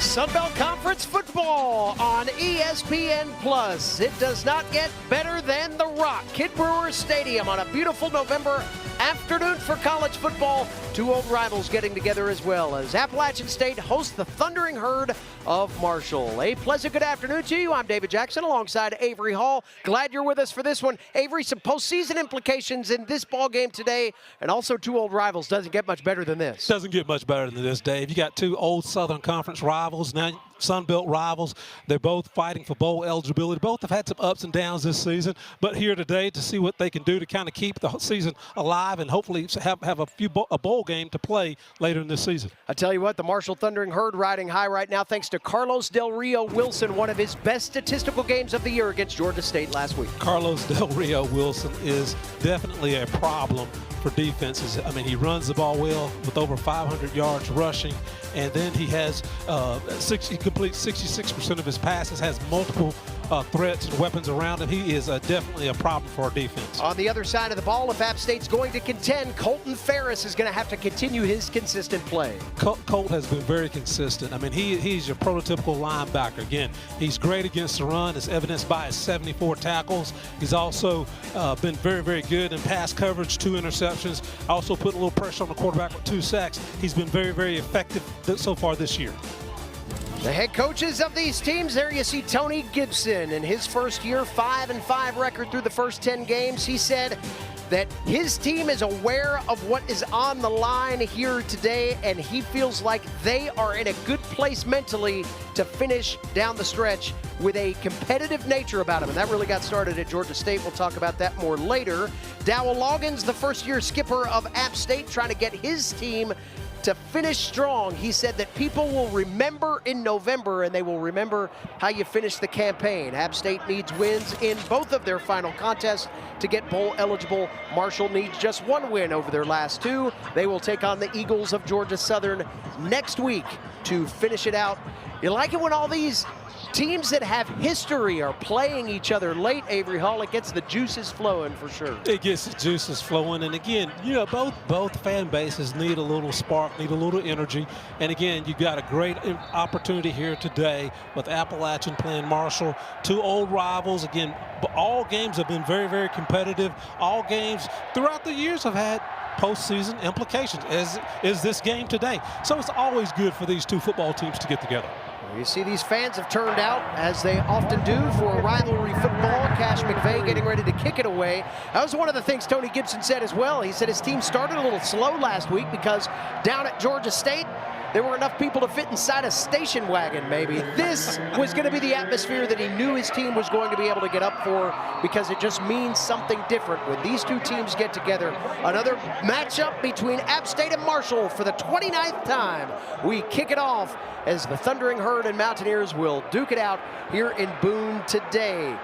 Sunbelt Conference football on ESPN Plus. It does not get better than The Rock, Kid Brewer Stadium, on a beautiful November afternoon for college football. Two old rivals getting together as well as Appalachian State hosts the Thundering Herd of Marshall. A pleasant good afternoon to you. I'm David Jackson alongside Avery Hall. Glad you're with us for this one. Avery, some postseason implications in this ball game today, and also two old rivals. Doesn't get much better than this. Doesn't get much better than this, Dave. You got two old Southern Conference rivals, now Sunbelt rivals. They're both fighting for bowl eligibility. Both have had some ups and downs this season, but here today to see what they can do to kind of keep the season alive and hopefully have a bowl game to play later in this season. I tell you what, the Marshall Thundering Herd riding high right now thanks to Carlos Del Rio Wilson, one of his best statistical games of the year against Georgia State last week. Carlos Del Rio Wilson is definitely a problem for defenses. I mean, he runs the ball well with over 500 yards rushing, and then he has he completes 66% of his passes, has multiple threats and weapons around him. He is definitely a problem for our defense. On the other side of the ball, if App State's going to contend, Colton Ferris is going to have to continue his consistent play. Colt has been very consistent. I mean, he's your prototypical linebacker. Again, he's great against the run, as evidenced by his 74 tackles. He's also been very, very good in pass coverage, 2 interceptions. Also put a little pressure on the quarterback with 2 sacks. He's been very, very effective so far this year. The head coaches of these teams, there you see Tony Gibson in his first year, 5-5 record through the first 10 games. He said that his team is aware of what is on the line here today, and he feels like they are in a good place mentally to finish down the stretch with a competitive nature about them. And that really got started at Georgia State. We'll talk about that more later. Dowell Loggins, the first-year skipper of App State, trying to get his team to finish strong. He said that people will remember in November, and they will remember how you finish the campaign. App State needs wins in both of their final contests to get bowl eligible. Marshall needs just 1 win over their last 2. They will take on the Eagles of Georgia Southern next week to finish it out. You like it when all these teams that have history are playing each other late, Avery Hall. It gets the juices flowing for sure. It gets the juices flowing, and again, you know, both fan bases need a little spark, need a little energy. And again, you got a great opportunity here today with Appalachian playing Marshall, 2 old rivals. Again, all games have been very, very competitive. All games throughout the years have had postseason implications, as is this game today. So it's always good for these 2 football teams to get together. You see these fans have turned out, as they often do, for a rivalry football. Cash McVay getting ready to kick it away. That was one of the things Tony Gibson said as well. He said his team started a little slow last week because down at Georgia State, there were enough people to fit inside a station wagon, maybe. This was going to be the atmosphere that he knew his team was going to be able to get up for, because it just means something different when these 2 teams get together. Another matchup between App State and Marshall for the 29th time. We kick it off as the Thundering Herd and Mountaineers will duke it out here in Boone today.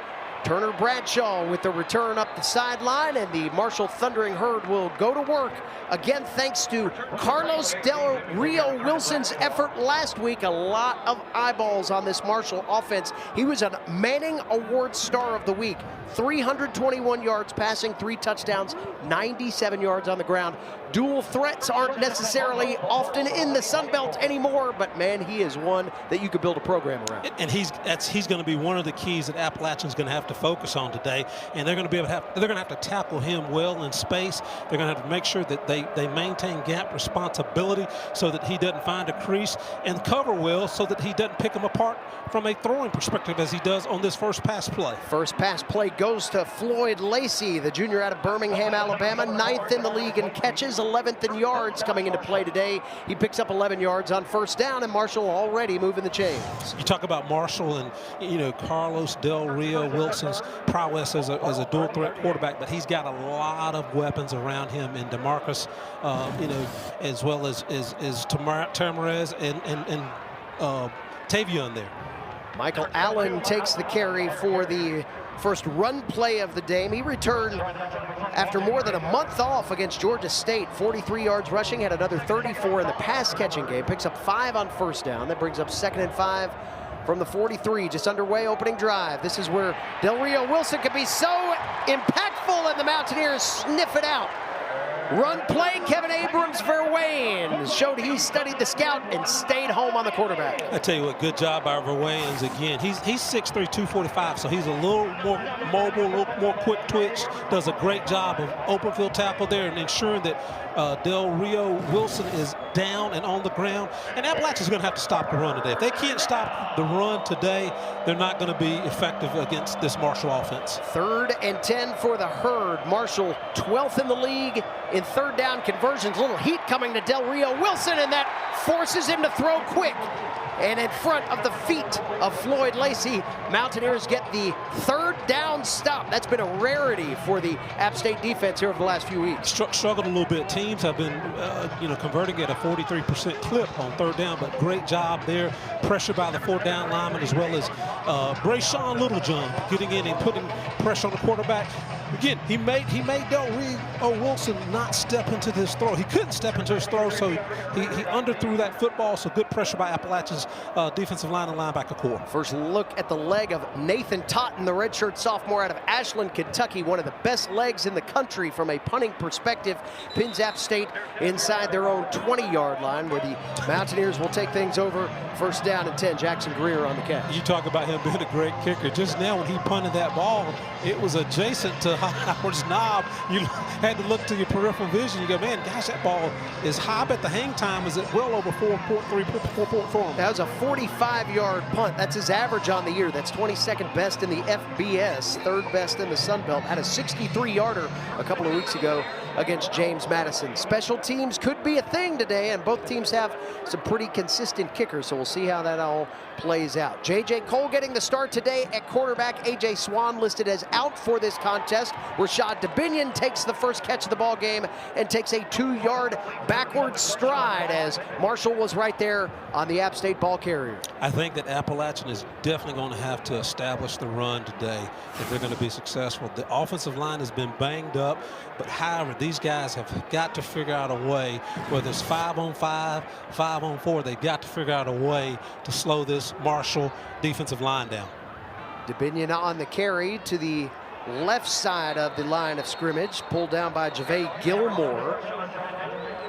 Turner Bradshaw with the return up the sideline, and the Marshall Thundering Herd will go to work. Again, thanks to Carlos Del Rio Wilson's effort last week. A lot of eyeballs on this Marshall offense. He was a Manning Award Star of the Week. 321 yards passing, 3 touchdowns, 97 yards on the ground. Dual threats aren't necessarily often in the Sun Belt anymore, but man, he is one that you could build a program around. And he's going to be one of the keys that Appalachian's going to have to focus on today. And they're going to have to tackle him well in space. They're going to have to make sure that they maintain gap responsibility so that he doesn't find a crease, and cover well so that he doesn't pick him apart from a throwing perspective as he does on this first pass play. First pass play goes to Floyd Lacey, the junior out of Birmingham, Alabama, 9th in the league in catches, 11th in yards coming into play today. He picks up 11 yards on first down, and Marshall already moving the chains. You talk about Marshall and, you know, Carlos Del Rio Wilson's prowess as a dual threat quarterback, but he's got a lot of weapons around him, and DeMarcus, you know, as well as Tamarez and Tavion there. Michael Allen takes the carry for the first run play of the day. He returned after more than a month off against Georgia State. 43 yards rushing, had another 34 in the pass catching game. Picks up 5 on first down. That brings up 2nd and 5 from the 43. Just underway, opening drive. This is where Del Rio Wilson could be so impactful, and the Mountaineers sniff it out. Run play, Kevin Abrams Verwain showed he studied the scout and stayed home on the quarterback. I tell you what, good job by Verwains again. He's 6'3", 245, so he's a little more mobile, a little more quick twitch. Does a great job of open field tackle there and ensuring that Del Rio Wilson is down and on the ground. And Appalachian's going to have to stop the run today. If they can't stop the run today, they're not going to be effective against this Marshall offense. 3rd and 10 for the Herd. Marshall 12th in the league in third down conversions. Little heat coming to Del Rio Wilson, and that forces him to throw quick. And in front of the feet of Floyd Lacey, Mountaineers get the 3rd down stop. That's been a rarity for the App State defense here over the last few weeks. Struggled a little bit. Teams have been, converting at a 43% clip on 3rd down, but great job there. Pressure by the 4th down lineman, as well as Brayshawn Littlejohn getting in and putting pressure on the quarterback. Again, he made Del Rio Wilson not step into this throw. He couldn't step into his throw, so he underthrew that football. So good pressure by Appalachian's defensive line and linebacker core. First look at the leg of Nathan Totten, the redshirt sophomore out of Ashland, Kentucky. One of the best legs in the country from a punting perspective. Pins App State inside their own 20-yard line, where the Mountaineers will take things over. 1st down and 10. Jackson Greer on the catch. You talk about him being a great kicker. Just now when he punted that ball, it was adjacent to Howard's knob. You had to look to your peripheral vision. You go, man, gosh, that ball is high, but the hang time is at well over 4.4 him. That was a 45-yard punt. That's his average on the year. That's 22nd best in the FBS, 3rd best in the Sun Belt. Had a 63-yarder a couple of weeks ago against James Madison. Special teams could be a thing today, and both teams have some pretty consistent kickers, so we'll see how that all plays out. J.J. Cole getting the start today at quarterback. A.J. Swan listed as out for this contest. Rashad DeBinion takes the first catch of the ball game and takes a 2-yard backward stride, as Marshall was right there on the App State ball carrier. I think that Appalachian is definitely going to have to establish the run today if they're going to be successful. The offensive line has been banged up, but however, these guys have got to figure out a way, whether it's 5-on-5, 5-on-4, they've got to figure out a way to slow this Marshall defensive line down. DeBinion on the carry to the left side of the line of scrimmage, pulled down by JaVale Gilmore.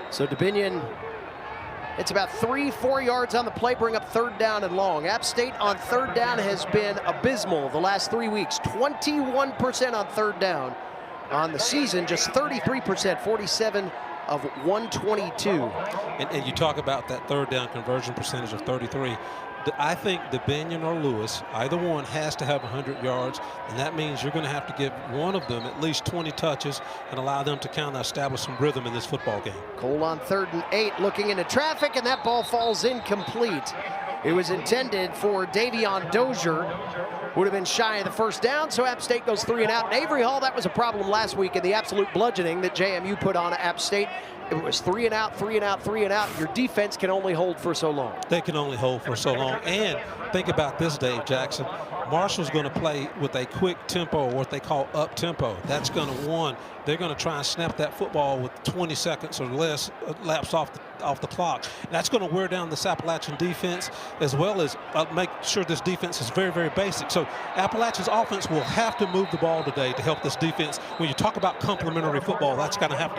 So DeBinion, it's about 3-4 yards on the play, bring up 3rd down and long. App State on 3rd down has been abysmal the last 3 weeks. 21% on 3rd down on the season, just 33%, 47 of 122. And you talk about that 3rd down conversion percentage of 33. I think DeBinion or Lewis, either one, has to have 100 yards, and that means you're going to have to give one of them at least 20 touches and allow them to kind of establish some rhythm in this football game. Cole on 3rd and 8, looking into traffic, and that ball falls incomplete. It was intended for Davion Dozier. Would have been shy of the 1st down, so App State goes 3 and out. And Avery Hall, that was a problem last week in the absolute bludgeoning that JMU put on App State. It was 3 and out, 3 and out, 3 and out. Your defense can only hold for so long. They can only hold for so long. And think about this, Dave Jackson. Marshall's going to play with a quick tempo, or what they call up tempo. That's going to, they're going to try and snap that football with 20 seconds or less laps off the clock. That's going to wear down this Appalachian defense, as well as make sure this defense is very, very basic. So Appalachian's offense will have to move the ball today to help this defense. When you talk about complementary football, that's going to have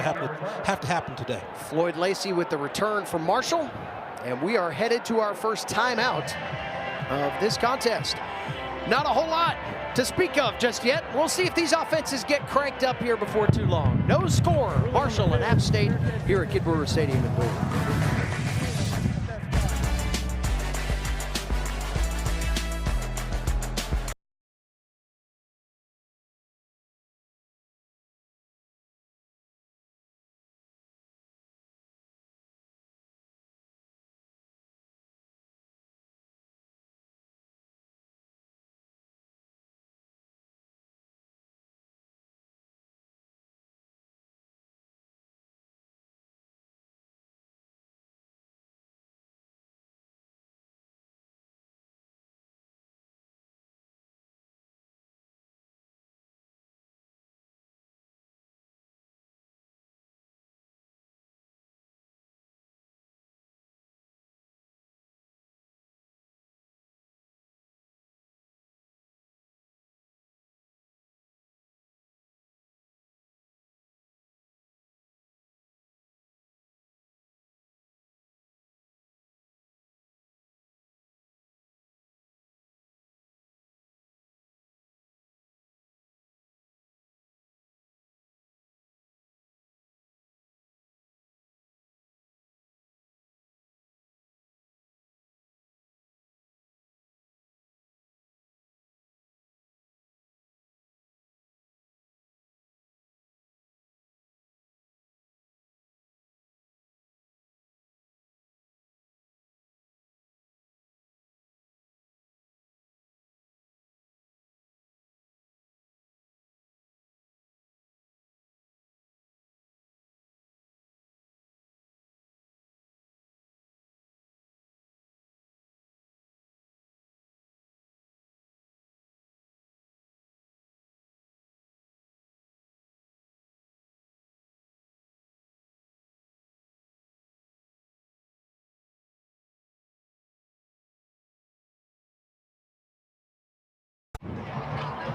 to happen today. Floyd Lacey with the return from Marshall, and we are headed to our first timeout of this contest. Not a whole lot to speak of just yet. We'll see if these offenses get cranked up here before too long. No score, Marshall and App State here at Kid Brewer Stadium in Boone.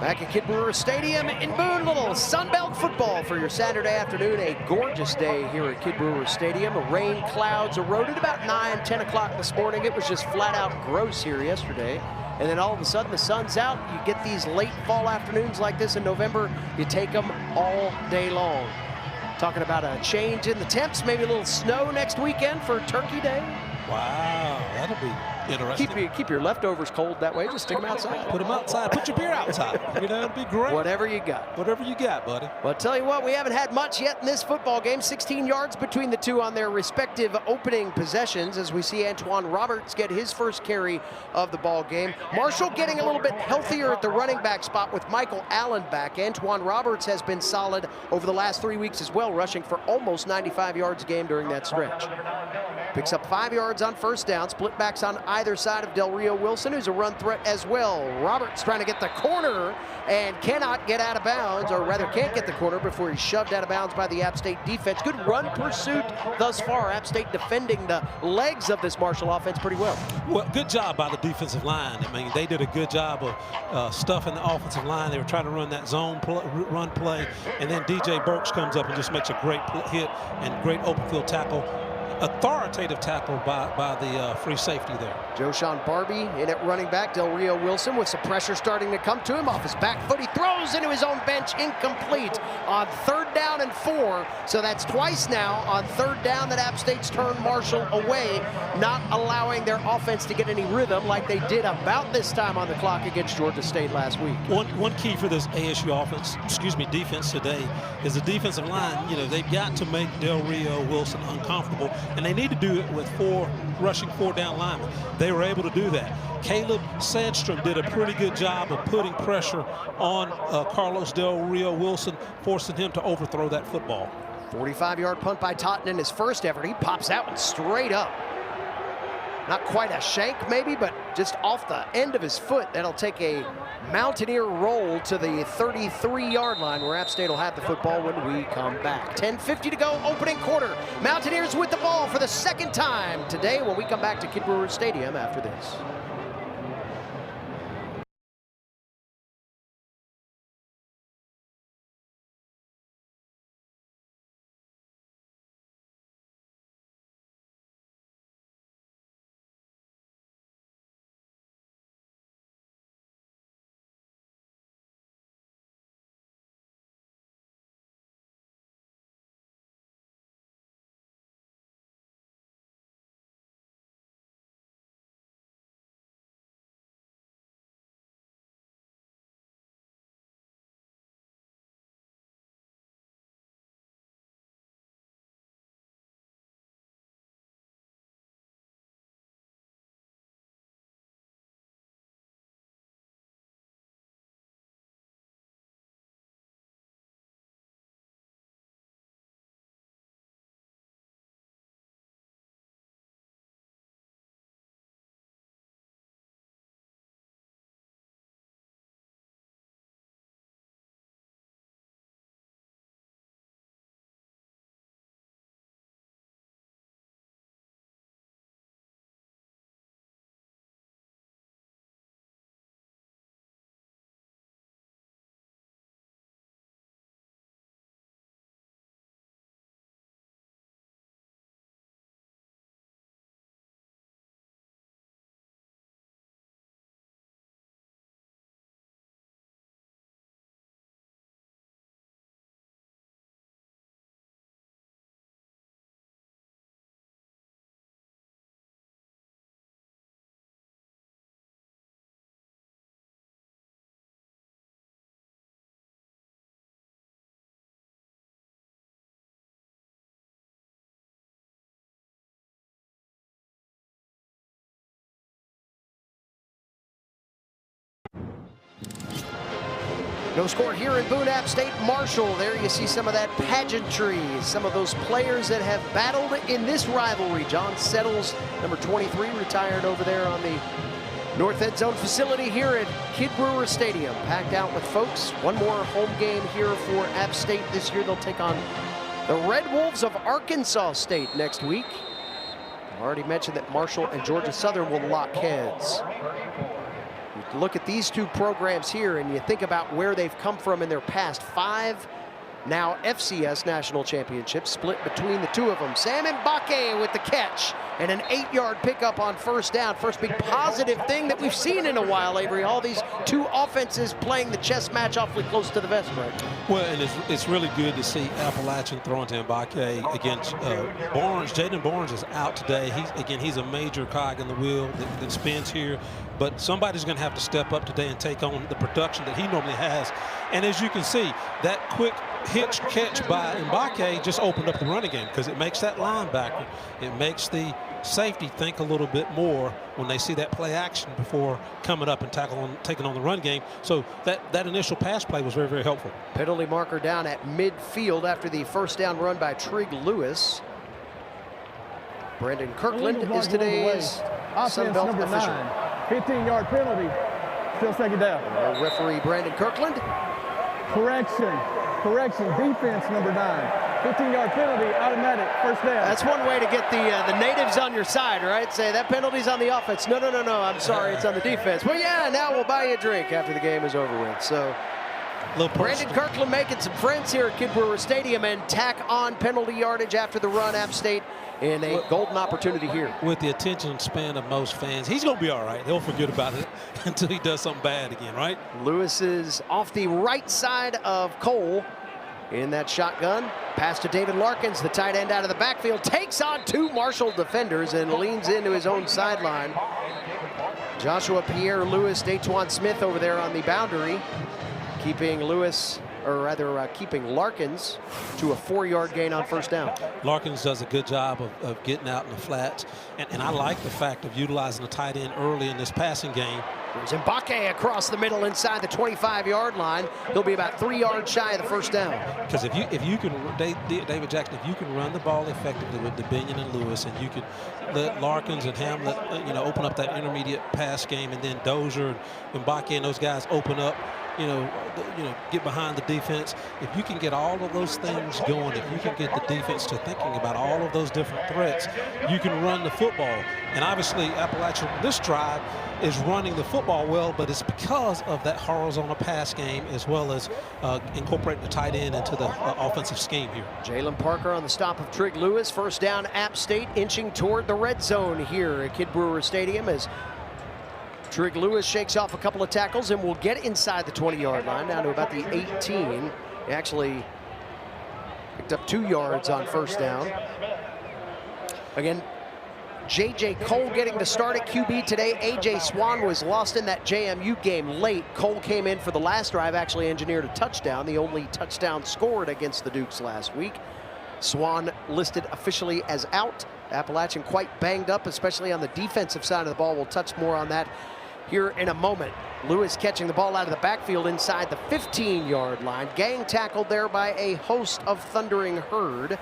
Back at Kid Brewer Stadium in Boone, little Sunbelt football for your Saturday afternoon. A gorgeous day here at Kid Brewer Stadium. Rain clouds eroded about 9, 10 o'clock this morning. It was just flat out gross here yesterday. And then all of a sudden the sun's out. You get these late fall afternoons like this in November. You take them all day long. Talking about a change in the temps, maybe a little snow next weekend for Turkey Day. Wow, that'll be interesting. Keep your leftovers cold that way. Just stick them outside. Put them outside. Put your beer outside. You know, it'd be great. Whatever you got. Whatever you got, buddy. Well, I'll tell you what, we haven't had much yet in this football game. 16 yards between the two on their respective opening possessions as we see Antoine Roberts get his first carry of the ball game. Marshall getting a little bit healthier at the running back spot with Michael Allen back. Antoine Roberts has been solid over the last 3 weeks as well, rushing for almost 95 yards a game during that stretch. Picks up 5 yards on first down. Split backs on either side of Del Rio Wilson, who's a run threat as well. Roberts trying to get the corner and cannot get out of bounds, or rather can't get the corner before he's shoved out of bounds by the App State defense. Good run pursuit thus far. App State defending the legs of this Marshall offense pretty well. Well, good job by the defensive line. I mean, they did a good job of stuffing the offensive line. They were trying to run that zone run play, and then DJ Burks comes up and just makes a great hit and great open field tackle. Authoritative tackle by the free safety there. Joshawn Barbie in at running back. Del Rio Wilson with some pressure starting to come to him off his back foot. He throws into his own bench, incomplete on 3rd down and 4. So that's twice now on 3rd down that App State's turned Marshall away, not allowing their offense to get any rhythm like they did about this time on the clock against Georgia State last week. One key for this ASU defense today is the defensive line. You know, they've got to make Del Rio Wilson uncomfortable, and they need to do it with rushing 4 down linemen. They were able to do that. Caleb Sandstrom did a pretty good job of putting pressure on Carlos Del Rio Wilson, forcing him to overthrow that football. 45-yard punt by Totten in his first effort. He pops out and straight up. Not quite a shank maybe, but just off the end of his foot. That'll take a Mountaineer roll to the 33-yard line where App State will have the football when we come back. 10:50 to go, opening quarter. Mountaineers with the ball for the second time today when we come back to Kid Brewer Stadium after this. No score here in Boone. App State Marshall. There you see some of that pageantry, some of those players that have battled in this rivalry. John Settles, number 23, retired over there on the North End Zone facility here at Kid Brewer Stadium. Packed out with folks. One more home game here for App State this year. They'll take on the Red Wolves of Arkansas State next week. I already mentioned that Marshall and Georgia Southern will lock heads. You look at these two programs here and you think about where they've come from in their past. 5 now FCS national championships split between the two of them. Sam Mbake with the catch and an 8-yard pickup on first down. First big positive thing that we've seen in a while, Avery. All these two offenses playing the chess match awfully close to the vest, right? Well, and it's really good to see Appalachian throwing to Mbake against Barnes. Jaden Barnes is out today. He's a major cog in the wheel that spins here. But somebody's going to have to step up today and take on the production that he normally has. And as you can see, that quick hitch catch by Mbake just opened up the running game, because it makes that linebacker, it makes the safety think a little bit more when they see that play action before coming up and taking on the run game. So that initial pass play was very, very helpful. Penalty marker down at midfield after the first down run by Trig Lewis. Brandon Kirkland is today's Sun Belt official. 15-yard penalty, still second down. Referee Brandon Kirkland. Correction, defense number 9. 15-yard penalty, automatic, first down. That's one way to get the natives on your side, right? Say that penalty's on the offense. No, I'm sorry, it's on the defense. Well, yeah, now we'll buy you a drink after the game is over with. So Brandon Kirkland making some friends here at Kid Brewer Stadium and tack on penalty yardage after the run. App State in a golden opportunity here. With the attention span of most fans, he's going to be all right. They'll forget about it until he does something bad again, right? Lewis is off the right side of Cole in that shotgun. Pass to David Larkins, the tight end out of the backfield, takes on 2 Marshall defenders and leans into his own sideline. Joshua Pierre Lewis, Daquan Smith over there on the boundary, keeping Lewis, or rather keeping Larkins to a 4-yard gain on first down. Larkins does a good job of getting out in the flats, and I like the fact of utilizing the tight end early in this passing game. There's Mbake across the middle inside the 25-yard line. He'll be about 3 yards shy of the first down. Because if you can, David Jackson, if you can run the ball effectively with DeBinion and Lewis, and you can let Larkins and Hamlet, open up that intermediate pass game, and then Dozier and Mbake and those guys open up, get behind the defense. If you can get all of those things going, if you can get the defense to thinking about all of those different threats, you can run the football. And obviously, Appalachian, this drive is running the football well, but it's because of that horizontal pass game as well as incorporating the tight end into the offensive scheme here. Jalen Parker on the stop of Trig Lewis. First down, App State inching toward the red zone here at Kid Brewer Stadium as Trig Lewis shakes off a couple of tackles and will get inside the 20-yard line, down to about the 18. He actually picked up 2 yards on first down. Again, J.J. Cole getting to start at QB today. A.J. Swan was lost in that JMU game late. Cole came in for the last drive, actually engineered a touchdown, the only touchdown scored against the Dukes last week. Swan listed officially as out. Appalachian quite banged up, especially on the defensive side of the ball. We'll touch more on that here in a moment. Lewis catching the ball out of the backfield inside the 15-yard line. Gang tackled there by a host of Thundering Herd.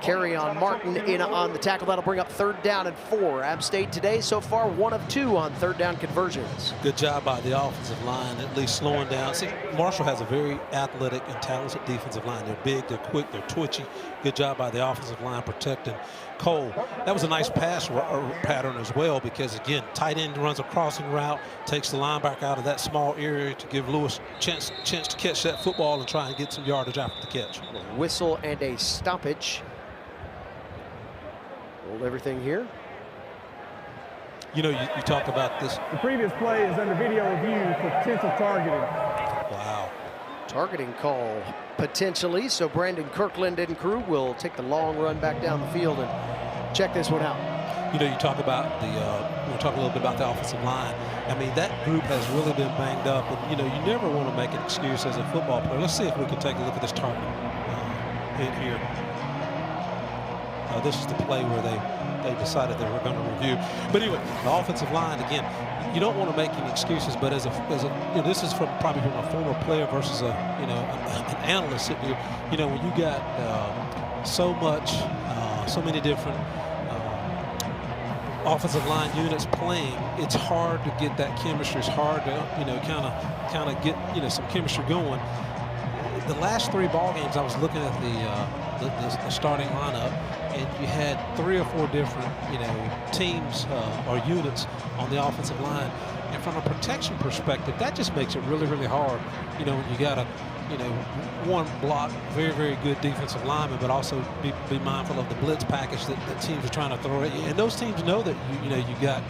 Carry on Martin in on the tackle. That'll bring up 3rd down and 4. App State today so far 1 of 2 on 3rd down conversions. Good job by the offensive line, at least slowing down. See, Marshall has a very athletic and talented defensive line. They're big, they're quick, they're twitchy. Good job by the offensive line protecting Cole. That was a nice pass pattern as well, because again, tight end runs a crossing route, takes the linebacker out of that small area to give Lewis a chance to catch that football and try and get some yardage after the catch. A whistle and a stoppage. Hold everything here. You talk about this. The previous play is under video review for potential targeting. Wow. Targeting call potentially, so Brandon Kirkland and crew will take the long run back down the field and check this one out. You talk about we'll talk a little bit about the offensive line. I mean, that group has really been banged up, and you never want to make an excuse as a football player. Let's see if we can take a look at this target hit here. This is the play where they decided they were going to review. But anyway, the offensive line, again, you don't want to make any excuses, but as a this is probably from a former player versus an analyst sitting here. When you got so many different offensive line units playing, it's hard to get that chemistry. It's hard to kind of get some chemistry going. The last 3 ball games, I was looking at the starting lineup, and you had 3 or 4 different teams or units on the offensive line. And from a protection perspective, that just makes it really, really hard. You know, when you got to, you know, one, block very, very good defensive linemen, but also be mindful of the blitz package that teams are trying to throw at you. And those teams know that you know you got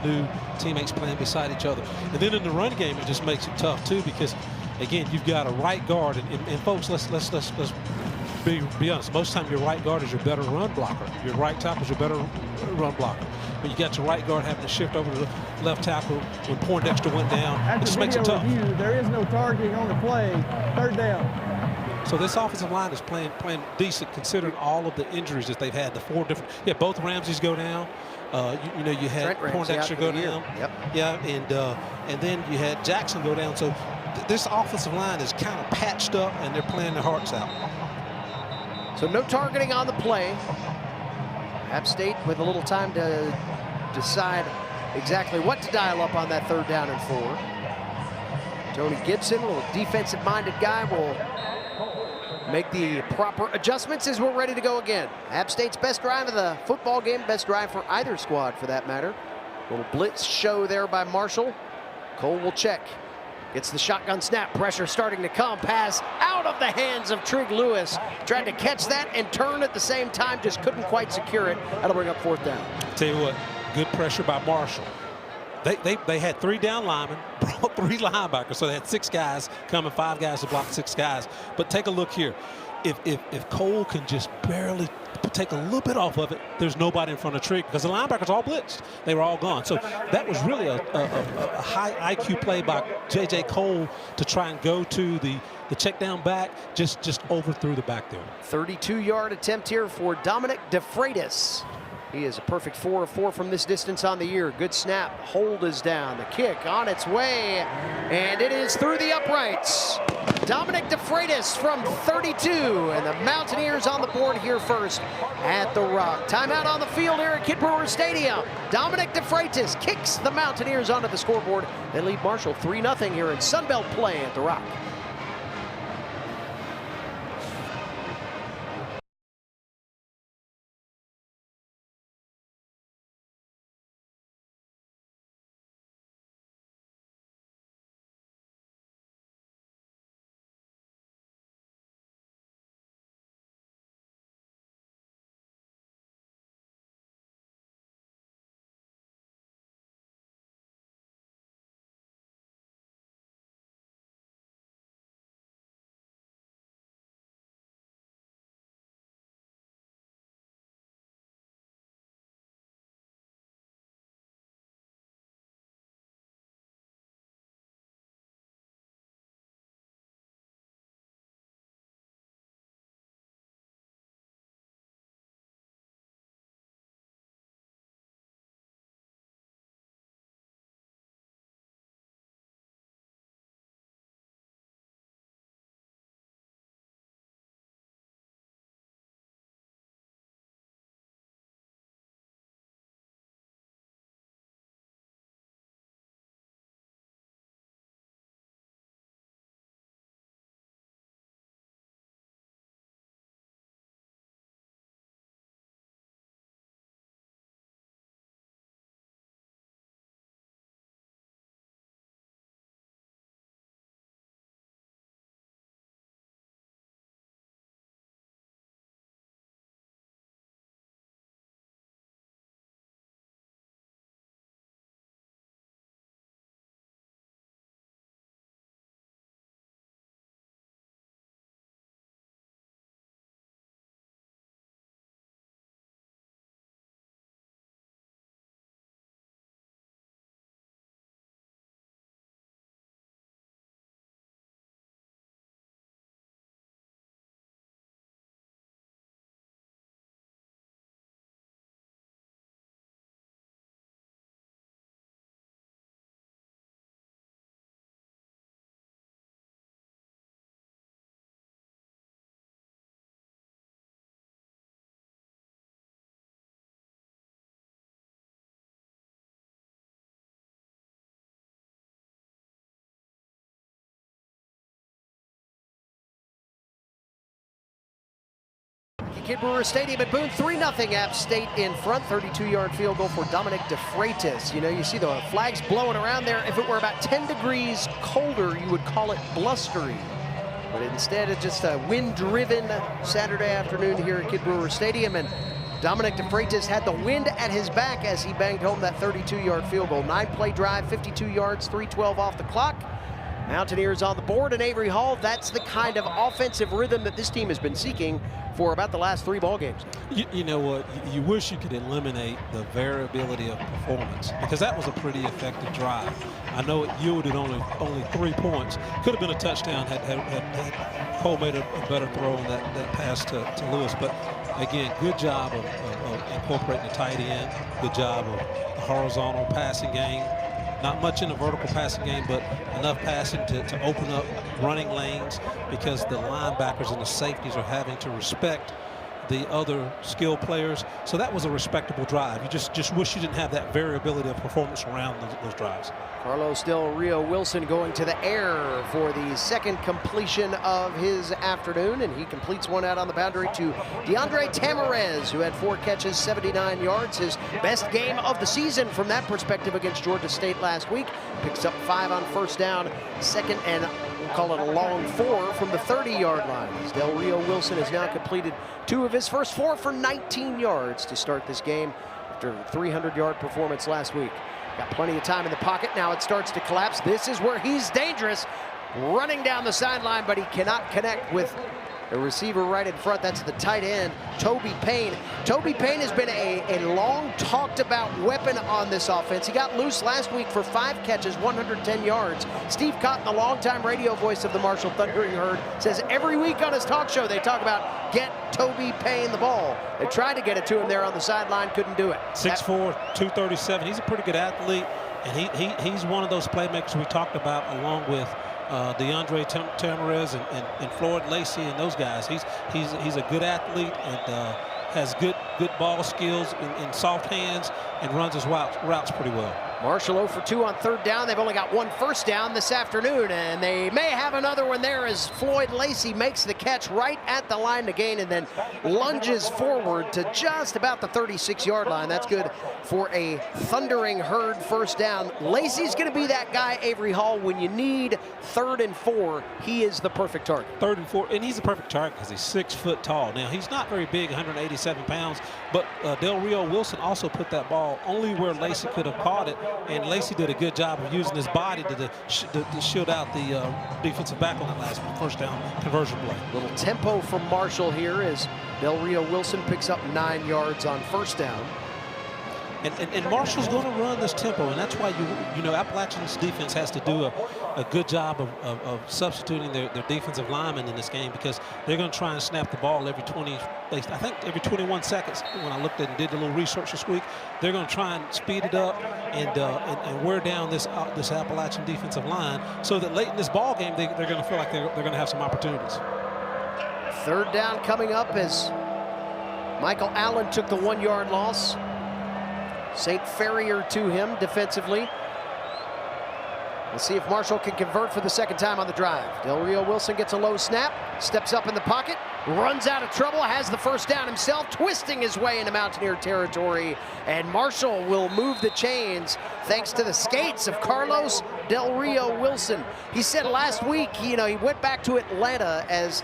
new teammates playing beside each other. And then in the run game, it just makes it tough too, because again, you've got a right guard, and folks, let's be honest. Most of the time, your right guard is your better run blocker. Your right tackle is your better run blocker. But you got your right guard having to shift over to the left tackle when Poindexter went down. It just makes it tough. Review, there is no targeting on the play. Third down. So this offensive line is playing decent considering all of the injuries that they've had. The 4 different, both Ramseys go down. You know, you had Poindexter go down. Yep. Yeah, and then you had Jackson go down. So this offensive line is kind of patched up, and they're playing their hearts out. So no targeting on the play. App State with a little time to decide exactly what to dial up on that 3rd down and 4. Tony Gibson, a little defensive-minded guy, will make the proper adjustments as we're ready to go again. App State's best drive of the football game, best drive for either squad for that matter. Little blitz show there by Marshall. Cole will check. Gets the shotgun snap, pressure starting to come, pass out of the hands of Trig Lewis. Tried to catch that and turn at the same time, just couldn't quite secure it. That'll bring up 4th down. Tell you what, good pressure by Marshall. They had 3 down linemen, brought 3 linebackers, so they had 6 guys coming, 5 guys to block 6 guys. But take a look here. If Cole can just barely take a little bit off of it, there's nobody in front of Trig because the linebackers all blitzed. They were all gone. So that was really a high IQ play by J.J. Cole to try and go to the check down back, just overthrew the back there. 32-yard attempt here for Dominic DeFreitas. He is a perfect 4 of 4 from this distance on the year. Good snap. Hold is down. The kick on its way, and it is through the uprights. Dominic DeFreitas from 32, and the Mountaineers on the board here first at the Rock. Timeout on the field here at Kid Brewer Stadium. Dominic DeFreitas kicks the Mountaineers onto the scoreboard. They lead Marshall 3-0 here in Sunbelt play at the Rock. Kid Brewer Stadium at Boone. 3-0 App State in front. 32-yard field goal for Dominic DeFreitas. You know, you see the flags blowing around there. If it were about 10 degrees colder, you would call it blustery. But instead, it's just a wind-driven Saturday afternoon here at Kid Brewer Stadium. And Dominic DeFreitas had the wind at his back as he banged home that 32-yard field goal. 9-play drive, 52 yards, 3:12 off the clock. Mountaineers on the board, and Avery Hall, that's the kind of offensive rhythm that this team has been seeking for about the last 3 ball games. You know what? You wish you could eliminate the variability of performance, because that was a pretty effective drive. I know it yielded only 3 points. Could have been a touchdown had Cole made a better throw on that pass to Lewis. But again, good job of incorporating the tight end. Good job of the horizontal passing game. Not much in the vertical passing game, but enough passing to open up running lanes, because the linebackers and the safeties are having to respect the other skilled players. So that was a respectable drive. You just wish you didn't have that variability of performance around those drives. Carlos Del Rio Wilson going to the air for the second completion of his afternoon, and he completes one out on the boundary to DeAndre Tamarez, who had 4 catches, 79 yards. His best game of the season from that perspective against Georgia State last week. Picks up 5 on first down, second and we'll call it a long 4 from the 30-yard line. As Del Rio Wilson has now completed 2 of his first 4 for 19 yards to start this game after a 300-yard performance last week. Got plenty of time in the pocket. Now it starts to collapse. This is where he's dangerous, running down the sideline, but he cannot connect with a receiver right in front. That's the tight end, Toby Payne. Toby Payne has been a long talked about weapon on this offense. He got loose last week for 5 catches, 110 yards. Steve Cotton, the longtime radio voice of the Marshall Thundering Herd, says every week on his talk show they talk about get Toby Payne the ball. They tried to get it to him there on the sideline, couldn't do it. 6'4", 237. He's a pretty good athlete, and he's one of those playmakers we talked about, along with DeAndre Tamarez and Floyd Lacey and those guys. He's a good athlete and has good ball skills in soft hands, and runs his routes pretty well. Marshall 0 for 2 on 3rd down. They've only got 1 first down this afternoon, and they may have another one there as Floyd Lacey makes the catch right at the line to gain and then lunges forward to just about the 36-yard line. That's good for a Thundering Herd first down. Lacey's going to be that guy, Avery Hall, when you need 3rd and 4. He is the perfect target. 3rd and 4, and he's a perfect target because he's 6 foot tall. Now, he's not very big, 187 pounds, but Del Rio Wilson also put that ball only where Lacey could have caught it, and Lacey did a good job of using his body to shield out the defensive back on that last first down conversion play. Little tempo from Marshall here as Del Rio Wilson picks up 9 yards on first down. And Marshall's going to run this tempo, and that's why you know Appalachian's defense has to do a good job of substituting their defensive linemen in this game, because they're going to try and snap the ball every 21 seconds. When I looked at and did a little research this week, they're going to try and speed it up and wear down this Appalachian defensive line, so that late in this ball game they're going to feel like they're going to have some opportunities. 3rd down coming up as Michael Allen took the 1-yard loss. St. Ferrier to him defensively. We'll see if Marshall can convert for the 2nd time on the drive. Del Rio Wilson gets a low snap, steps up in the pocket, runs out of trouble, has the first down himself, twisting his way into Mountaineer territory. And Marshall will move the chains thanks to the skates of Carlos Del Rio Wilson. He said last week, he went back to Atlanta as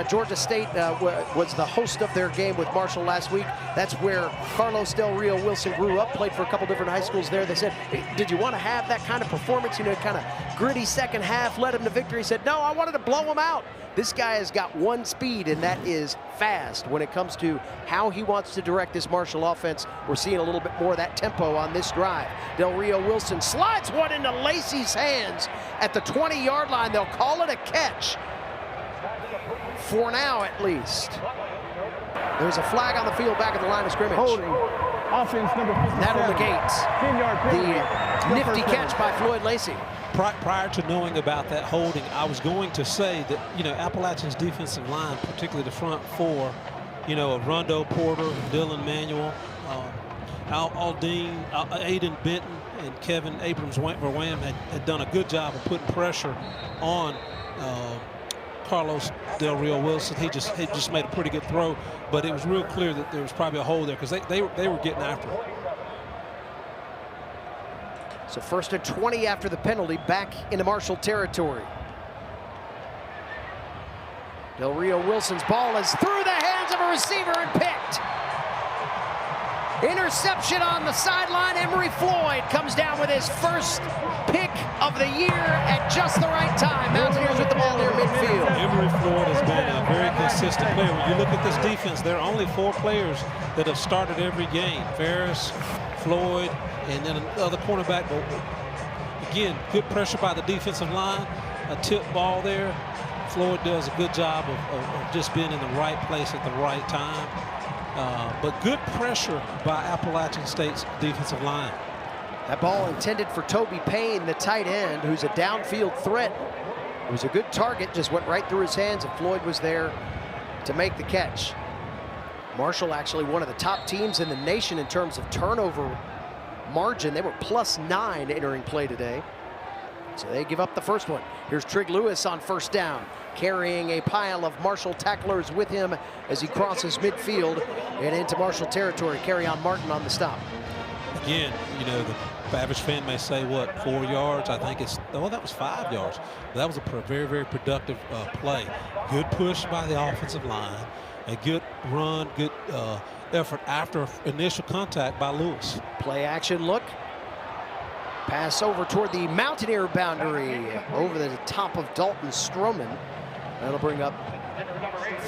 Georgia State was the host of their game with Marshall last week. That's where Carlos Del Rio Wilson grew up, played for a couple different high schools there. They said, hey, did you want to have that kind of performance, kind of gritty second half, led him to victory? He said, no, I wanted to blow him out. This guy has got one speed, and that is fast when it comes to how he wants to direct this Marshall offense. We're seeing a little bit more of that tempo on this drive. Del Rio Wilson slides one into Lacey's hands at the 20-yard line. They'll call it a catch. For now, at least. There's a flag on the field back at the line of scrimmage. Holding. Offense number 57. That'll negate 10-yard the nifty catch by Floyd Lacey. Prior to knowing about that holding, I was going to say that, Appalachian's defensive line, particularly the front 4, of Rondo Porter, Dylan Manuel, Aldine, Aiden Benton, and Kevin Abrams-Verwam had done a good job of putting pressure on Carlos Del Rio Wilson. He just made a pretty good throw, but it was real clear that there was probably a hole there because they were getting after it. So 1st and 20 after the penalty, back into Marshall territory. Del Rio Wilson's ball is through the hands of a receiver and picked. Interception on the sideline. Emory Floyd comes down with his first pick of the year at just the right time. Mountaineers with the ball near midfield. Emory Floyd has been a very consistent player. When you look at this defense, there are only 4 players that have started every game. Ferris, Floyd, and then another cornerback. But again, good pressure by the defensive line. A tip ball there. Floyd does a good job of just being in the right place at the right time. But good pressure by Appalachian State's defensive line. That ball intended for Toby Payne, the tight end, who's a downfield threat. It was a good target, just went right through his hands, and Floyd was there to make the catch. Marshall actually one of the top teams in the nation in terms of turnover margin. They were +9 entering play today. So they give up the first one. Here's Trig Lewis on 1st down, carrying a pile of Marshall tacklers with him as he crosses midfield and into Marshall territory. Kerryon Martin on the stop. Again, you know, the average fan may say, what, 4 yards? I think it's, oh, that was 5 yards. That was a very, very productive play. Good push by the offensive line. A good run, good effort after initial contact by Lewis. Play action look. Pass over toward the Mountaineer boundary, over the top of Dalton Stroman. That'll bring up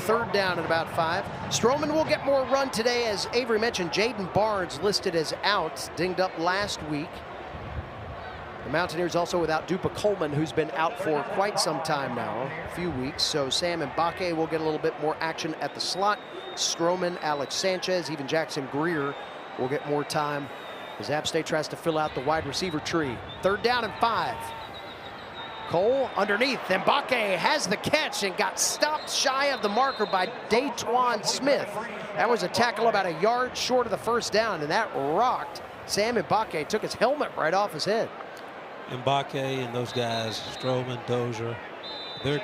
3rd down at about 5. Stroman will get more run today, as Avery mentioned. Jaden Barnes listed as out, dinged up last week. The Mountaineers also without Dupa Coleman, who's been out for quite some time now, a few weeks. So Sam Mbake will get a little bit more action at the slot. Stroman, Alex Sanchez, even Jackson Greer will get more time as App State tries to fill out the wide receiver tree. 3rd down and 5. Cole underneath. Mbake has the catch and got stopped shy of the marker by Daytwan Smith. That was a tackle about a yard short of the 1st down, and that rocked Sam Mbake. Took his helmet right off his head. Mbake and those guys, Stroman, Dozier, they're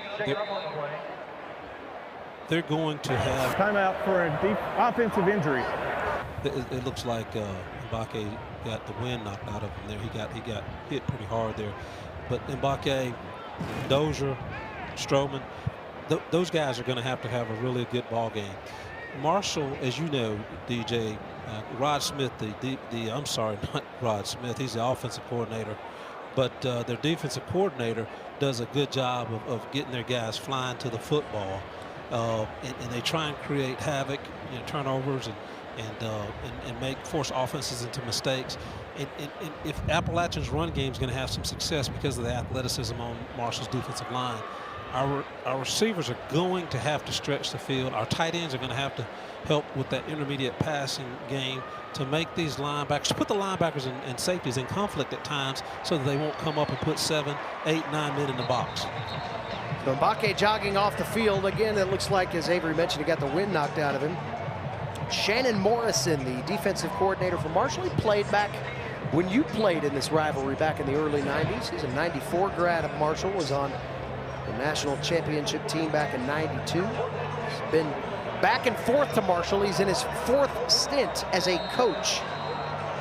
going to have timeout for a deep offensive injury. It looks like Mbake got the wind knocked out of him there. He got hit pretty hard there. But Mbake, Dozier, Stroman, those guys are going to have a really good ball game. Marshall, as you know, DJ, Rod Smith, I'm sorry, not Rod Smith, he's the offensive coordinator, but their defensive coordinator does a good job of getting their guys flying to the football, and they try and create havoc, you know, turnovers, and force offenses into mistakes. And if Appalachian's run game is going to have some success because of the athleticism on Marshall's defensive line, our receivers are going to have to stretch the field. Our tight ends are going to have to help with that intermediate passing game to make these linebackers, put the linebackers and safeties in conflict at times so that they won't come up and put 7, 8, 9 men in the box. So Mbake jogging off the field. Again, it looks like, as Avery mentioned, he got the wind knocked out of him. Shannon Morrison, the defensive coordinator for Marshall, he played back when you played in this rivalry back in the early 90s. He's a 94 grad of Marshall, was on the national championship team back in 92. He's been back and forth to Marshall. He's in his 4th stint as a coach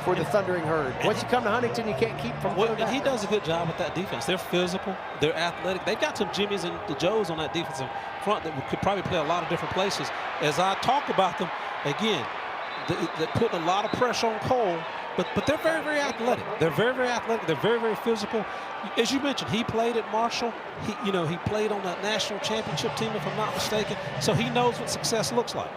for the Thundering Herd. Once you come to Huntington, you can't keep from going back. He does a good job with that defense. They're physical, they're athletic. They've got some Jimmies and the Joes on that defensive front that could probably play a lot of different places. As I talk about them, again, they're putting a lot of pressure on Cole, but they're very, very athletic. They're very, very athletic. They're very, very physical. As you mentioned, he played at Marshall. He played on that national championship team, if I'm not mistaken. So he knows what success looks like.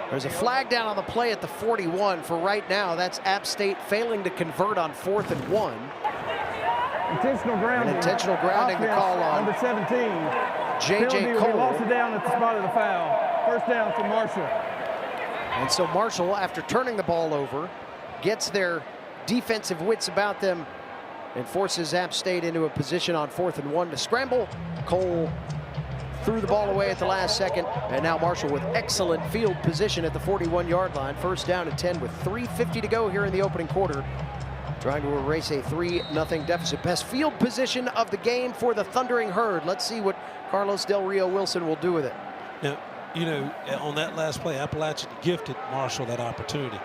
There's a flag down on the play at the 41. For right now, that's App State failing to convert on 4th and 1. Intentional grounding. An intentional grounding to call on number 17. J.J. Cole. He lost it down at the spot of the foul. 1st down for Marshall. And so Marshall, after turning the ball over, gets their defensive wits about them and forces App State into a position on 4th and 1 to scramble. Cole threw the ball away at the last second, and now Marshall with excellent field position at the 41-yard line. 1st down and 10 with 3:50 to go here in the opening quarter. trying to erase a 3-0 deficit. Best field position of the game for the Thundering Herd. Let's see what Carlos Del Rio Wilson will do with it. Now, you know, on that last play, Appalachian gifted Marshall that opportunity.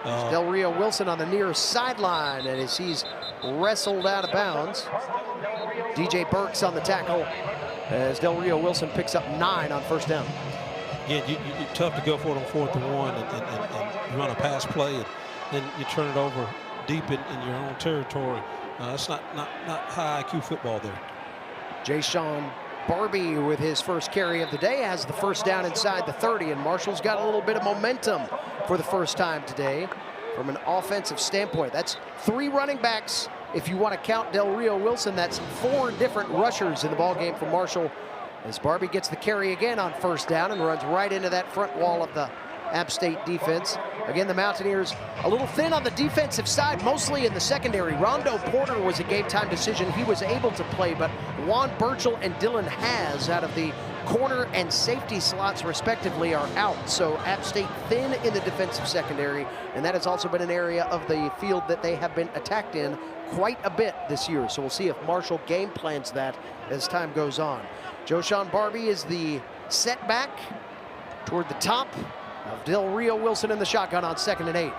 Del Rio Wilson on the near sideline, and as he's wrestled out of bounds, DJ Burks on the tackle as Del Rio Wilson picks up 9 on first down. Again, you're tough to go for it on 4th and 1 and run a pass play, and then you turn it over deep in your own territory. It's not high IQ football there. Jayshawn Barbie with his first carry of the day has the first down inside the 30, and Marshall's got a little bit of momentum for the first time today from an offensive standpoint. That's 3 running backs. If you want to count Del Rio Wilson, that's 4 different rushers in the ball game for Marshall, as Barbie gets the carry again on first down and runs right into that front wall of the App State defense. Again, the Mountaineers a little thin on the defensive side, mostly in the secondary. Rondo Porter was a game-time decision. He was able to play, but Juan Burchell and Dylan Haas out of the corner and safety slots respectively are out. So App State thin in the defensive secondary, and that has also been an area of the field that they have been attacked in quite a bit this year. So we'll see if Marshall game plans that as time goes on. Jayshawn Barbie is the setback toward the top of Del Rio Wilson in the shotgun on 2nd and 8.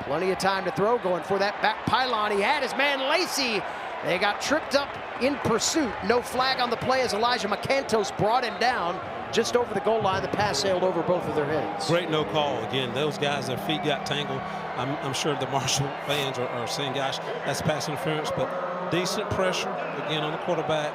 Plenty of time to throw, going for that back pylon. He had his man Lacey. They got tripped up in pursuit. No flag on the play as Elijah McCantos brought him down just over the goal line. The pass sailed over both of their heads. Great no call. Again, those guys, their feet got tangled. I'm sure the Marshall fans are saying, gosh, that's pass interference, but decent pressure, again, on the quarterback,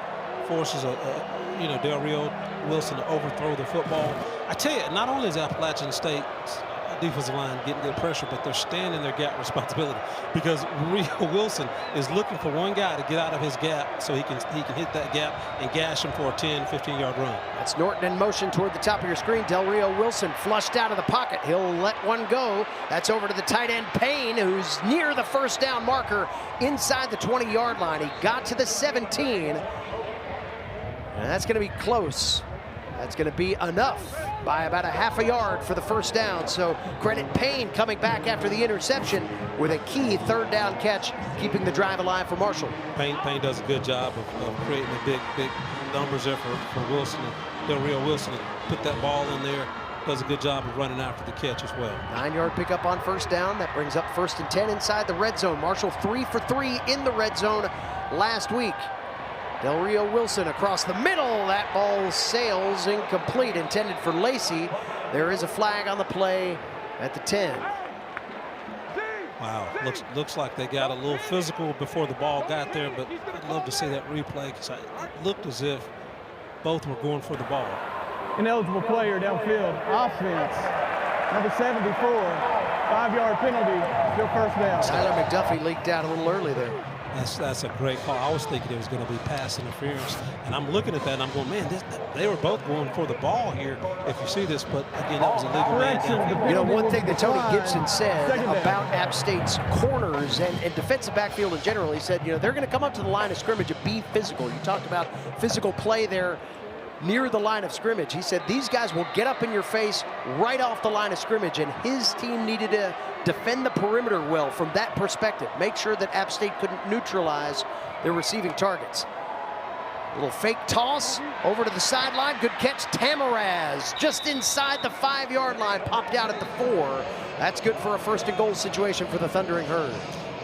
forces Del Rio Wilson to overthrow the football. I tell you, not only is Appalachian State's defensive line getting good pressure, but they're staying in their gap responsibility, because Rio Wilson is looking for one guy to get out of his gap so he can hit that gap and gash him for a 10, 15-yard run. That's Norton in motion toward the top of your screen. Del Rio Wilson flushed out of the pocket. He'll let one go. That's over to the tight end Payne, who's near the first down marker inside the 20-yard line. He got to the 17. And that's going to be close. That's going to be enough by about a half a yard for the first down. So credit Payne coming back after the interception with a key 3rd down catch, keeping the drive alive for Marshall. Payne does a good job of creating the big numbers there for Wilson, and Del Rio Wilson, and put that ball in there. Does a good job of running after the catch as well. 9-yard pickup on first down. That brings up 1st and 10 inside the red zone. Marshall 3 for 3 in the red zone last week. Del Rio Wilson across the middle. That ball sails incomplete, intended for Lacey. There is a flag on the play at the 10. Wow, looks like they got a little physical before the ball got there, but I'd love to see that replay, because it looked as if both were going for the ball. Ineligible player downfield. Offense, number 74. 5-yard penalty, still first down. Tyler McDuffie leaked out a little early there. That's a great call. I was thinking it was going to be pass interference, and I'm looking at that and I'm going, man, they were both going for the ball here, if you see this, but again, that was a legal man downfield. You know, one thing that Tony Gibson said about App State's corners and defensive backfield in general, he said, you know, they're going to come up to the line of scrimmage and be physical. You talked about physical play there near the line of scrimmage. He said these guys will get up in your face right off the line of scrimmage, and his team needed to defend the perimeter well from that perspective. Make sure that App State couldn't neutralize their receiving targets. Little fake toss over to the sideline. Good catch. Tamaraz just inside the 5-yard line, popped out at the 4. That's good for a 1st and goal situation for the Thundering Herd.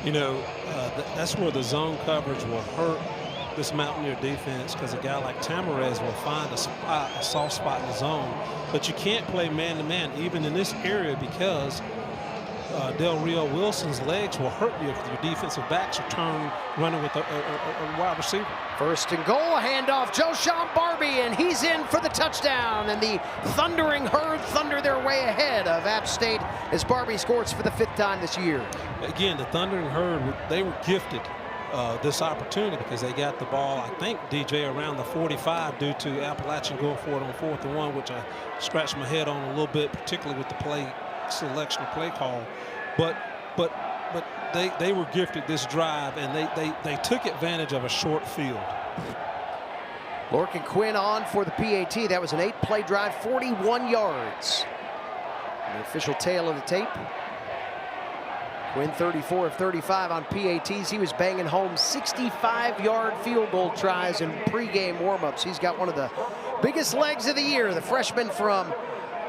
You know, that's where the zone coverage will hurt this Mountaineer defense, because a guy like Tamaraz will find a soft spot in the zone. But you can't play man-to-man even in this area, because Del Rio Wilson's legs will hurt you if your defensive backs are turned running with a wide receiver. 1st and goal, handoff, Jayshawn Barbie, and he's in for the touchdown. And the Thundering Herd thunder their way ahead of App State as Barbie scores for the 5th time this year. Again, the Thundering Herd, they were gifted this opportunity because they got the ball, I think, DJ, around the 45 due to Appalachian going for it on 4th and 1, which I scratched my head on a little bit, particularly with the play selection of play call. But they were gifted this drive, and they took advantage of a short field. Lorcan Quinn on for the PAT. That was an 8-play drive, 41 yards. The official tail of the tape. Win 34 of 35 on PATs. He was banging home 65-yard field goal tries in pregame warmups. He's got one of the biggest legs of the year. The freshman from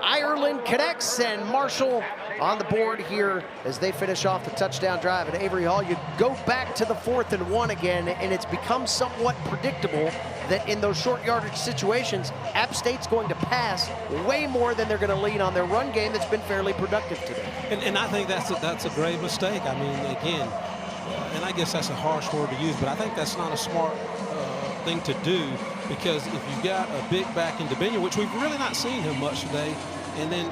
Ireland connects, and Marshall on the board here as they finish off the touchdown drive at Avery Hall. You go back to the 4th and 1 again, and it's become somewhat predictable that in those short yardage situations, App State's going to pass way more than they're going to lean on their run game that's been fairly productive today. And I think that's a grave mistake. I mean, again, and I guess that's a harsh word to use, but I think that's not a smart thing to do, because if you've got a big back in Debinion, which we've really not seen him much today, and then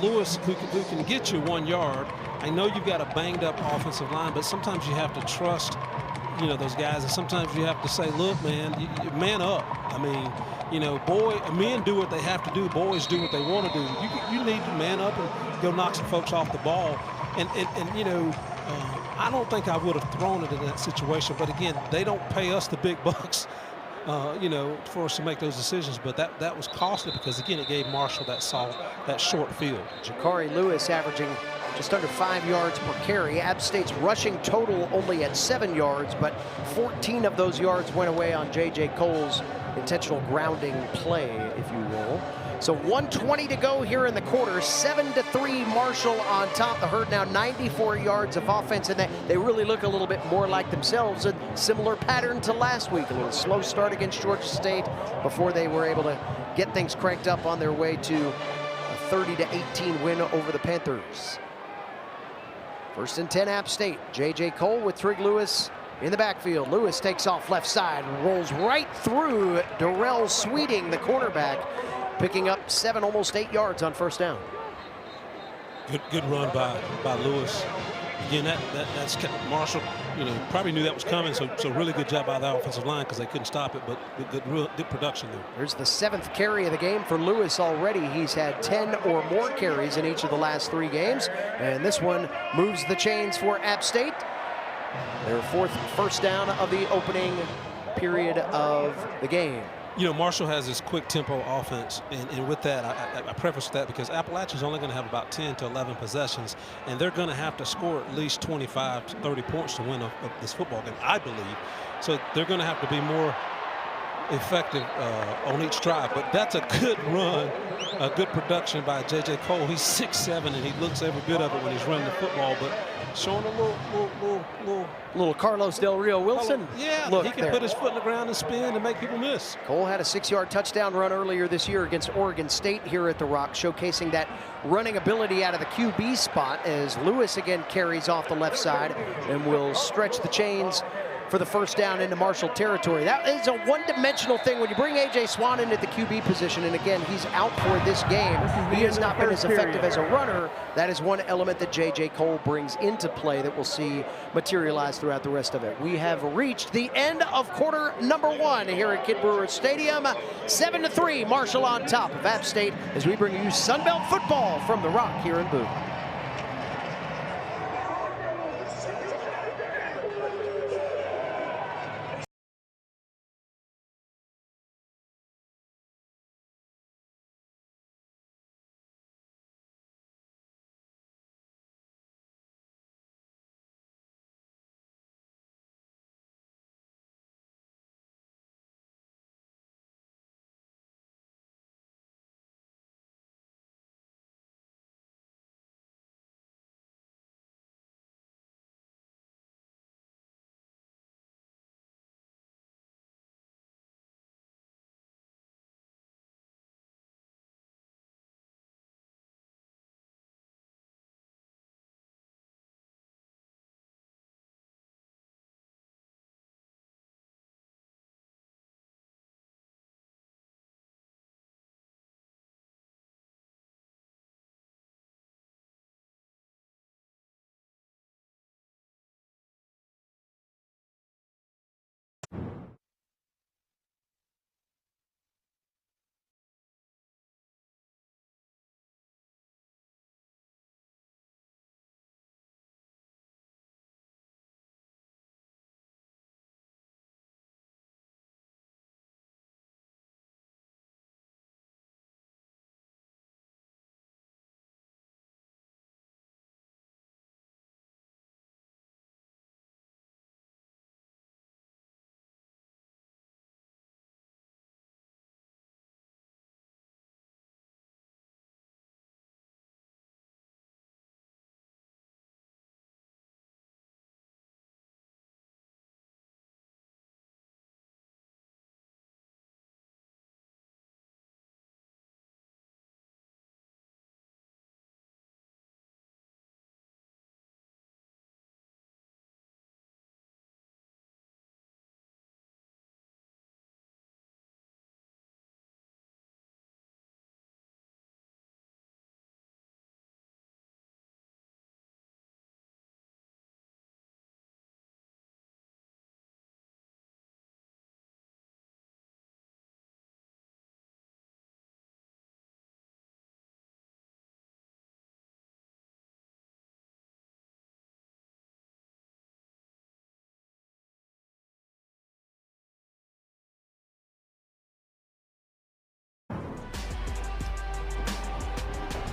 Lewis, who can get you 1 yard. I know you've got a banged-up offensive line, but sometimes you have to trust, you know, those guys, and sometimes you have to say, look, man, man up. I mean, you know, men do what they have to do. Boys do what they want to do. You need to man up and go knock some folks off the ball. And you know, I don't think I would have thrown it in that situation. But again, they don't pay us the big bucks, you know, for us to make those decisions. But that was costly, because again, it gave Marshall that short field. Jakari Lewis averaging just under 5 yards per carry. App State's rushing total only at 7 yards, but 14 of those yards went away on J.J. Cole's intentional grounding play, if you will. So 1:20 to go here in the quarter. 7-3 Marshall on top. The Herd now 94 yards of offense, and they really look a little bit more like themselves. A similar pattern to last week. A little slow start against Georgia State before they were able to get things cranked up on their way to a 30-18 win over the Panthers. 1st and 10 App State. J.J. Cole with Trig Lewis in the backfield. Lewis takes off left side, rolls right through Darrell Sweeting, the cornerback, picking up 7, almost 8 yards on 1st down. Good run by Lewis. Again, that's Marshall, you know, probably knew that was coming, so really good job by the offensive line, because they couldn't stop it, but good production there. There's the 7th carry of the game for Lewis already. He's had 10 or more carries in each of the last 3 games, and this one moves the chains for App State. Their 4th first down of the opening period of the game. You know, Marshall has this quick tempo offense, and with that, I preface that because Appalachian's only going to have about 10 to 11 possessions, and they're going to have to score at least 25 to 30 points to win this football game, I believe. So they're going to have to be more effective on each drive. But that's a good run, a good production by J.J. Cole. He's 6'7", and he looks every bit of it when he's running the football, but showing a little Carlos Del Rio Wilson. Yeah, look he can there. put his foot in the ground and spin and make people miss. Cole had a 6-yard touchdown run earlier this year against Oregon State here at the Rock, showcasing that running ability out of the QB spot, as Lewis again carries off the left side and will stretch the chains for the 1st down into Marshall territory. That is a one-dimensional thing. When you bring A.J. Swan into the QB position, and again, he's out for this game, he has not been as effective as a runner. That is one element that J.J. Cole brings into play that we'll see materialize throughout the rest of it. We have reached the end of quarter number 1 here at Kid Brewer Stadium. 7-3, Marshall on top of App State, as we bring you Sunbelt football from the Rock here in Boone.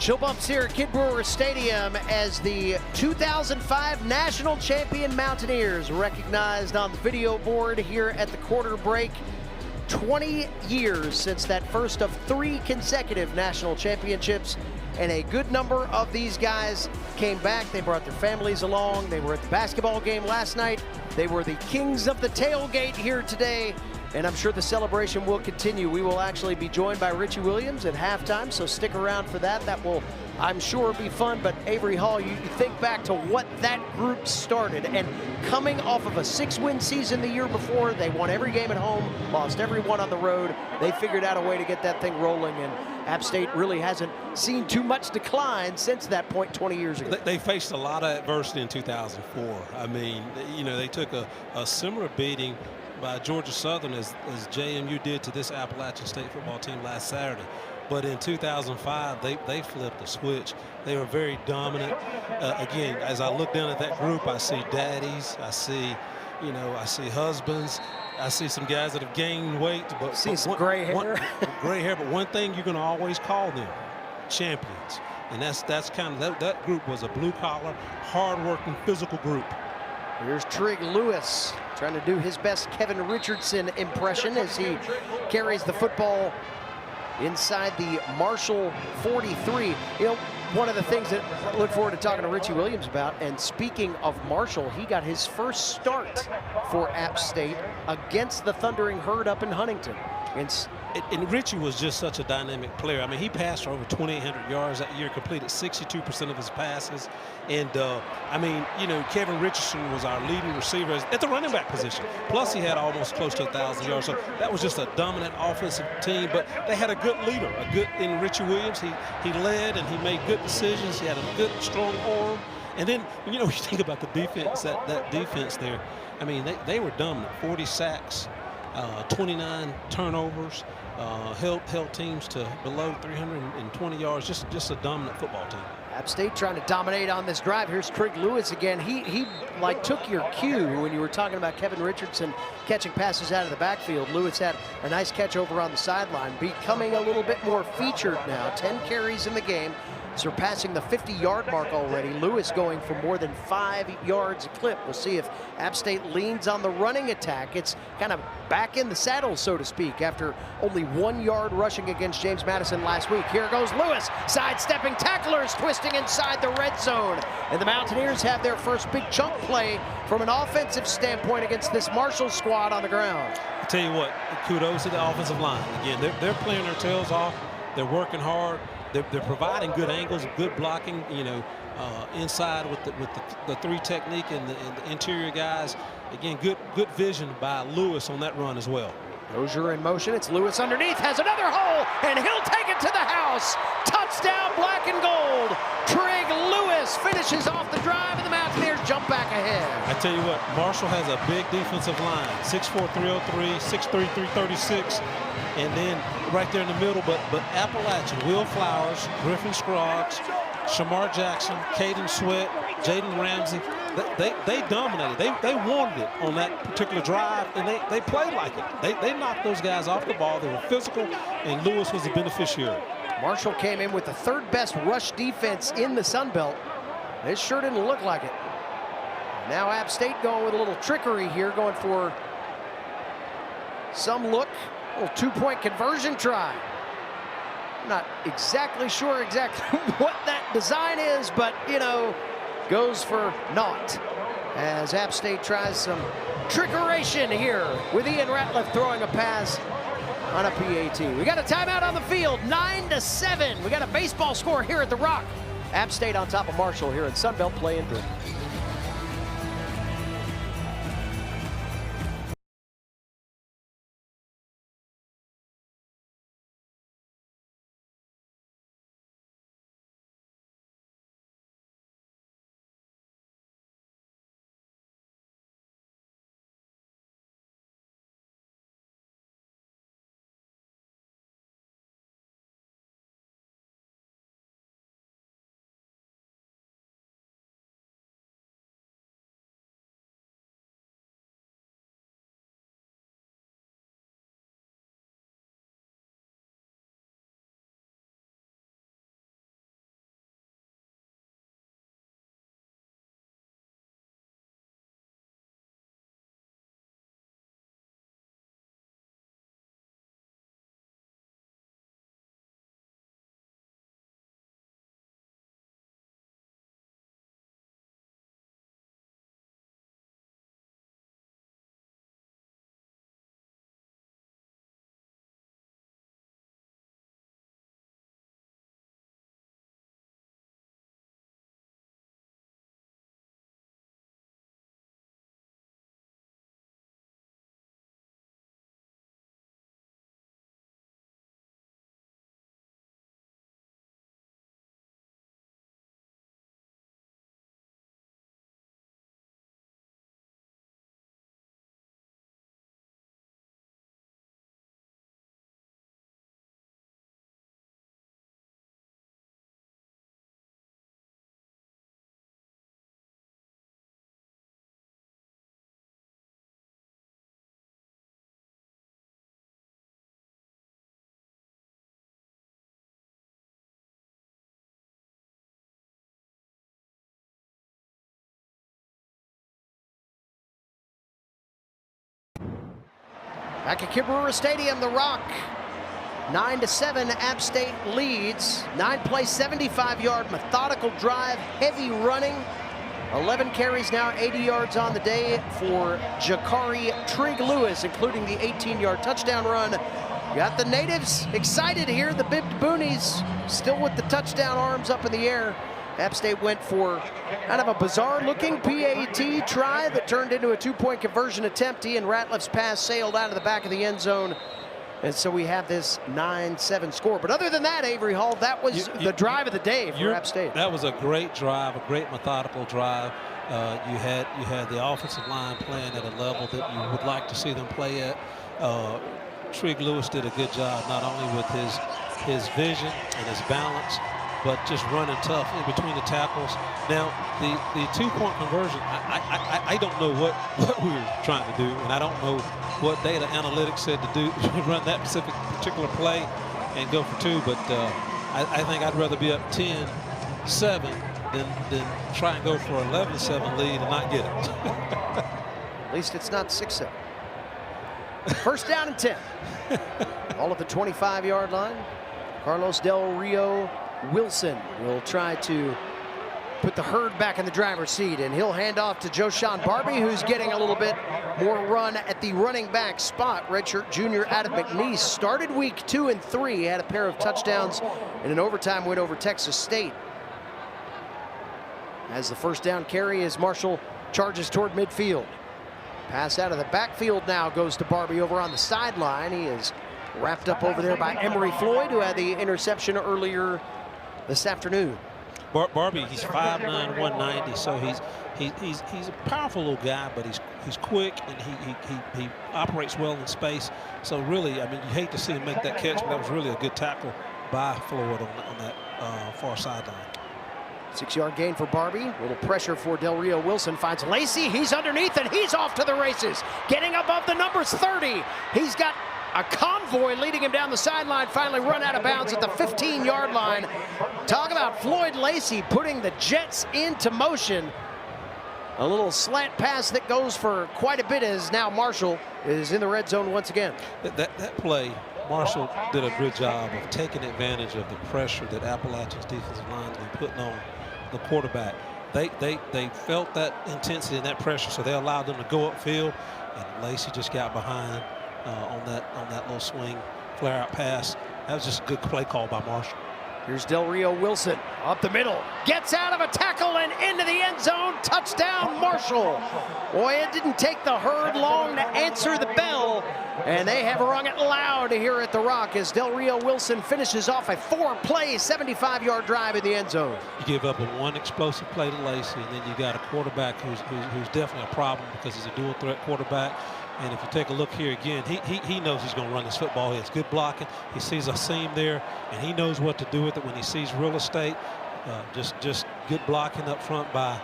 Chill bumps here at Kid Brewer Stadium as the 2005 National Champion Mountaineers recognized on the video board here at the quarter break. 20 years since that first of 3 consecutive national championships, and a good number of these guys came back. They brought their families along. They were at the basketball game last night. They were the kings of the tailgate here today, and I'm sure the celebration will continue. We will actually be joined by Richie Williams at halftime, so stick around for that. That will, I'm sure, be fun. But Avery Hall, you think back to what that group started, and coming off of a 6-win season the year before, they won every game at home, lost every one on the road. They figured out a way to get that thing rolling, and App State really hasn't seen too much decline since that point 20 years ago. They faced a lot of adversity in 2004. I mean, you know, they took a similar beating by Georgia Southern as JMU did to this Appalachian State football team last Saturday. But in 2005, they flipped the switch. They were very dominant. Again, as I look down at that group, I see daddies, I see husbands, I see some guys that have gained weight. But see some gray hair. Gray hair, but one thing you're going to always call them, champions. And that's kind of, that group was a blue-collar, hard-working, physical group. Here's Trig Lewis trying to do his best Kevin Richardson impression as he carries the football inside the Marshall 43. You know, one of the things that I look forward to talking to Richie Williams about, and speaking of Marshall, he got his first start for App State against the Thundering Herd up in Huntington. And Richie was just such a dynamic player. I mean, he passed for over 2,800 yards that year, completed 62% of his passes. And, I mean, you know, Kevin Richardson was our leading receiver at the running back position. Plus, he had almost close to 1,000 yards. So that was just a dominant offensive team. But they had a good leader, in Richie Williams. He led and he made good decisions. He had a good, strong arm. And then, you know, you think about the defense, that defense there. I mean, they were dominant. 40 sacks. 29 turnovers, held teams to below 320 yards, just a dominant football team. App State trying to dominate on this drive. Here's Trig Lewis again. He like took your cue when you were talking about Kevin Richardson catching passes out of the backfield. Lewis had a nice catch over on the sideline, becoming a little bit more featured now. 10 carries in the game, surpassing the 50-yard mark already. Lewis going for more than 5 yards a clip. We'll see if App State leans on the running attack. It's kind of back in the saddle, so to speak, after only 1 yard rushing against James Madison last week. Here goes Lewis, sidestepping tacklers, twisting inside the red zone. And the Mountaineers have their first big chunk play from an offensive standpoint against this Marshall squad on the ground. I tell you what, kudos to the offensive line. Again, they're playing their tails off. They're working hard. They're providing good angles, good blocking, you know, inside with the 3 technique and the interior guys. Again, good vision by Lewis on that run as well. Dozier in motion. It's Lewis underneath, has another hole, and he'll take it to the house. Touchdown, black and gold. Trig Lewis finishes off the drive, and the Mountaineers jump back ahead. I tell you what, Marshall has a big defensive line. 6'4", 303, 6'3", 336. And then right there in the middle, but Appalachian, Will Flowers, Griffin Scroggs, Shamar Jackson, Caden Sweat, Jaden Ramsey, they dominated. They wanted it on that particular drive, and they played like it. They knocked those guys off the ball. They were physical, and Lewis was the beneficiary. Marshall came in with the 3rd best rush defense in the Sun Belt. It sure didn't look like it. Now App State going with a little trickery here, going for some look. A little 2-point conversion try. I'm not exactly sure what that design is, but, you know, goes for naught as App State tries some trickeration here with Ian Ratliff throwing a pass on a PAT. We got a timeout on the field, 9-7. We got a baseball score here at the Rock. App State on top of Marshall here in Sun Belt Play in Britain. Back at Kid Brewer Stadium, the Rock. 9-7, App State leads. 9-play, 75-yard methodical drive, heavy running. 11 carries now, 80 yards on the day for Jakari Trigg-Lewis, including the 18-yard touchdown run. Got the natives excited here. The Bibbed Boonies still with the touchdown arms up in the air. App State went for kind of a bizarre-looking PAT try that turned into a two-point conversion attempt. Ian Ratliff's pass sailed out of the back of the end zone. And so we have this 9-7 score. But other than that, Avery Hall, that was the drive of the day for App State. That was a great drive, a great methodical drive. You had the offensive line playing at a level that you would like to see them play at. Trigg-Lewis did a good job, not only with his vision and his balance, but just running tough in between the tackles. Now, the two-point conversion, I don't know what we were trying to do, and I don't know what data analytics said to do to run that particular play and go for two, but I think I'd rather be up 10-7 than try and go for an 11-7 lead and not get it. At least it's not 6-7. First down and 10. All at the 25-yard line. Carlos Del Rio Wilson will try to put the herd back in the driver's seat, and he'll hand off to Joshawn Barbie, who's getting a little bit more run at the running back spot. Redshirt junior out of McNeese. Started week 2 and 3. Had a pair of touchdowns in an overtime win over Texas State. As the first down carry as Marshall charges toward midfield. Pass out of the backfield now goes to Barbie over on the sideline. He is wrapped up over there by Emory Floyd, who had the interception earlier this afternoon. Barbie, he's 5'9", 190, so he's a powerful little guy, but he's quick and he operates well in space. So really, I mean, you hate to see him make that catch, but that was really a good tackle by Floyd on that far sideline. 6-yard gain for Barbie. A little pressure for Del Rio Wilson. Finds Lacey. He's underneath and he's off to the races. Getting above the numbers 30. He's got a convoy leading him down the sideline. Finally run out of bounds at the 15-yard line. Talk about Floyd Lacey putting the Jets into motion. A little slant pass that goes for quite a bit as now Marshall is in the red zone once again. That play, Marshall did a good job of taking advantage of the pressure that Appalachian's defensive line has been putting on the quarterback. They felt that intensity and that pressure, so they allowed them to go upfield, and Lacey just got behind on that little swing, flare-out pass. That was just a good play call by Marshall. Here's Del Rio Wilson up the middle, gets out of a tackle and into the end zone. Touchdown, Marshall. Boy, it didn't take the herd long to answer the bell, and they have rung it loud here at the Rock as Del Rio Wilson finishes off a 4-play, 75-yard drive in the end zone. You give up one explosive play to Lacey, and then you got a quarterback who's definitely a problem because he's a dual-threat quarterback. And if you take a look here again, he knows he's going to run this football. He has good blocking. He sees a seam there, and he knows what to do with it when he sees real estate. Just good blocking up front by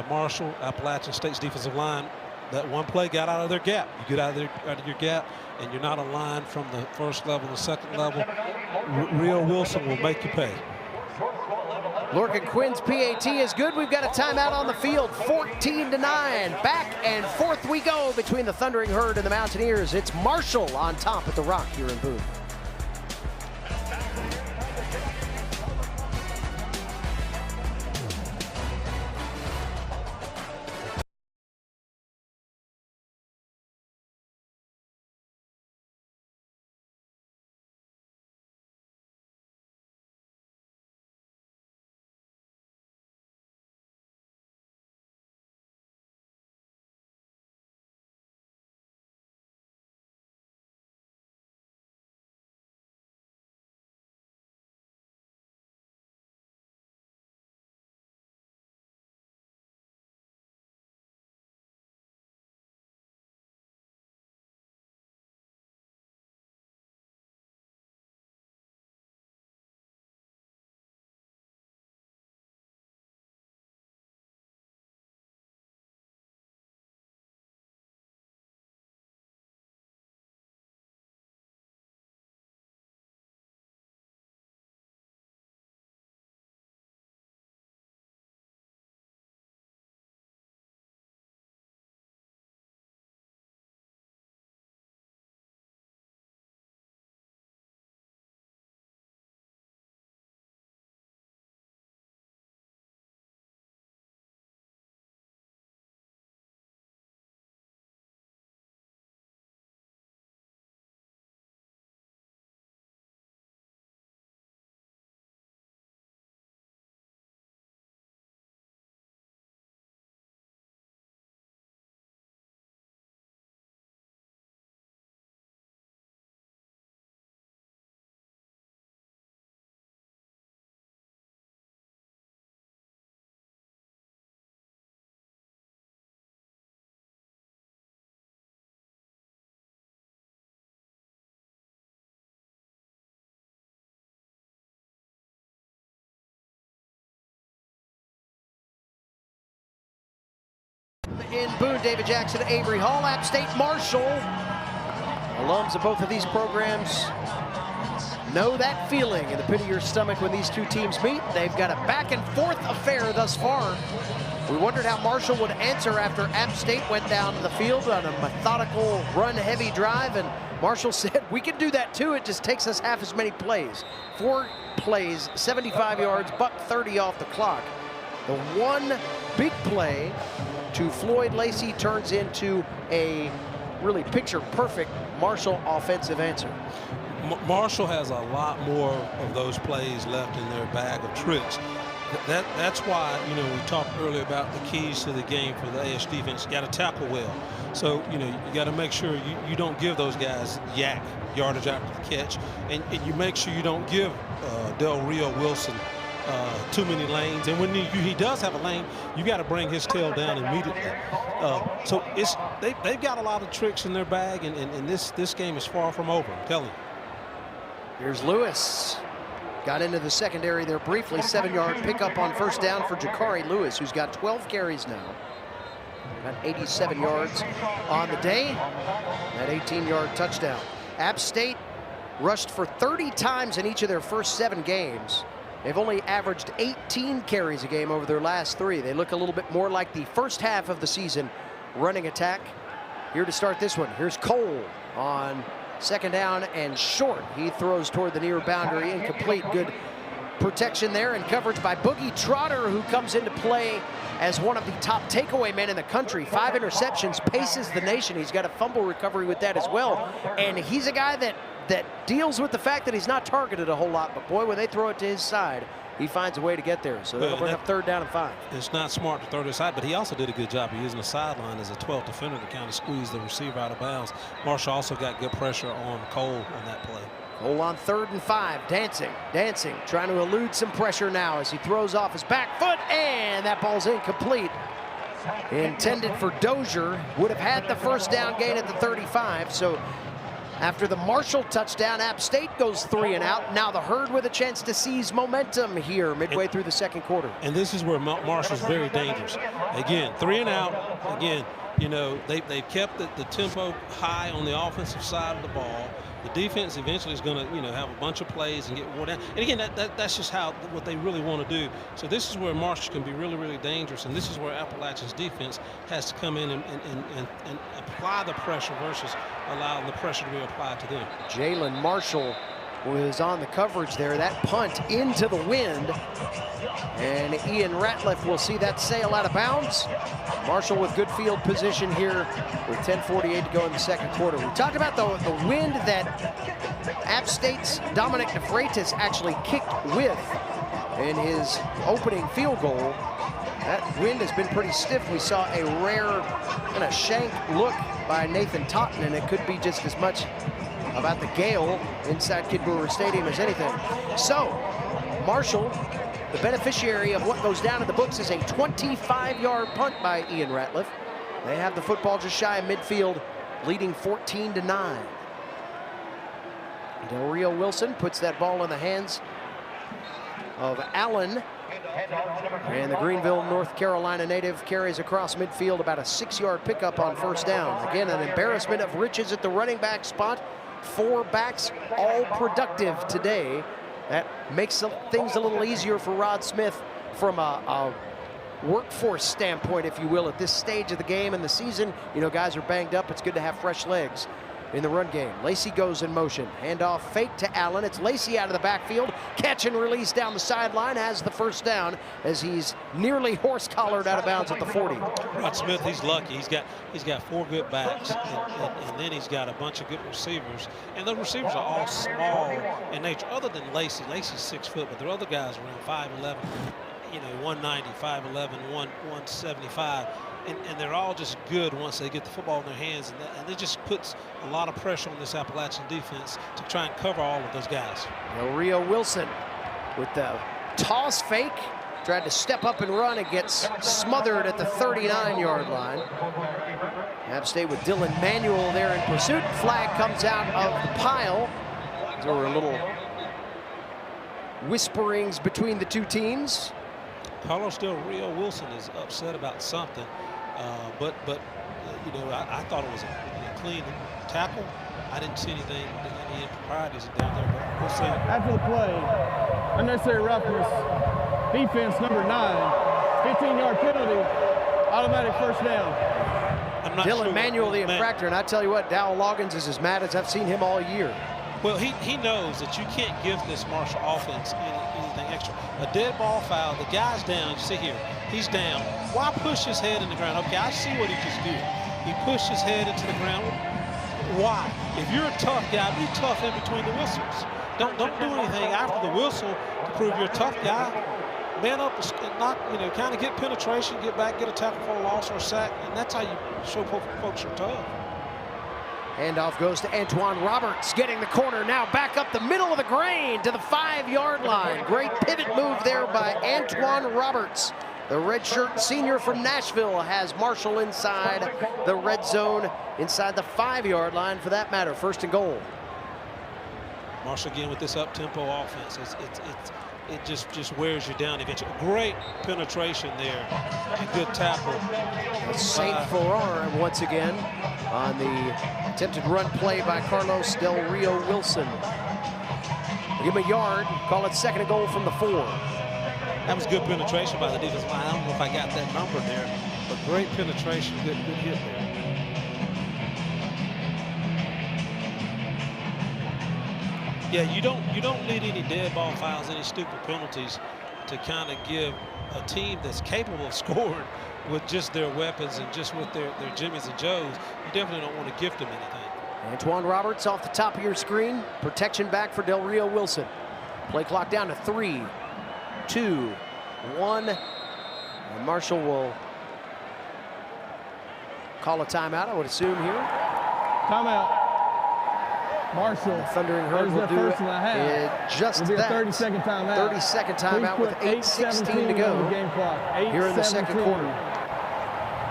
Marshall. Appalachian State's defensive line. That one play got out of their gap. You get out of your gap, and you're not aligned from the first level to the second level. Rio Wilson will make you pay. Lorcan Quinn's PAT is good. We've got a timeout on the field, 14-9. Back and forth we go between the Thundering Herd and the Mountaineers. It's Marshall on top at the Rock here in Boone. in Boone, David Jackson, Avery Hall, App State, Marshall. Alums of both of these programs know that feeling in the pit of your stomach when these two teams meet. They've got a back and forth affair thus far. We wondered how Marshall would answer after App State went down the field on a methodical run-heavy drive, and Marshall said, we can do that too, it just takes us half as many plays. 4 plays, 75 yards, $130 off the clock. The one big play to Floyd Lacey turns into a really picture-perfect Marshall offensive answer. Marshall has a lot more of those plays left in their bag of tricks. That's why, you know, we talked earlier about the keys to the game for the AS defense. You got to tackle well. So, you know, you got to make sure you don't give those guys yardage after the catch. And you make sure you don't give Del Rio Wilson too many lanes. And when he does have a lane, you got to bring his tail down immediately. So they've got a lot of tricks in their bag, and this game is far from over, I'm telling you. Here's Lewis. Got into the secondary there briefly. 7-yard pickup on first down for Jakari Lewis, who's got 12 carries now. Got 87 yards on the day. That 18-yard touchdown. App State rushed for 30 times in each of their first 7 games. They've only averaged 18 carries a game over their last 3. They look a little bit more like the first half of the season running attack. Here to start this one, here's Cole on second down and short. He throws toward the near boundary, incomplete. Good protection there and coverage by Boogie Trotter, who comes into play as one of the top takeaway men in the country. 5 interceptions, paces the nation. He's got a fumble recovery with that as well. And he's a guy that deals with the fact that he's not targeted a whole lot, but boy, when they throw it to his side, he finds a way to get there. So they'll bring up 3rd down and 5. It's not smart to throw to the side, but he also did a good job of using the sideline as a 12th defender to kind of squeeze the receiver out of bounds. Marshall also got good pressure on Cole on that play. Cole on 3rd and 5, dancing, trying to elude some pressure now as he throws off his back foot, and that ball's incomplete. Intended for Dozier, would have had the first down gain at the 35, so after the Marshall touchdown, App State goes 3 and out. Now the Herd with a chance to seize momentum here midway through the second quarter. And this is where Marshall's very dangerous. Again, 3 and out. Again, you know, they've kept the tempo high on the offensive side of the ball. The defense eventually is going to, you know, have a bunch of plays and get wore down. And again, that's just what they really want to do. So this is where Marshall can be really, really dangerous. And this is where Appalachian's defense has to come in and apply the pressure versus allowing the pressure to be applied to them. Jalen Marshall was on the coverage there. That punt into the wind. And Ian Ratliff will see that sail out of bounds. Marshall with good field position here with 10:48 to go in the second quarter. We talked about the wind that App State's Dominic DeFreitas actually kicked with in his opening field goal. That wind has been pretty stiff. We saw a rare kind of shank look by Nathan Totten, and it could be just as much about the gale inside Kid Brewer Stadium as anything. So, Marshall, the beneficiary of what goes down in the books, is a 25-yard punt by Ian Ratliff. They have the football just shy of midfield, leading 14-9. Del Rio Wilson puts that ball in the hands of Allen. And the Greenville, North Carolina native carries across midfield, about a 6-yard pickup on first down. Again, an embarrassment of riches at the running back spot. 4 backs, all productive today. That makes things a little easier for Rod Smith from a workforce standpoint, if you will, at this stage of the game and the season. You know, guys are banged up. It's good to have fresh legs in the run game. Lacey goes in motion. Handoff fake to Allen. It's Lacey out of the backfield. Catch and release down the sideline. Has the first down as he's nearly horse-collared out of bounds at the 40. Rod Smith, he's lucky. He's got 4 good backs, and then he's got a bunch of good receivers. And the receivers are all small in nature, other than Lacey. Lacey's 6 foot, but there are other guys around 5'11", you know, 190, 5'11", 175. And they're all just good once they get the football in their hands. And it just puts a lot of pressure on this Appalachian defense to try and cover all of those guys. Del Rio Wilson with the toss fake. Tried to step up and run. It gets smothered at the 39-yard line. App State with Dylan Manuel there in pursuit. Flag comes out of the pile. There were a little whisperings between the two teams. Carlos Del Rio Wilson is upset about something. You know, I thought it was a clean tackle. I didn't see anything, any improprieties down there, but we'll see. After the play, unnecessary roughness, defense number 9, 15-yard penalty, automatic first down. Dylan Manuel, the infractor, and I tell you what, Dow Loggins is as mad as I've seen him all year. Well, he knows that you can't give this Marshall offense anything extra. A dead ball foul, the guy's down. You see here, he's down. Why push his head in the ground? Okay, I see what he just did. He pushed his head into the ground. Why? If you're a tough guy, be tough in between the whistles. Don't do anything after the whistle to prove you're a tough guy. Man up and knock, you know, kind of get penetration, get back, get a tackle for a loss or a sack, and that's how you show folks you're tough. Handoff goes to Antoine Roberts, getting the corner now back up the middle of the grain to the 5-yard line. Great pivot move there by Antoine Roberts. The redshirt senior from Nashville has Marshall inside the red zone, inside the 5-yard line for that matter. First and goal. Marshall again with this up-tempo offense. It just wears you down eventually. Great penetration there. A good tackle. St. Farrar once again on the attempted run play by Carlos Del Rio Wilson. Give him a yard, call it second and goal from the 4. That was good penetration by the defensive line. I don't know if I got that number there, but great penetration, good hit there. Yeah, you don't need any dead ball fouls, any stupid penalties to kind of give a team that's capable of scoring with just their weapons and just with their Jimmies and Joes. You definitely don't want to gift them anything. Antoine Roberts off the top of your screen. Protection back for Del Rio Wilson. Play clock down to 3, 2, 1. And Marshall will call a timeout, I would assume here. Timeout. Marshall. The Thundering Herd will do just that. 30-second timeout. 30-second timeout with 8:16 to go game clock. here in the second quarter.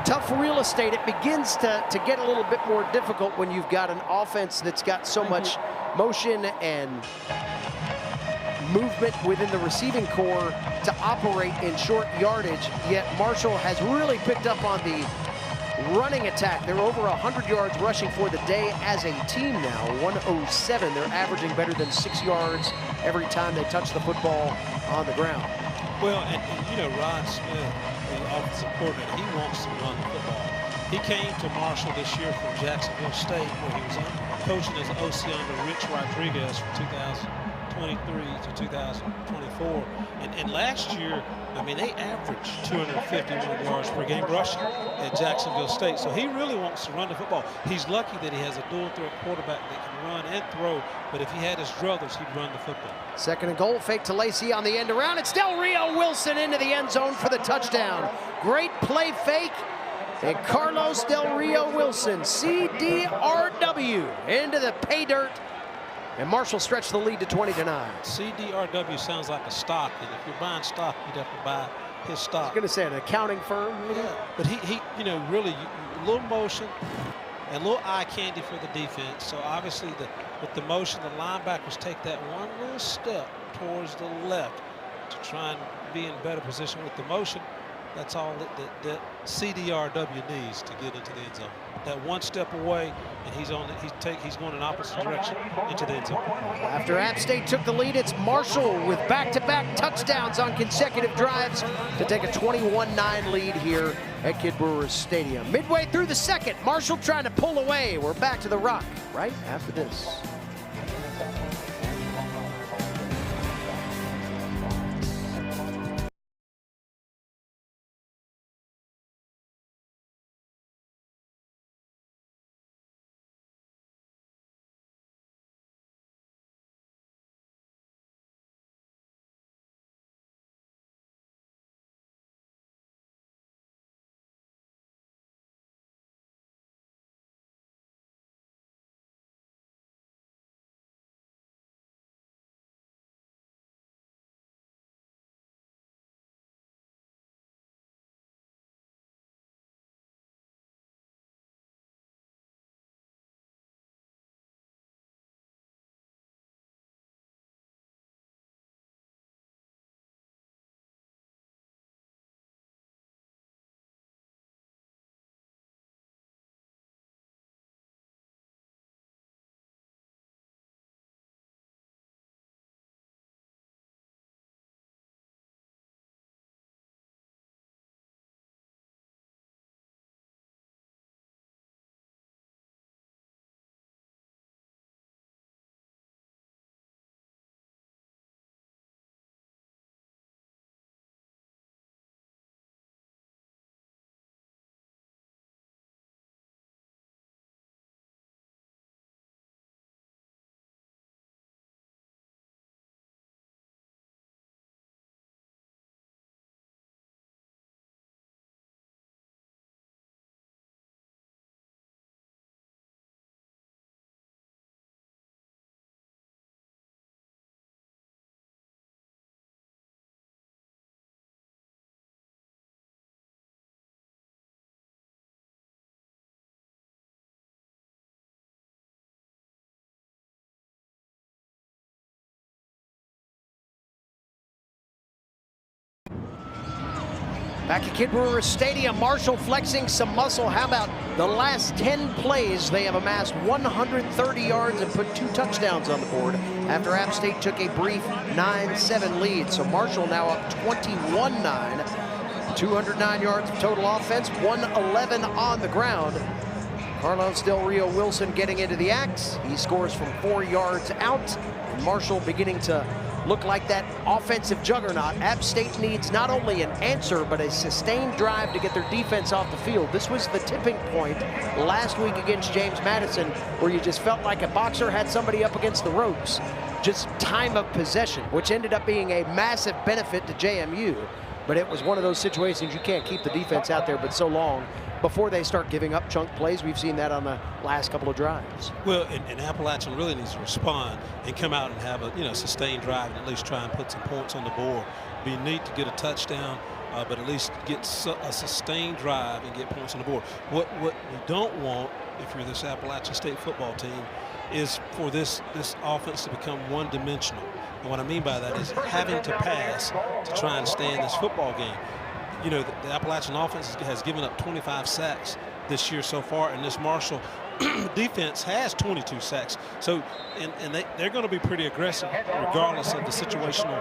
Tough real estate. It begins to get a little bit more difficult when you've got an offense that's got so much motion and movement within the receiving core to operate in short yardage, yet Marshall has really picked up on the running attack. They're over 100 yards rushing for the day as a team now, 107. They're averaging better than 6 yards every time they touch the football on the ground. Well, and you know, Rod Smith, the offensive coordinator, he wants to run the football. He came to Marshall this year from Jacksonville State, where he was coaching as OC under Rich Rodriguez from 2023 to 2024. And last year, I mean, they averaged 251 yards per game rushing at Jacksonville State. So he really wants to run the football. He's lucky that he has a dual-threat quarterback that can run and throw. But if he had his druthers, he'd run the football. Second and goal, fake to Lacey on the end around. It's Del Rio Wilson into the end zone for the touchdown. Great play fake. And Carlos Del Rio Wilson, CDRW, into the pay dirt. And Marshall stretched the lead to 20-9. CDRW sounds like a stock, and if you're buying stock, you'd have to buy his stock. I was going to say an accounting firm, maybe? Yeah, but he you know, really, a little motion and a little eye candy for the defense. So obviously, with the motion, the linebackers take that one little step towards the left to try and be in better position with the motion. That's all that CDRW needs to get into the end zone. That one step away, and he's going in opposite direction into the end zone. After App State took the lead, it's Marshall with back-to-back touchdowns on consecutive drives to take a 21-9 lead here at Kidd Brewer's Stadium. Midway through the second, Marshall trying to pull away. We're back to the Rock right after this. Back at Kid Brewer Stadium, Marshall flexing some muscle. How about the last 10 plays? They have amassed 130 yards and put 2 touchdowns on the board after App State took a brief 9-7 lead. So Marshall now up 21-9, 209 yards of total offense, 111 on the ground. Carlos Del Rio Wilson getting into the act. He scores from 4 yards out. And Marshall beginning to look like that offensive juggernaut. App State needs not only an answer, but a sustained drive to get their defense off the field. This was the tipping point last week against James Madison, where you just felt like a boxer had somebody up against the ropes. Just time of possession, which ended up being a massive benefit to JMU. But it was one of those situations you can't keep the defense out there but so long before they start giving up chunk plays. We've seen that on the last couple of drives. Well, and Appalachian really needs to respond and come out and have a sustained drive and at least try and put some points on the board. Be neat to get a touchdown, but at least get a sustained drive and get points on the board. What we don't want, if you're this Appalachian State football team, is for this offense to become one-dimensional. And what I mean by that is having to pass to try and stay in this football game. You know, the Appalachian offense has given up 25 sacks this year so far, and this Marshall defense has 22 sacks. So, and they're going to be pretty aggressive regardless of the situational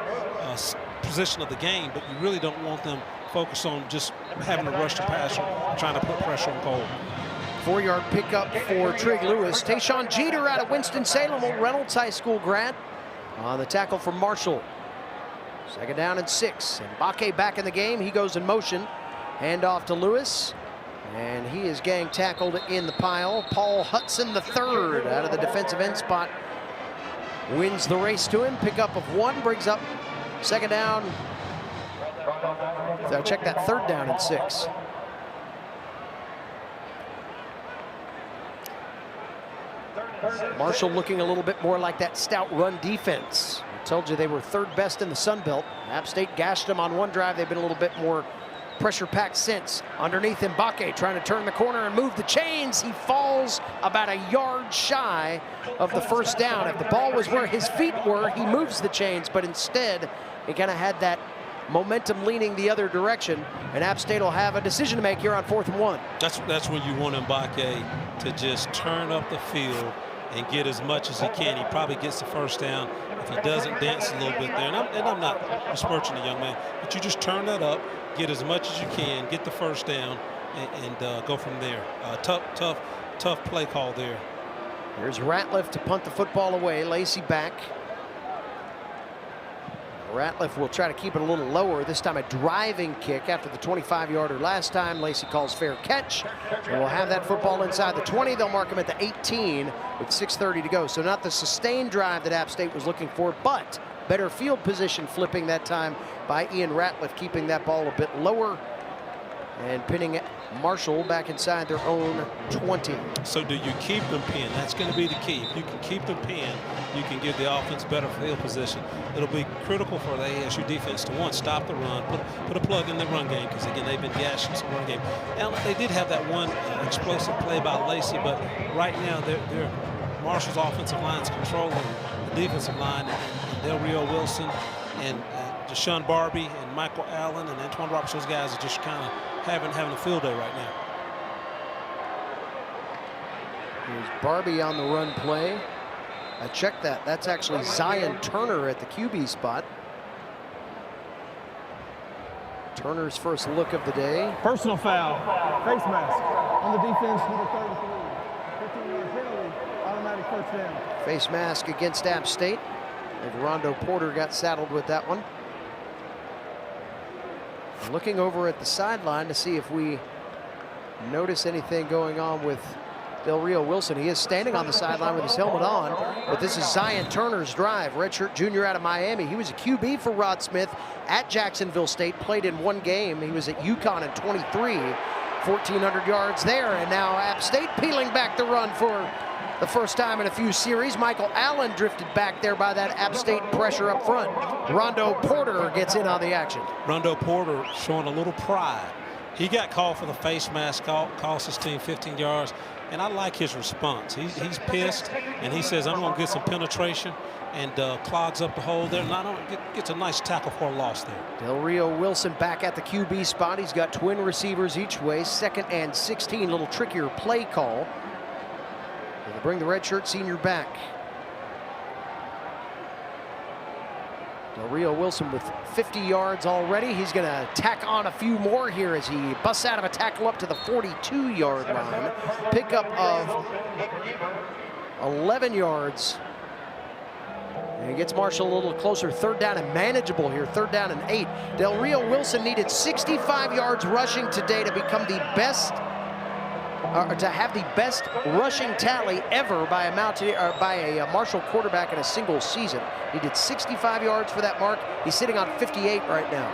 position of the game, but you really don't want them focused on just having to rush the passer, trying to put pressure on Cole. 4-yard pickup for Trig Lewis. Tayshawn Jeter out of Winston-Salem, Old Reynolds High School grad, on the tackle for Marshall. 2nd down and 6. And Mbake back in the game. He goes in motion. Hand off to Lewis. And he is gang tackled in the pile. Paul Hudson III out of the defensive end spot wins the race to him. Pickup of 1 brings up 2nd down. So check that 3rd down and 6. Marshall looking a little bit more like that stout run defense. I told you they were 3rd best in the Sun Belt. App State gashed them on one drive. They've been a little bit more pressure-packed since. Underneath Mbake trying to turn the corner and move the chains. He falls about a yard shy of the 1st down. If the ball was where his feet were, he moves the chains, but instead he kind of had that momentum leaning the other direction, and App State will have a decision to make here on 4th and 1. That's when you want Mbake to just turn up the field and get as much as he can. He probably gets the 1st down. If he doesn't, dance a little bit there. And I'm not besmirching the young man, but you just turn that up, get as much as you can, get the 1st down, and go from there. Tough play call there. Here's Ratliff to punt the football away. Lacey back. Ratliff will try to keep it a little lower. This time a driving kick after the 25-yarder last time. Lacey calls fair catch. And we'll have that football inside the 20. They'll mark him at the 18 with 6:30 to go. So not the sustained drive that App State was looking for, but better field position flipping that time by Ian Ratliff, keeping that ball a bit lower and pinning Marshall back inside their own 20. So do you keep them pinned? That's going to be the key. If you can keep them pinned, you can give the offense better field position. It'll be critical for the ASU defense to, 1, stop the run, put a plug in the run game, because again, they've been gashing some run game. Now, they did have that one explosive play by Lacey, but right now they're Marshall's offensive line's controlling the defensive line, and Del Rio Wilson and Deshaun Barbie and Michael Allen and Antoine Roberts, those guys are just kind of having a field day right now. Here's Barbie on the run play. I checked that. That's actually Zion Turner at the QB spot. Turner's first look of the day. Personal foul, face mask on the defense, number 33. 15-yard penalty, automatic 1st down. Face mask against App State. And Rondo Porter got saddled with that one. Looking over at the sideline to see if we notice anything going on with Del Rio Wilson. He is standing on the sideline with his helmet on, but this is Zion Turner's drive. Redshirt junior out of Miami. He was a QB for Rod Smith at Jacksonville State, played in 1 game. He was at UConn in 23, 1,400 yards there, and now App State peeling back the run for the first time in a few series. Michael Allen drifted back there by that App State pressure up front. Rondo Porter gets in on the action. Rondo Porter showing a little pride He got called for the face mask, cost his team 15 yards, and I like his response. He's pissed, and he says, I'm going to get some penetration, and clogs up the hole there. Not only gets a nice tackle for a loss there. Del Rio Wilson back at the QB spot. He's got twin receivers each way. 2nd and 16, a little trickier play call. They'll bring the redshirt senior back. Del Rio Wilson with 50 yards already. He's going to tack on a few more here as he busts out of a tackle up to the 42-yard line. Pickup of 11 yards. And he gets Marshall a little closer. 3rd down and manageable here. 3rd down and 8. Del Rio Wilson needed 65 yards rushing today to become the best, to have the best rushing tally ever by a Marshall quarterback in a single season. He did 65 yards for that mark. He's sitting on 58 right now.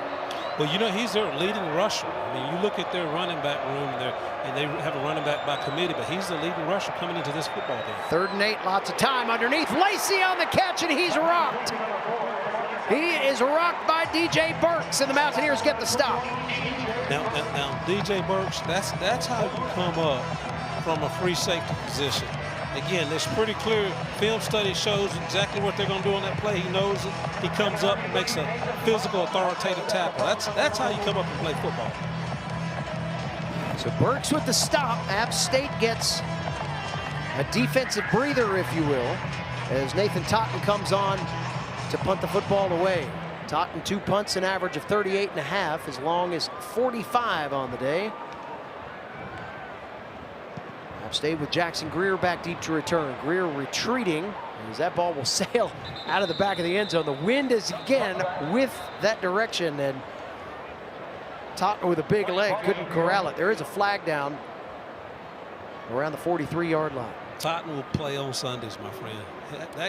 Well, you know, he's their leading rusher. I mean, you look at their running back room there, and they have a running back by committee, but he's the leading rusher coming into this football game. 3rd and 8, lots of time underneath. Lacey on the catch, and he's rocked. He is rocked by DJ Burks, and the Mountaineers get the stop. Now DJ Burks, that's how you come up from a free safety position. Again, it's pretty clear. Film study shows exactly what they're going to do on that play. He knows it. He comes up and makes a physical, authoritative tackle. That's how you come up and play football. So Burks with the stop. App State gets a defensive breather, if you will, as Nathan Totten comes on to punt the football away. Totten 2 punts, an average of 38.5, as long as 45 on the day. App State with Jackson Greer back deep to return. Greer retreating as that ball will sail out of the back of the end zone. The wind is again with that direction, and Totten with a big leg couldn't corral it. There is a flag down around the 43-yard line. Totten will play on Sundays, my friend.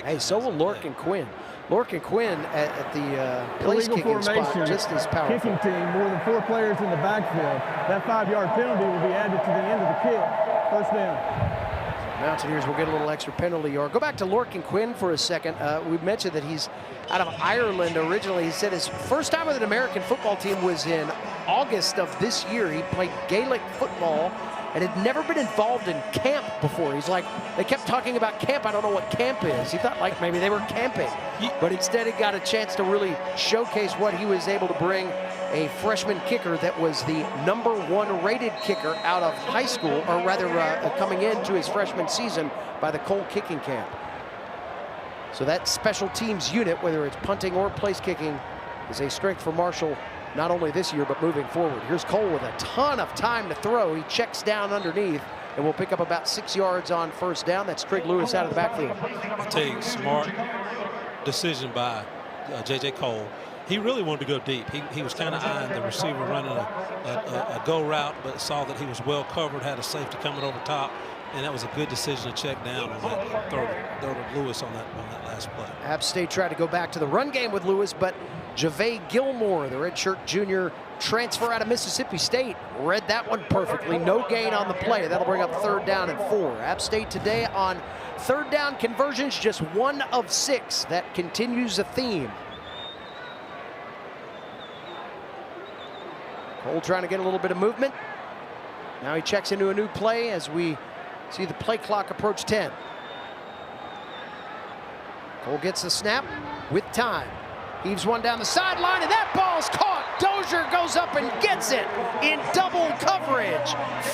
Hey, so will Lorcan Quinn. Lorcan Quinn at the place kicking spot, just as powerful. Kicking team, more than 4 players in the backfield. That 5-yard penalty will be added to the end of the kick. 1st down. Mountaineers will get a little extra penalty yard. Go back to Lorcan Quinn for a second. We mentioned that he's out of Ireland originally. He said his first time with an American football team was in August of this year. He played Gaelic football and had never been involved in camp before. He's like, they kept talking about camp. I don't know what camp is. He thought like maybe they were camping. But instead he got a chance to really showcase what he was able to bring. A freshman kicker that was the #1 rated kicker out of high school, or rather coming into his freshman season by the Cole kicking camp. So that special teams unit, whether it's punting or place kicking, is a strength for Marshall, not only this year, but moving forward. Here's Cole with a ton of time to throw. He checks down underneath and will pick up about 6 yards on 1st down. That's Trig Lewis out of the backfield. I tell you, smart decision by J.J. Cole. He really wanted to go deep. He was kind of eyeing the receiver running a go route, but saw that he was well covered, had a safety coming over top, and that was a good decision to check down on that throw to Lewis on that last play. App State tried to go back to the run game with Lewis, but Javay Gilmore, the redshirt junior transfer out of Mississippi State, read that one perfectly. No gain on the play. That'll bring up 3rd down and 4. App State today on 3rd down conversions, just 1 of 6. That continues a theme. Cole trying to get a little bit of movement. Now he checks into a new play as we see the play clock approach 10. Cole gets the snap with time. Heaves one down the sideline, and that ball's caught. Dozier goes up and gets it in double coverage.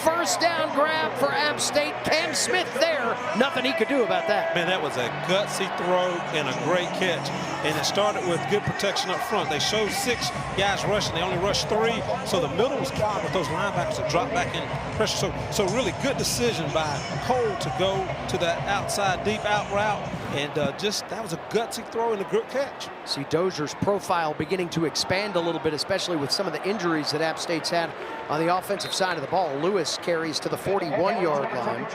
1st down grab for App State. Cam Smith there. Nothing he could do about that. Man, that was a gutsy throw and a great catch. And it started with good protection up front. They showed 6 guys rushing. They only rushed 3. So the middle was clogged with those linebackers to drop back in pressure. So really good decision by Cole to go to that outside deep out route. And that was a gutsy throw and a good catch. See Dozier's profile beginning to expand a little bit, especially with some of the injuries that App State's had on the offensive side of the ball. Lewis carries to the 41-yard line.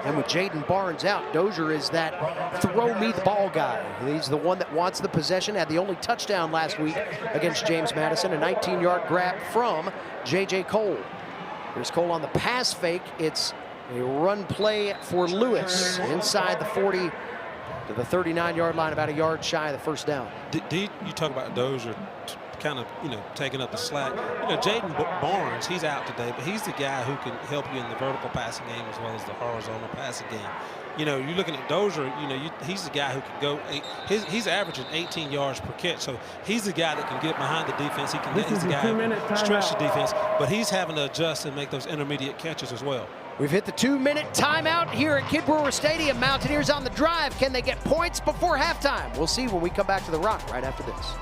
And with Jaden Barnes out, Dozier is that throw me the ball guy. He's the one that wants the possession, had the only touchdown last week against James Madison, a 19-yard grab from J.J. Cole. Here's Cole on the pass fake. It's a run play for Lewis inside the 40 to the 39-yard line, about a yard shy of the 1st down. You talk about Dozier kind of, taking up the slack. Jaden Barnes, he's out today, but he's the guy who can help you in the vertical passing game as well as the horizontal passing game. You're looking at Dozier, he's the guy who can go, he's averaging 18 yards per catch. So he's the guy that can get behind the defense. He's the guy who stretch the defense, but he's having to adjust and make those intermediate catches as well. We've hit the 2-minute timeout here at Kid Brewer Stadium. Mountaineers on the drive. Can they get points before halftime? We'll see when we come back to the Rock right after this.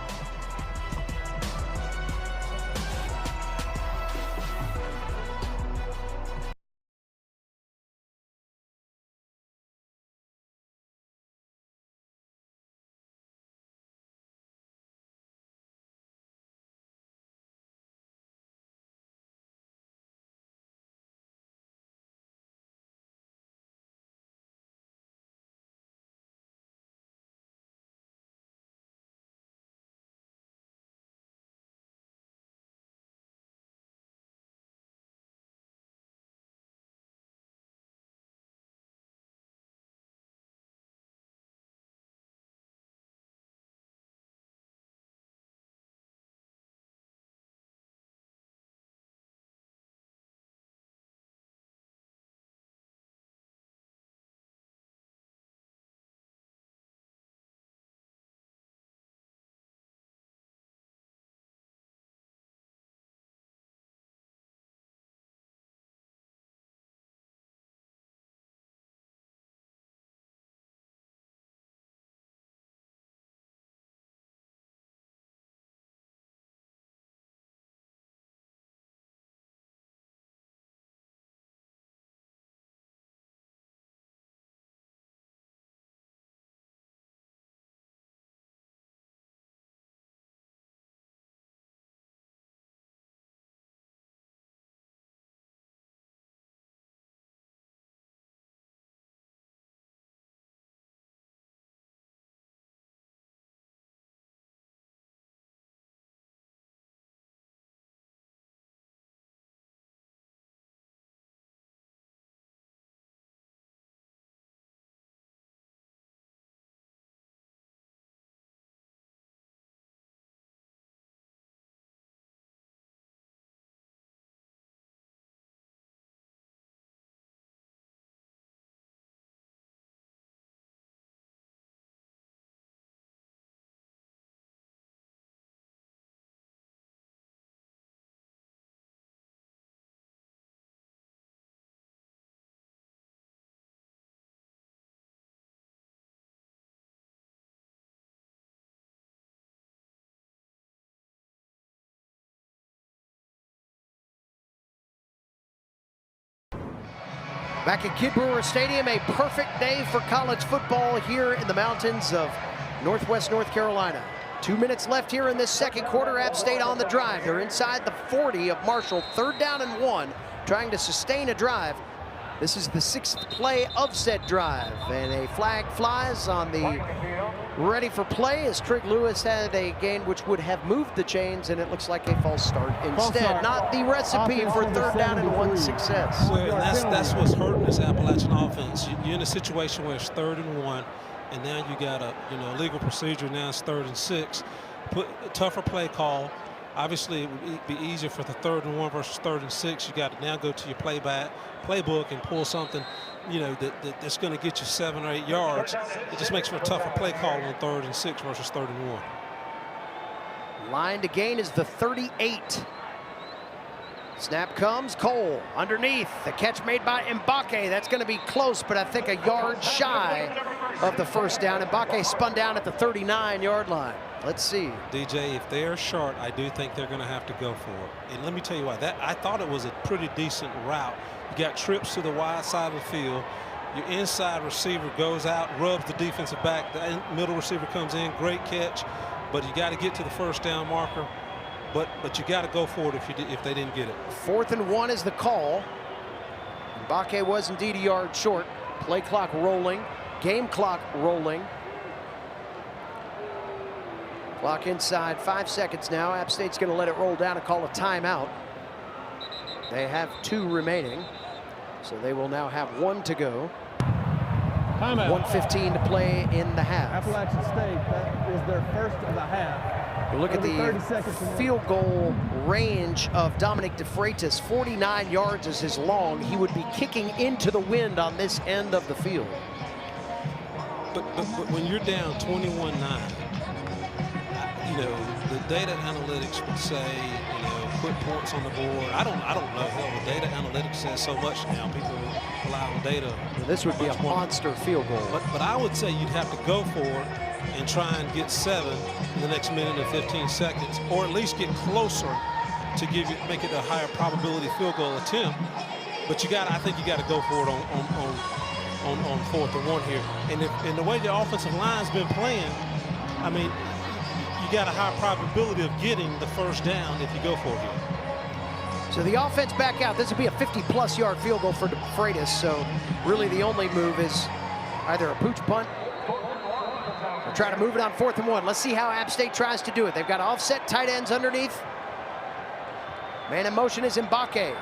Back at Kid Brewer Stadium, a perfect day for college football here in the mountains of Northwest North Carolina. 2 minutes left here in this second quarter. App State on the drive. They're inside the 40 of Marshall, 3rd down and 1, trying to sustain a drive. This is the 6th play of said drive, and a flag flies on the ready for play as Trig Lewis had a gain which would have moved the chains, and it looks like a false start instead. Not the recipe for 3rd down and 1 success. Well, and that's what's hurting this Appalachian offense. You're in a situation where it's 3rd and 1, and now you got a legal procedure. Now it's 3rd and 6. Put a tougher play call. Obviously, it would be easier for the 3rd and 1 versus 3rd and 6. You got to now go to your playbook and pull something, that's going to get you 7 or 8 yards. It just makes for a tougher play call on 3rd and 6 versus 3rd and 1. Line to gain is the 38. Snap comes, Cole underneath. The catch made by Mbake. That's going to be close, but I think a yard shy of the 1st down. Mbake spun down at the 39-yard line. Let's see. DJ, if they're short, I do think they're going to have to go for it. And let me tell you why. I thought it was a pretty decent route. You got trips to the wide side of the field. Your inside receiver goes out, rubs the defensive back. The middle receiver comes in. Great catch. But you got to get to the 1st down marker. But you got to go for it if they didn't get it. 4th and 1 is the call. Mbake was indeed a yard short. Play clock rolling. Game clock rolling. Clock inside 5 seconds now. App State's going to let it roll down and call a timeout. They have 2 remaining, so they will now have 1 to go. Timeout. 1:15 to play in the half. Appalachian State, that is their 1st of the half. You look at the field goal range of Dominic DeFreitas, 49 yards is his long. He would be kicking into the wind on this end of the field. But when you're down 21-9, you know, the data analytics would say, you know, put points on the board. I don't know. Hell, the data analytics says so much now. People rely on data. Well, this would be a monster field goal. But I would say you'd have to go for it and try and get 7 in the next minute and 15 seconds, or at least get closer to make it a higher probability field goal attempt. But I think you got to go for it on 4th and 1 here. And the way the offensive line's been playing, I mean, you got a high probability of getting the first down if you go for it here. So the offense back out. This would be a 50-plus yard field goal for DeFreitas. So really the only move is either a pooch punt or try to move it on 4th and 1. Let's see how App State tries to do it. They've got offset tight ends underneath. Man in motion is Mbake.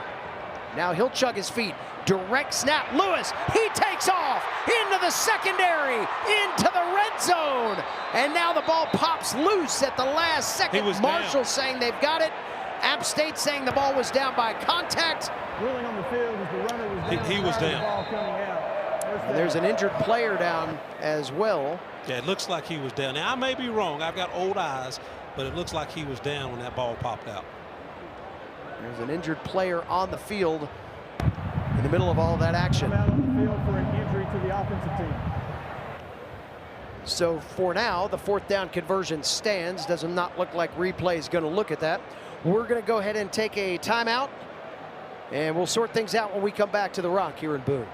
Now he'll chug his feet. Direct snap. Lewis, he takes off into the secondary, into the red zone. And now the ball pops loose at the last second. Marshall saying they've got it. App State saying the ball was down by contact. Ruling on the field as the runner was down. He was down. The ball coming out. And there's an injured player down as well. Yeah, it looks like he was down. Now, I may be wrong. I've got old eyes, but it looks like he was down when that ball popped out. There's an injured player on the field in the middle of all that action. Out on the field for an injury to the offensive team. So for now, the 4th down conversion stands. Does not look like replay is going to look at that. We're going to go ahead and take a timeout, and we'll sort things out when we come back to the Rock here in Boone.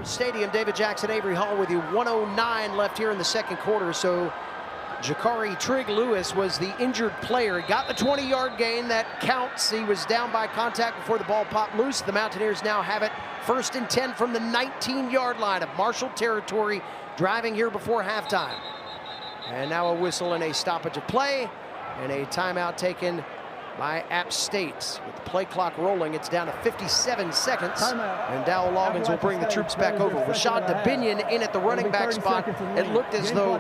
Stadium, David Jackson, Avery Hall with you. 1:09 left here in the second quarter. So Jakari Trigg Lewis was the injured player. He got the 20-yard gain. That counts. He was down by contact before the ball popped loose. The Mountaineers now have it 1st and 10 from the 19-yard line of Marshall territory, driving here before halftime. And now a whistle and a stoppage of play and a timeout taken by App State. With the play clock rolling, it's down to 57 seconds. And Dowell Loggins will bring the troops back over. Rashad DeBinion in at the running back spot. It looked as though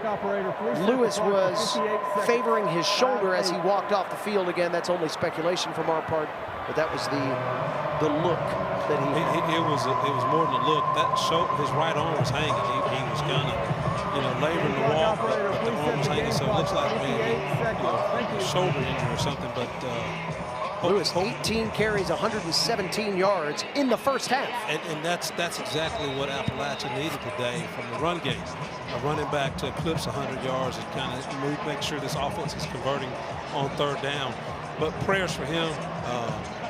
Lewis was favoring his shoulder as he walked off the field. Again, that's only speculation from our part, but that was the look that he it was more than a look. That his right arm was hanging. He was gonna, you know, laboring to walk, but the arm was hanging. So it looks like maybe a shoulder injury or something. But Lewis, 18 carries, 117 yards in the first half. And that's exactly what Appalachian needed today from the run game. A running back to eclipse 100 yards and kind of make sure this offense is converting on 3rd down. But prayers for him.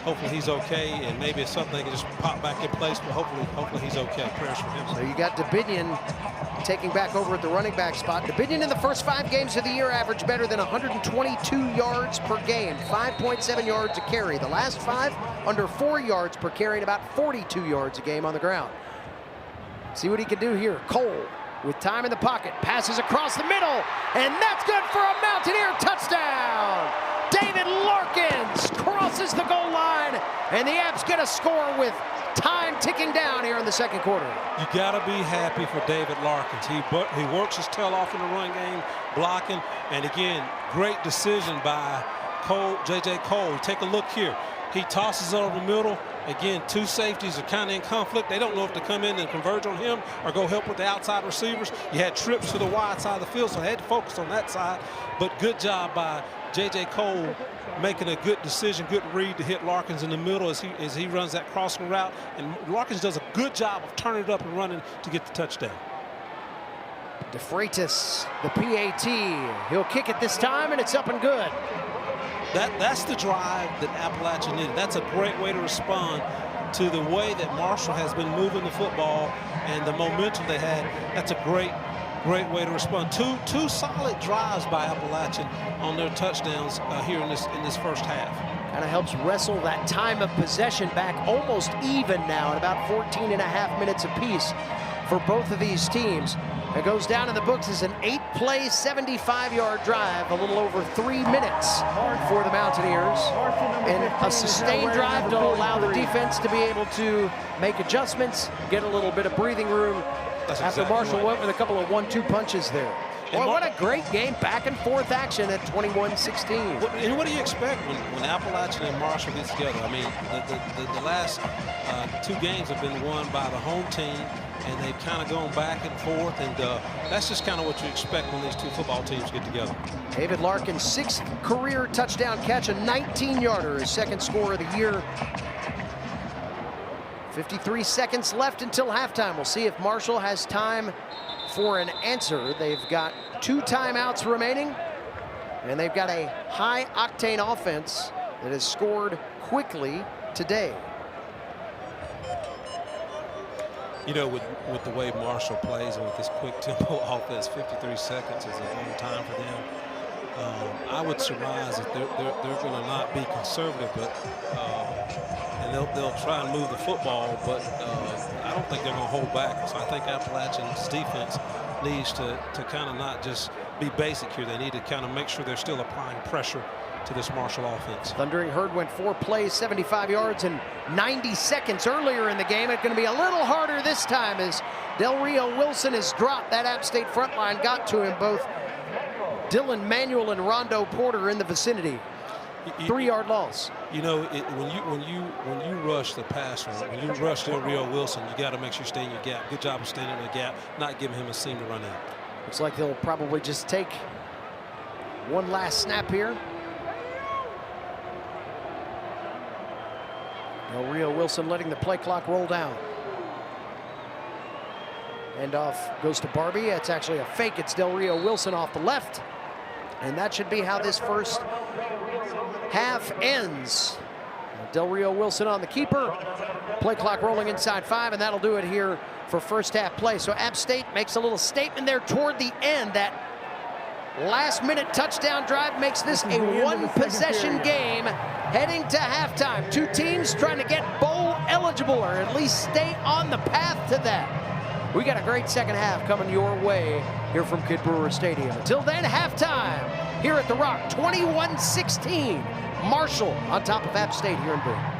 Hopefully he's okay, and maybe it's something that can just pop back in place, but hopefully he's okay. Prayers for him. So you got DeBinion taking back over at the running back spot. DeBinion in the first 5 games of the year averaged better than 122 yards per game, 5.7 yards a carry. The last 5 under 4 yards per carry and about 42 yards a game on the ground. See what he can do here. Cole with time in the pocket, passes across the middle, and that's good for a Mountaineer touchdown. David Larkins crosses the goal line, and the App's gonna score with time ticking down here in the second quarter. You gotta be happy for David Larkins. He works his tail off in the run game, blocking, and again, great decision by J.J. Cole. Take a look here. He tosses over the middle. Again, two safeties are kind of in conflict. They don't know if to come in and converge on him or go help with the outside receivers. You had trips to the wide side of the field, so they had to focus on that side. But good job by J.J. Cole making a good decision, good read to hit Larkins in the middle as he runs that crossing route. And Larkins does a good job of turning it up and running to get the touchdown. DeFreitas, the PAT. He'll kick it this time, and it's up and good. That's the drive that Appalachian needed. That's a great way to respond to the way that Marshall has been moving the football and the momentum they had. That's a great way to respond. Two solid drives by Appalachian on their touchdowns here in this first half. Kind of helps wrestle that time of possession back almost even now at about 14 and a half minutes apiece for both of these teams. It goes down in the books as an 8-play, 75-yard drive, a little over 3 minutes for the Mountaineers. And a sustained drive to allow the defense to be able to make adjustments, get a little bit of breathing room. That's after exactly Marshall right. went with a couple of 1-2 punches there. Boy, what a great game, back and forth action at 21-16. And what do you expect when Appalachian and Marshall get together? I mean, the last 2 games have been won by the home team, and they've kind of gone back and forth, and that's just kind of what you expect when these two football teams get together. David Larkin's 6th career touchdown catch, a 19-yarder, his 2nd score of the year. 53 seconds left until halftime. We'll see if Marshall has time for an answer. They've got 2 timeouts remaining, and they've got a high-octane offense that has scored quickly today. You know, with the way Marshall plays and with this quick tempo offense, 53 seconds is a long time for them. I would surmise that they're going to not be conservative, but and they'll try and move the football, but I don't think they're going to hold back. So I think Appalachian's defense needs to kind of not just be basic here. They need to kind of make sure they're still applying pressure to this Marshall offense. Thundering Herd went 4 plays, 75 yards, and 90 seconds earlier in the game. It's going to be a little harder this time as Del Rio Wilson has dropped. That App State front line got to him. Both Dylan Manuel and Rondo Porter in the vicinity. 3-yard loss. You know, when you rush the passer, when you rush Del Rio Wilson, you got to make sure you stay in your gap. Good job of staying in the gap, not giving him a seam to run in. Looks like they'll probably just take one last snap here. Del Rio Wilson letting the play clock roll down. End off goes to Barbie. It's actually a fake. It's Del Rio Wilson off the left. And that should be how this first half ends. Del Rio Wilson on the keeper. Play clock rolling inside 5, and that'll do it here for first half play. So App State makes a little statement there toward the end. That last-minute touchdown drive makes this a one-possession game heading to halftime. 2 teams trying to get bowl eligible, or at least stay on the path to that. We got a great second half coming your way here from Kidd Brewer Stadium. Until then, halftime here at The Rock, 21-16. Marshall on top of App State here in Boone.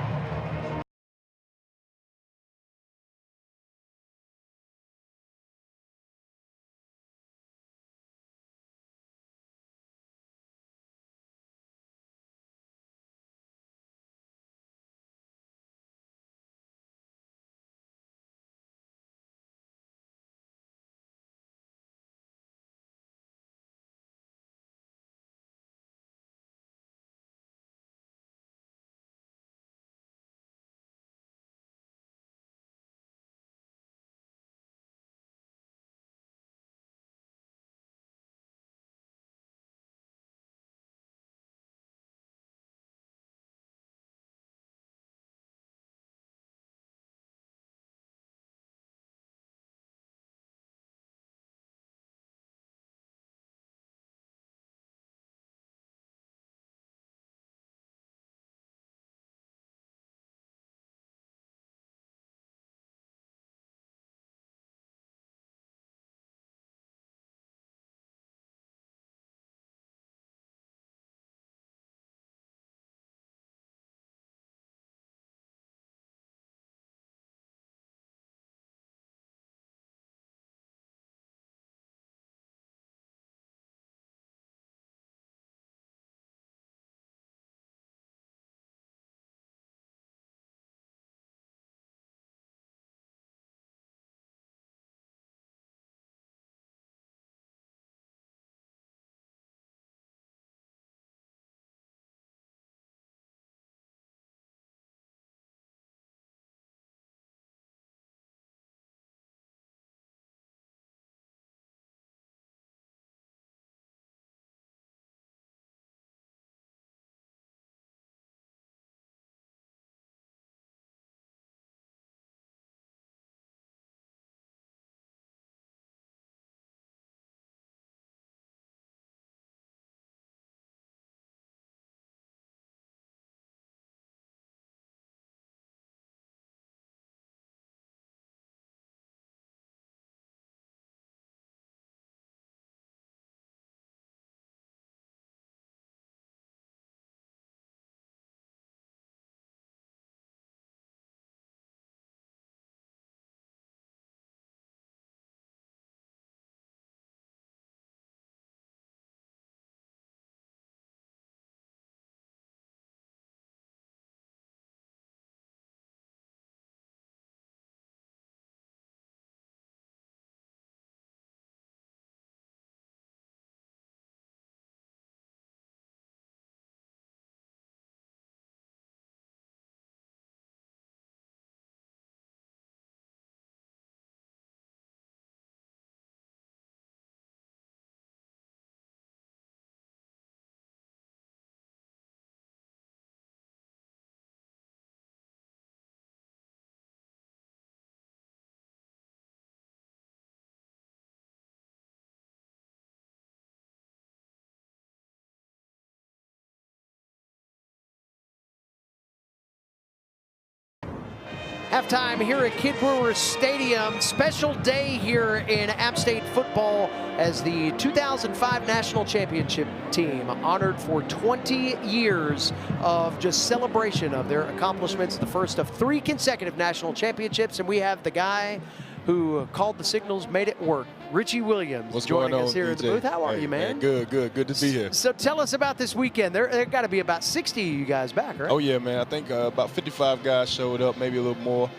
Halftime here at Kid Brewer Stadium. Special day here in App State football as the 2005 National Championship team honored for 20 years of just celebration of their accomplishments, the first of 3 consecutive national championships. And we have the guy who called the signals, made it work. Richie Williams What's joining going on, us here DJ? in the booth. How are Hey, you, man? Good to be here. So tell us about this weekend. There got to be about 60 of you guys back, right? Oh yeah, man. I think about 55 guys showed up, maybe a little more.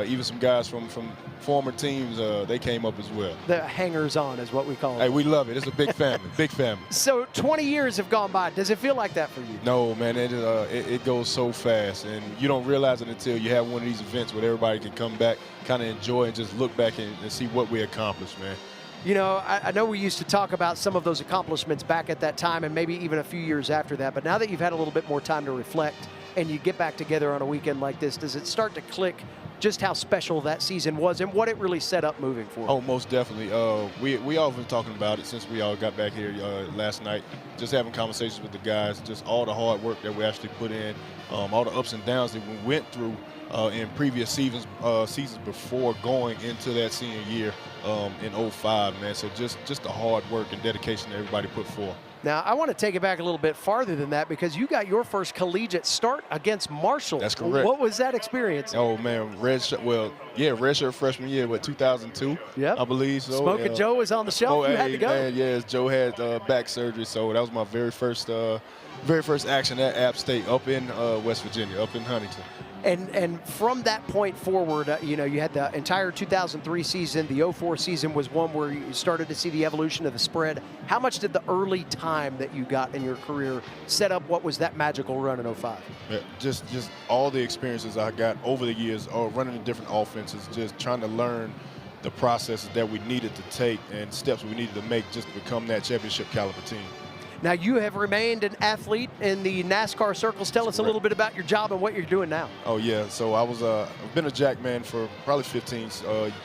Even some guys from former teams, they came up as well. The hangers-on is what we call Hey, it. we love it. It's a big family, big family. So 20 years have gone by. Does it feel like that for you? No, man, it goes so fast, and you don't realize it until you have one of these events where everybody can come back, kind of enjoy and just look back and see what we accomplished, man. You know, I know we used to talk about some of those accomplishments back at that time and maybe even a few years after that, but now that you've had a little bit more time to reflect and you get back together on a weekend like this, does it start to click just how special that season was and what it really set up moving forward? Oh, most definitely. We all been talking about it since we all got back here last night, just having conversations with the guys, just all the hard work that we actually put in, all the ups and downs that we went through in previous seasons before going into that senior year in 05, man. So just the hard work and dedication that everybody put forth. Now, I want to take it back a little bit farther than that because you got your first collegiate start against Marshall. That's correct. What was that experience? Oh, man, redshirt freshman year, 2002, Yep. I believe so. Smoking Joe was on the shelf. You had to go. Man, yes, Joe had back surgery, so that was my very first action at App State up in West Virginia, up in Huntington. And from that point forward, you know, you had the entire 2003 season. The 04 season was one where you started to see the evolution of the spread. How much did the early time that you got in your career set up what was that magical run in 05? Yeah, just all the experiences I got over the years, running the different offenses, just trying to learn the processes that we needed to take and steps we needed to make just to become that championship caliber team. Now, you have remained an athlete in the NASCAR circles. Tell us a little bit about your job and what you're doing now. Oh, yeah. So I've been a jack man for probably 15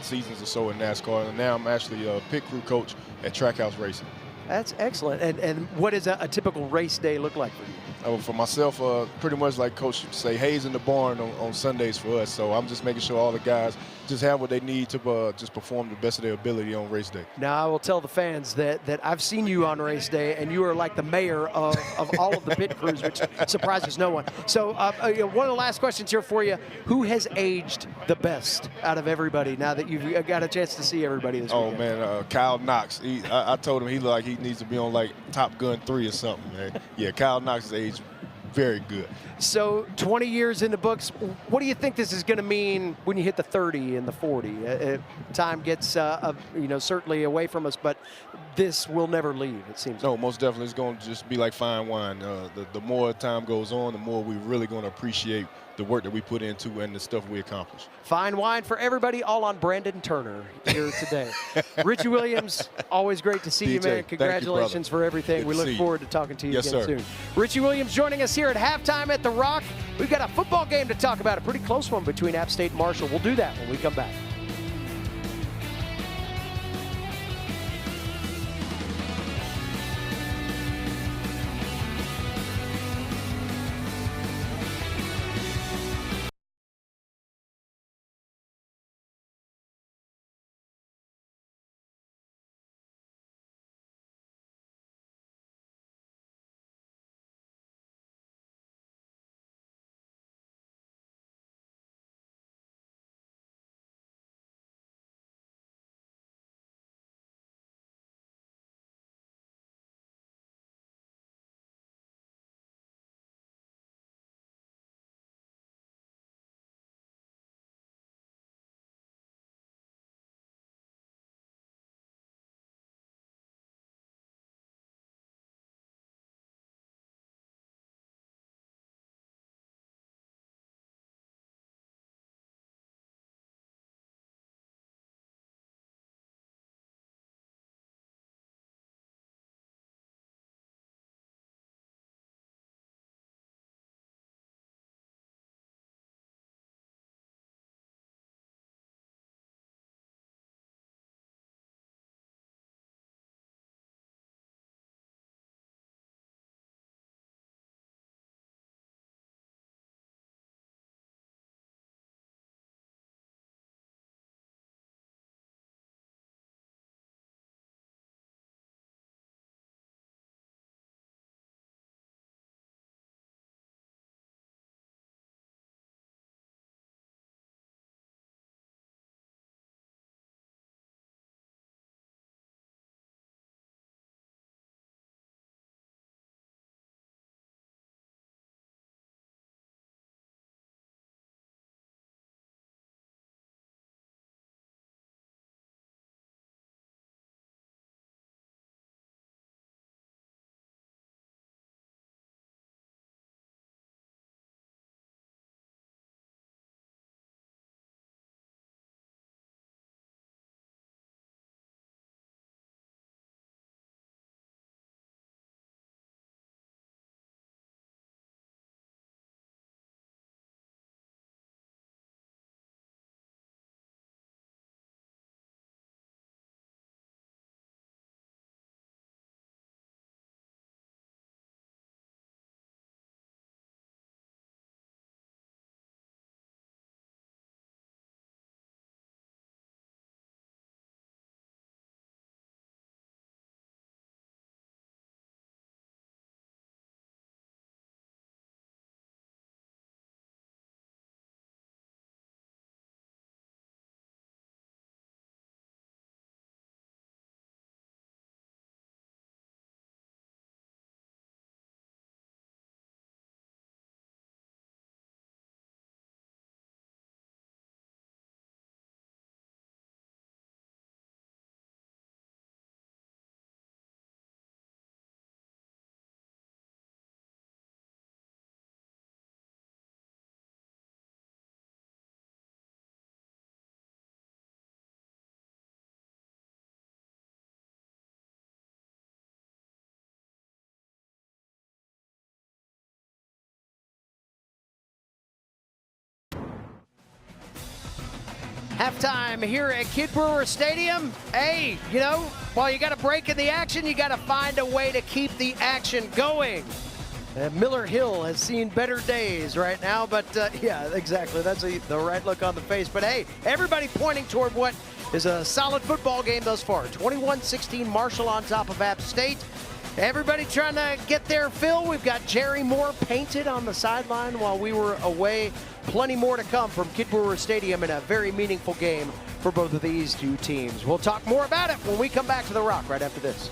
seasons or so in NASCAR, and now I'm actually a pit crew coach at Trackhouse Racing. That's excellent. And what does a typical race day look like for you? Oh, for myself, pretty much like Coach would say, Hayes in the barn on Sundays for us. So I'm just making sure all the guys just have what they need to just perform the best of their ability on race day. Now, I will tell the fans that I've seen you on race day, and you are like the mayor of all of the pit crews, which surprises no one. So one of the last questions here for you, who has aged the best out of everybody now that you've got a chance to see everybody this weekend? Oh, man, Kyle Knox. I told him he looked like he needs to be on like Top Gun 3 or something, man. Yeah, Kyle Knox is aged very good. So 20 years in the books, what do you think this is going to mean when you hit the 30 and the 40? Time gets, certainly away from us, but this will never leave, it seems. No, most definitely. It's going to just be like fine wine. The more time goes on, the more we're really going to appreciate the work that we put into and the stuff we accomplish. Fine wine for everybody, all on Brandon Turner here today. Richie Williams, always great to see you, man. Congratulations for everything. We look forward to talking to you again soon. Richie Williams joining us here at halftime at The Rock. We've got a football game to talk about, a pretty close one between App State and Marshall. We'll do that when we come back. Halftime here at Kid Brewer Stadium. Hey, you know, while you got a break in the action, you got to find a way to keep the action going. Miller Hill has seen better days right now, but yeah, exactly. That's the right look on the face. But hey, everybody pointing toward what is a solid football game thus far. 21-16 Marshall on top of App State. Everybody trying to get their fill. We've got Jerry Moore painted on the sideline while we were away. Plenty more to come from Kid Brewer Stadium in a very meaningful game for both of these two teams. We'll talk more about it when we come back to The Rock right after this.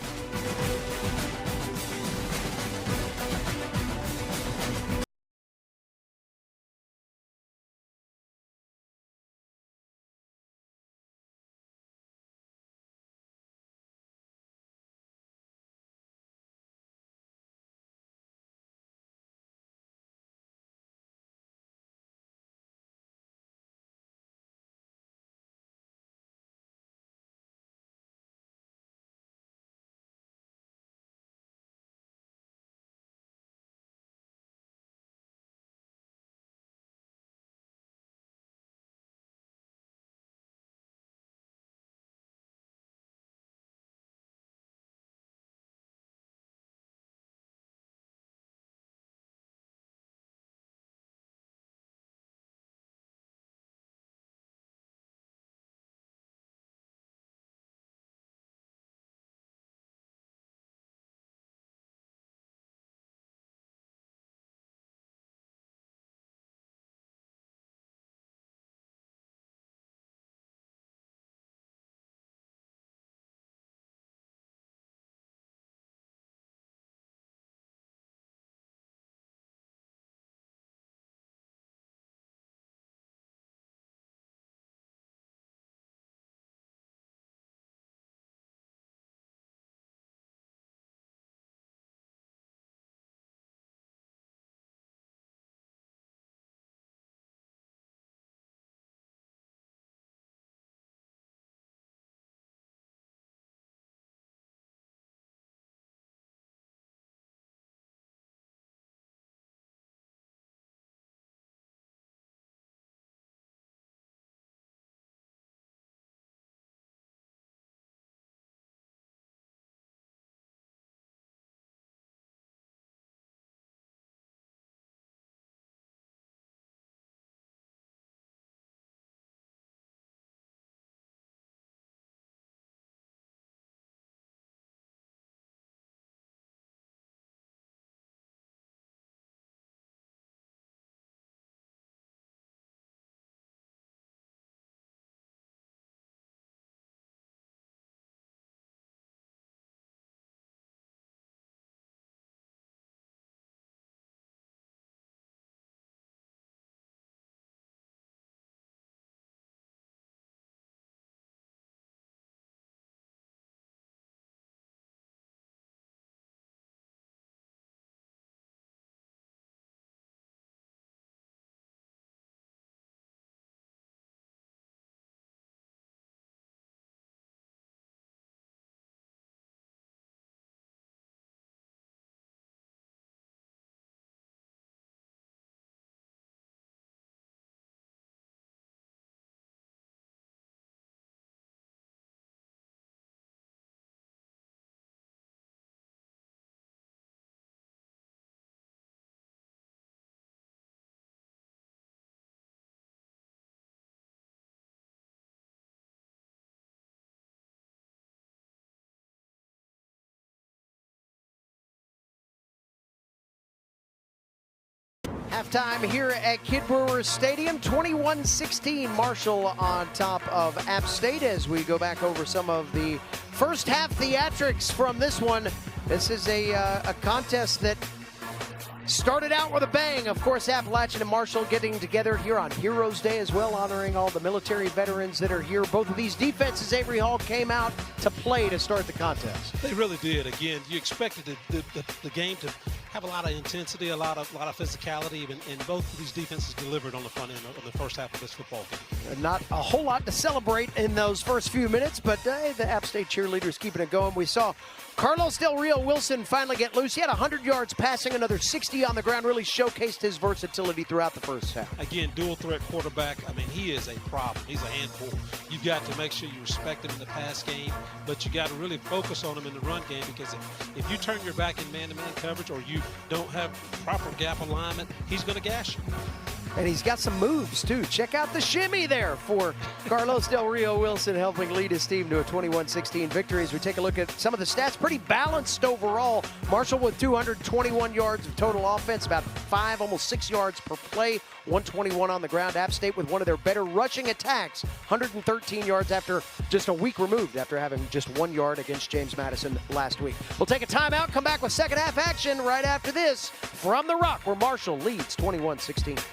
Halftime here at Kid Brewer Stadium, 21-16 Marshall on top of App State as we go back over some of the first half theatrics from this one. This is a contest that started out with a bang. Of course, Appalachian and Marshall getting together here on Heroes Day as well, honoring all the military veterans that are here. Both of these defenses, Avery Hall, came out to play to start the contest. They really did. Again, you expected the game to have a lot of intensity, a lot of physicality, and both of these defenses delivered on the front end of the first half of this football game. Not a whole lot to celebrate in those first few minutes, but the App State cheerleaders keeping it going. We saw Carlos Del Rio Wilson finally get loose. He had 100 yards passing, another 60 on the ground, really showcased his versatility throughout the first half. Again, dual threat quarterback. I mean, he is a problem. He's a handful. You've got to make sure you respect him in the pass game, but you got to really focus on him in the run game, because if you turn your back in man-to-man coverage or you don't have proper gap alignment, he's going to gash you. And he's got some moves, too. Check out the shimmy there for Carlos Del Rio Wilson, helping lead his team to a 21-16 victory. As we take a look at some of the stats, pretty balanced overall. Marshall with 221 yards of total offense, about 5, almost 6 yards per play, 121 on the ground. App State with one of their better rushing attacks, 113 yards after just a week removed, after having just 1 yard against James Madison last week. We'll take a timeout, come back with second half action right after this from the Rock, where Marshall leads 21-16.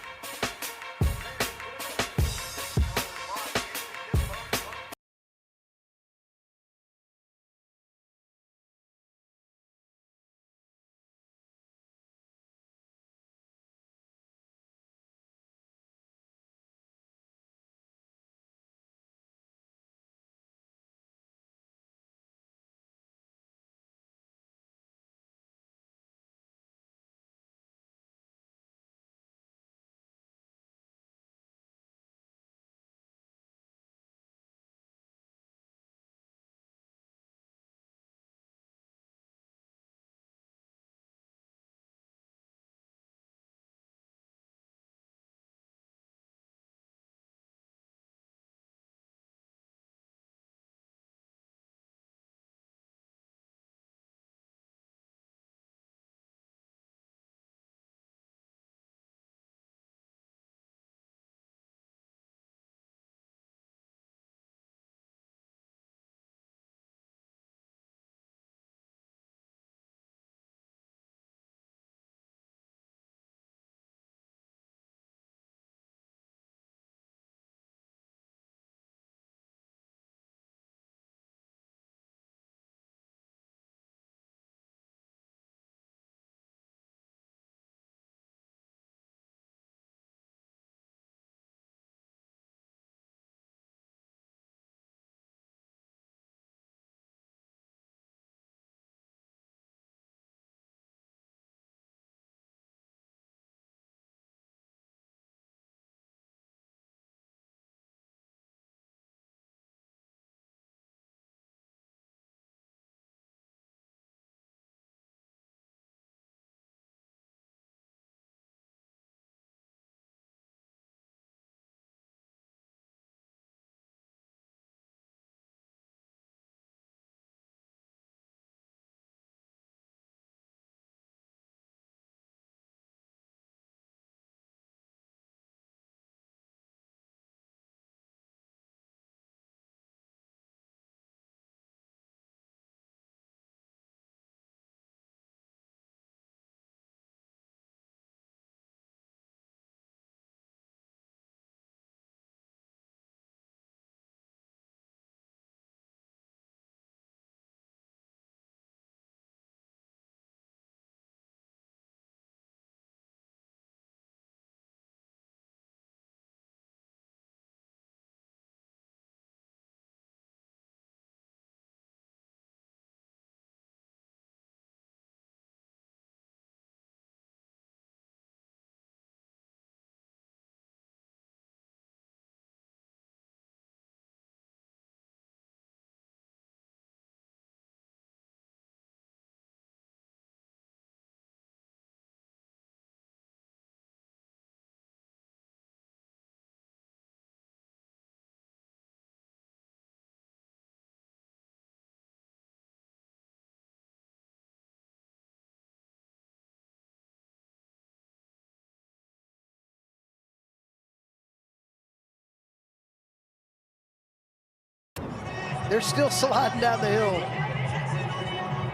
They're still sliding down the hill.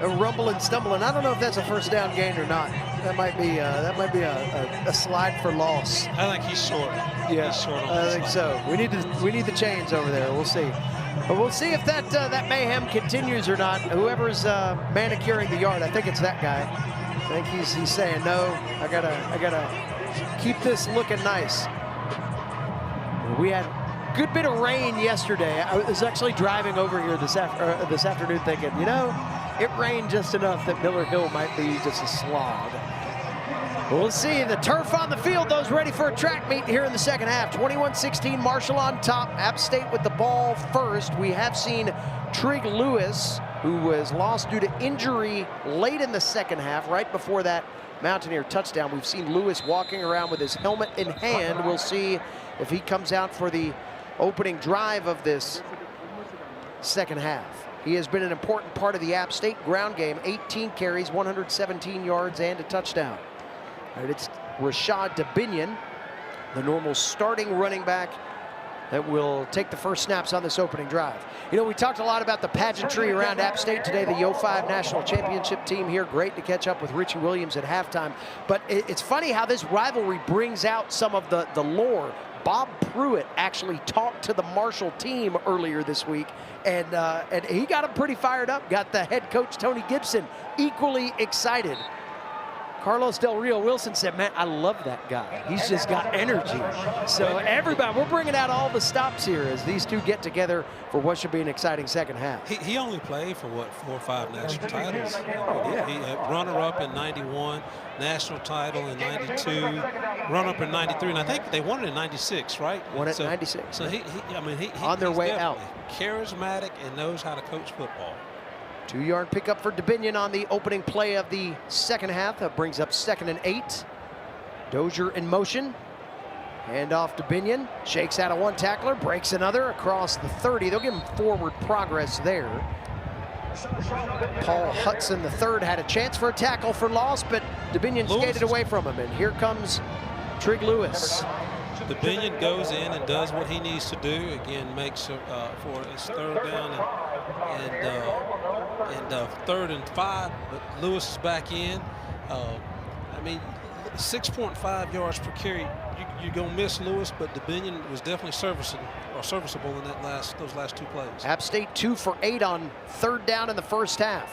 They're rumbling, stumbling. I don't know if that's a first down gain or not. That might be a slide for loss. I think he's short. Yeah, he's short on I think so. We need the chains over there. We'll see. But we'll see if that mayhem continues or not. Whoever's manicuring the yard, I think it's that guy. I think he's saying no. I gotta keep this looking nice. We had a good bit of rain yesterday. I was actually driving over here this afternoon thinking, you know, It rained just enough that Miller Hill might be just a slog. We'll see. The turf on the field, those ready for a track meet here in the second half. 21-16, Marshall on top. App State with the ball first. We have seen Trig Lewis, who was lost due to injury late in the second half, right before that Mountaineer touchdown. We've seen Lewis walking around with his helmet in hand. We'll see if he comes out for the opening drive of this second half. He has been an important part of the App State ground game. 18 carries, 117 yards, and a touchdown. All right, it's Rashad DeBinion, the normal starting running back, that will take the first snaps on this opening drive. You know, we talked a lot about the pageantry around App State today, the Yo5 National Championship team here. Great to catch up with Richie Williams at halftime. But it's funny how this rivalry brings out some of the lore. Bob Pruitt actually talked to the Marshall team earlier this week, and he got him pretty fired up. Got the head coach, Tony Gibson, equally excited. Carlos Del Rio Wilson said, man, I love that guy. He's just got energy. So everybody, we're bringing out all the stops here as these two get together for what should be an exciting second half. He only played for, what, 4 or 5 national titles. He had runner-up in 91, national title in 92, runner-up in 93, and I think they won it in 96, right? Won it in 96. So he on their way out. Charismatic and knows how to coach football. 2-yard pickup for DeBinion on the opening play of the second half. That brings up 2nd and 8. Dozier in motion. Hand off to DeBinion. Shakes out of one tackler, breaks another across the 30. They'll give him forward progress there. Paul Hudson III had a chance for a tackle for loss, but DeBinion skated away from him. And here comes Trig Lewis. DeBinion goes in and does what he needs to do. Again, makes for his 3rd down and 3rd and 5. But Lewis is back in. I mean, 6.5 yards per carry. You're gonna miss Lewis, but DeBinion was definitely serviceable in those last 2 plays. App State 2 for 8 on 3rd down in the first half.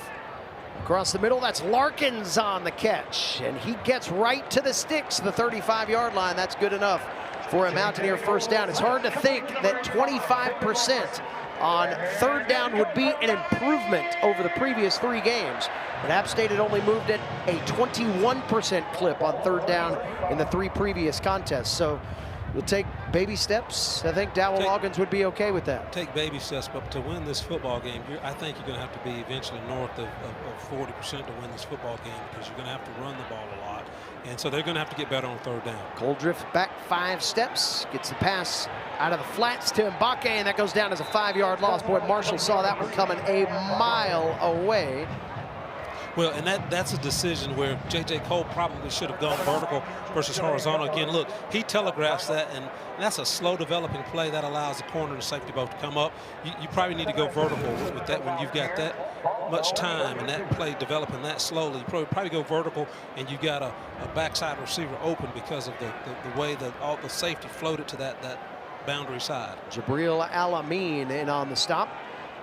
Across the middle, that's Larkins on the catch, and he gets right to the sticks, the 35-yard line. That's good enough for a Mountaineer first down. It's hard to think that 25% on 3rd down would be an improvement over the previous 3 games. But App State had only moved at a 21% clip on 3rd down in the 3 previous contests. So we'll take baby steps. I think Dowell Loggins would be okay with that. Take baby steps, but to win this football game, I think you're going to have to be eventually north of 40% to win this football game, because you're going to have to run the ball a lot. And so they're going to have to get better on 3rd down. Coldrift back 5 steps, gets the pass out of the flats to Mbake, and that goes down as a 5-yard loss. Boy, Marshall saw that one coming a mile away. Well, and that's a decision where J.J. Cole probably should have gone vertical versus horizontal. Again, look, he telegraphs that, and that's a slow developing play that allows the corner and safety both to come up. You probably need to go vertical with that when you've got that much time and that play developing that slowly. You probably go vertical, and you've got a backside receiver open because of the way that all the safety floated to that boundary side. Jabril Alameen in on the stop.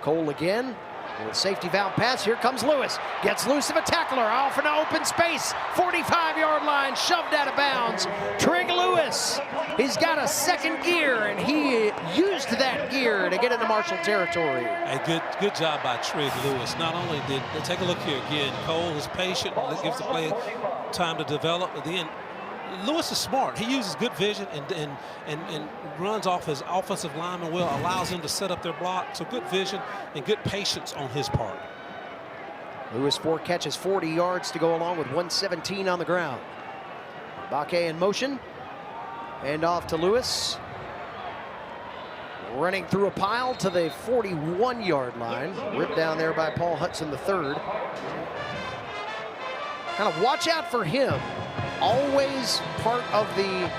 Cole again. Safety valve pass. Here comes Lewis. Gets loose of a tackler off an open space. 45-yard line, shoved out of bounds. Trig Lewis. He's got a 2nd gear, and he used that gear to get into Marshall territory. A good job by Trig Lewis. Not only did take a look here again. Cole is patient, gives the play time to develop, but then Lewis is smart. He uses good vision and runs off his offensive lineman well, allows him to set up their block. So good vision and good patience on his part. Lewis 4 catches, 40 yards to go along with 117 on the ground. Mbake in motion. Hand off to Lewis. Running through a pile to the 41-yard line. Ripped down there by Paul Hudson III. Kind of watch out for him. Always part of the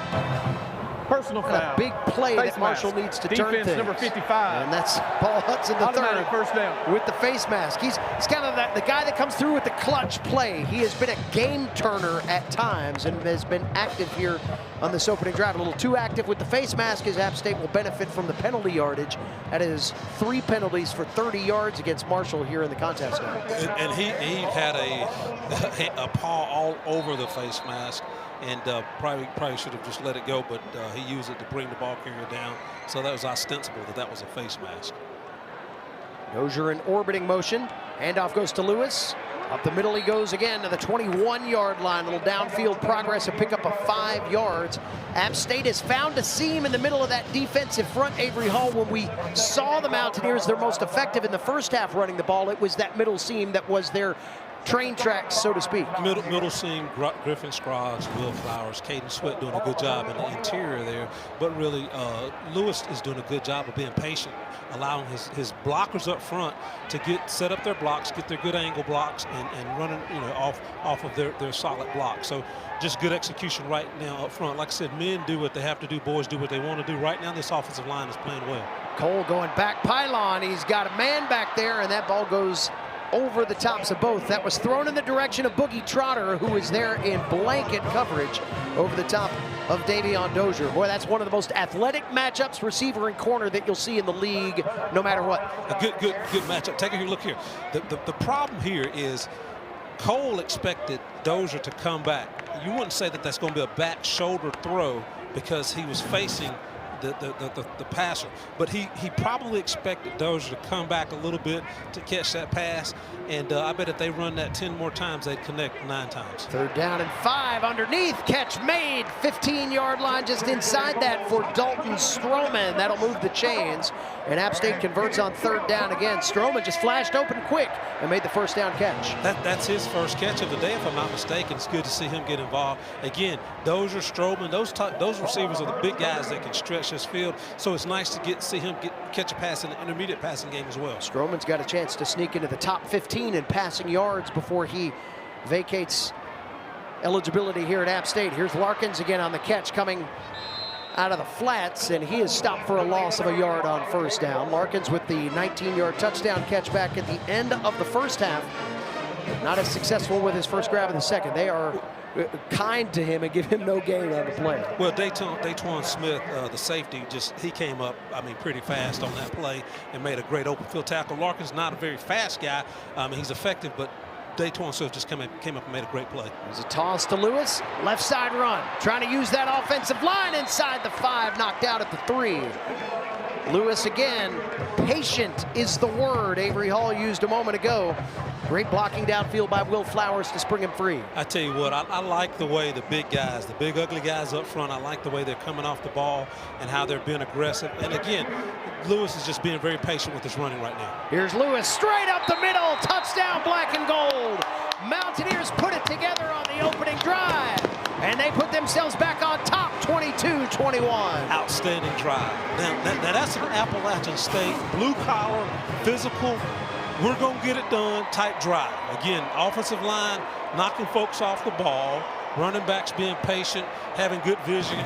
personal foul. Big play face that Marshall mask. needs to Defense turn things. Number 55. And that's Paul Hudson Automatic III first down. with the face mask. He's kind of the guy that comes through with the clutch play. He has been a game turner at times and has been active here on this opening drive. A little too active with the face mask, as App State will benefit from the penalty yardage. That is 3 penalties for 30 yards against Marshall here in the contest now. And he had a paw all over the face mask, and probably should have just let it go, but he used it to bring the ball carrier down. So that was ostensible that was a face mask. Dozier in orbiting motion. Handoff goes to Lewis. Up the middle he goes again to the 21-yard line. A little downfield progress, a pickup of 5 yards. App State has found a seam in the middle of that defensive front, Avery Hall. When we saw the Mountaineers their most effective in the first half running the ball, it was that middle seam that was their train tracks, so to speak. Middle seam, Griffin Scroggs, Will Flowers, Caden Sweat doing a good job in the interior there. But really, Lewis is doing a good job of being patient, allowing his blockers up front to set up their blocks, get their good angle blocks, and running off of their solid blocks. So just good execution right now up front. Like I said, men do what they have to do, boys do what they want to do. Right now, this offensive line is playing well. Cole going back pylon. He's got a man back there, and that ball goes over the tops of both. That was thrown in the direction of Boogie Trotter, who was there in blanket coverage over the top of Davion Dozier. Boy, that's one of the most athletic matchups, receiver and corner, that you'll see in the league, no matter what. A good matchup. Take a look here. The problem here is Cole expected Dozier to come back. You wouldn't say that that's going to be a back shoulder throw because he was facing the passer, but he probably expected Dozier to come back a little bit to catch that pass, and I bet if they run that 10 more times, they'd connect 9 times. 3rd down and 5 underneath, catch made, 15-yard line just inside that for Dalton Stroman. That'll move the chains, and App State converts on 3rd down again. Stroman just flashed open quick and made the 1st down catch. That's his first catch of the day, if I'm not mistaken. It's good to see him get involved. Again, Dozier, Stroman, those receivers are the big guys that can stretch this field, so it's nice to see him catch a pass in the intermediate passing game as well. Stroman's got a chance to sneak into the top 15 in passing yards before he vacates eligibility here at App State. Here's Larkins again on the catch coming out of the flats, and he is stopped for a loss of a yard on 1st down. Larkins with the 19-yard touchdown catch back at the end of the 1st half. Not as successful with his first grab in the 2nd. They are kind to him and give him no gain on the play. Well, Dayton Smith, the safety, he came up, pretty fast on that play and made a great open field tackle. Larkin's not a very fast guy. He's effective, but Dayton Smith just came up and made a great play. There's a toss to Lewis, left side run, trying to use that offensive line inside the 5, knocked out at the 3. Lewis again, patient is the word Avery Hall used a moment ago. Great blocking downfield by Will Flowers to spring him free. I tell you what, I like the way the big guys, the big ugly guys up front, I like the way they're coming off the ball and how they're being aggressive. And again, Lewis is just being very patient with his running right now. Here's Lewis, straight up the middle, touchdown, black and gold. Mountaineers put it together on the opening drive, and they put themselves back on top, 22-21. Outstanding drive. Now that's an Appalachian State, blue collar, physical, we're going to get it done type drive. Again, offensive line knocking folks off the ball, running backs being patient, having good vision,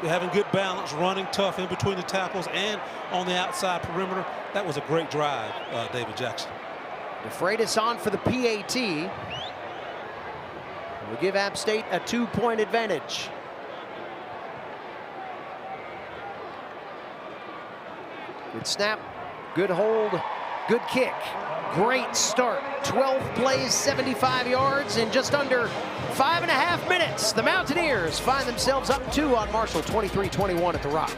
having good balance, running tough in between the tackles and on the outside perimeter. That was a great drive, David Jackson. DeFreitas on for the PAT. We'll give App State a 2-point advantage. Good snap, good hold, good kick. Great start. 12 plays, 75 yards in just under 5.5 minutes. The Mountaineers find themselves up 2 on Marshall, 23-21 at the Rock.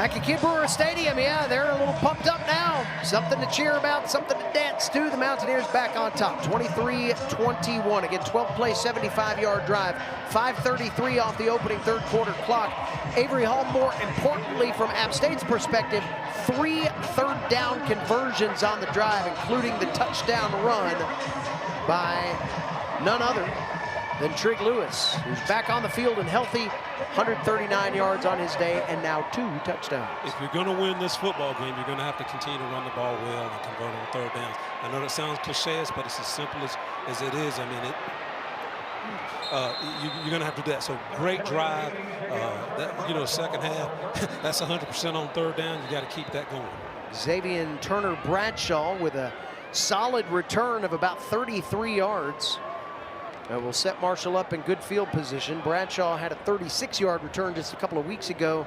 Back at Kid Brewer Stadium, yeah, they're a little pumped up now. Something to cheer about, something to dance to. The Mountaineers back on top, 23-21. Again, 12-play, 75-yard drive, 5:33 off the opening third quarter clock. Avery Hall, more importantly from App State's perspective, 3 third-down conversions on the drive, including the touchdown run by none other than Trig Lewis, who's back on the field and healthy, 139 yards on his day, and now 2 touchdowns. If you're going to win this football game, you're going to have to continue to run the ball well and convert on third downs. I know that sounds cliches, but it's as simple as it is. I mean, you're going to have to do that. So great drive. Second half, that's 100% on third down. You got to keep that going. Xavier Turner Bradshaw with a solid return of about 33 yards. Will set Marshall up in good field position. Bradshaw had a 36-yard return just a couple of weeks ago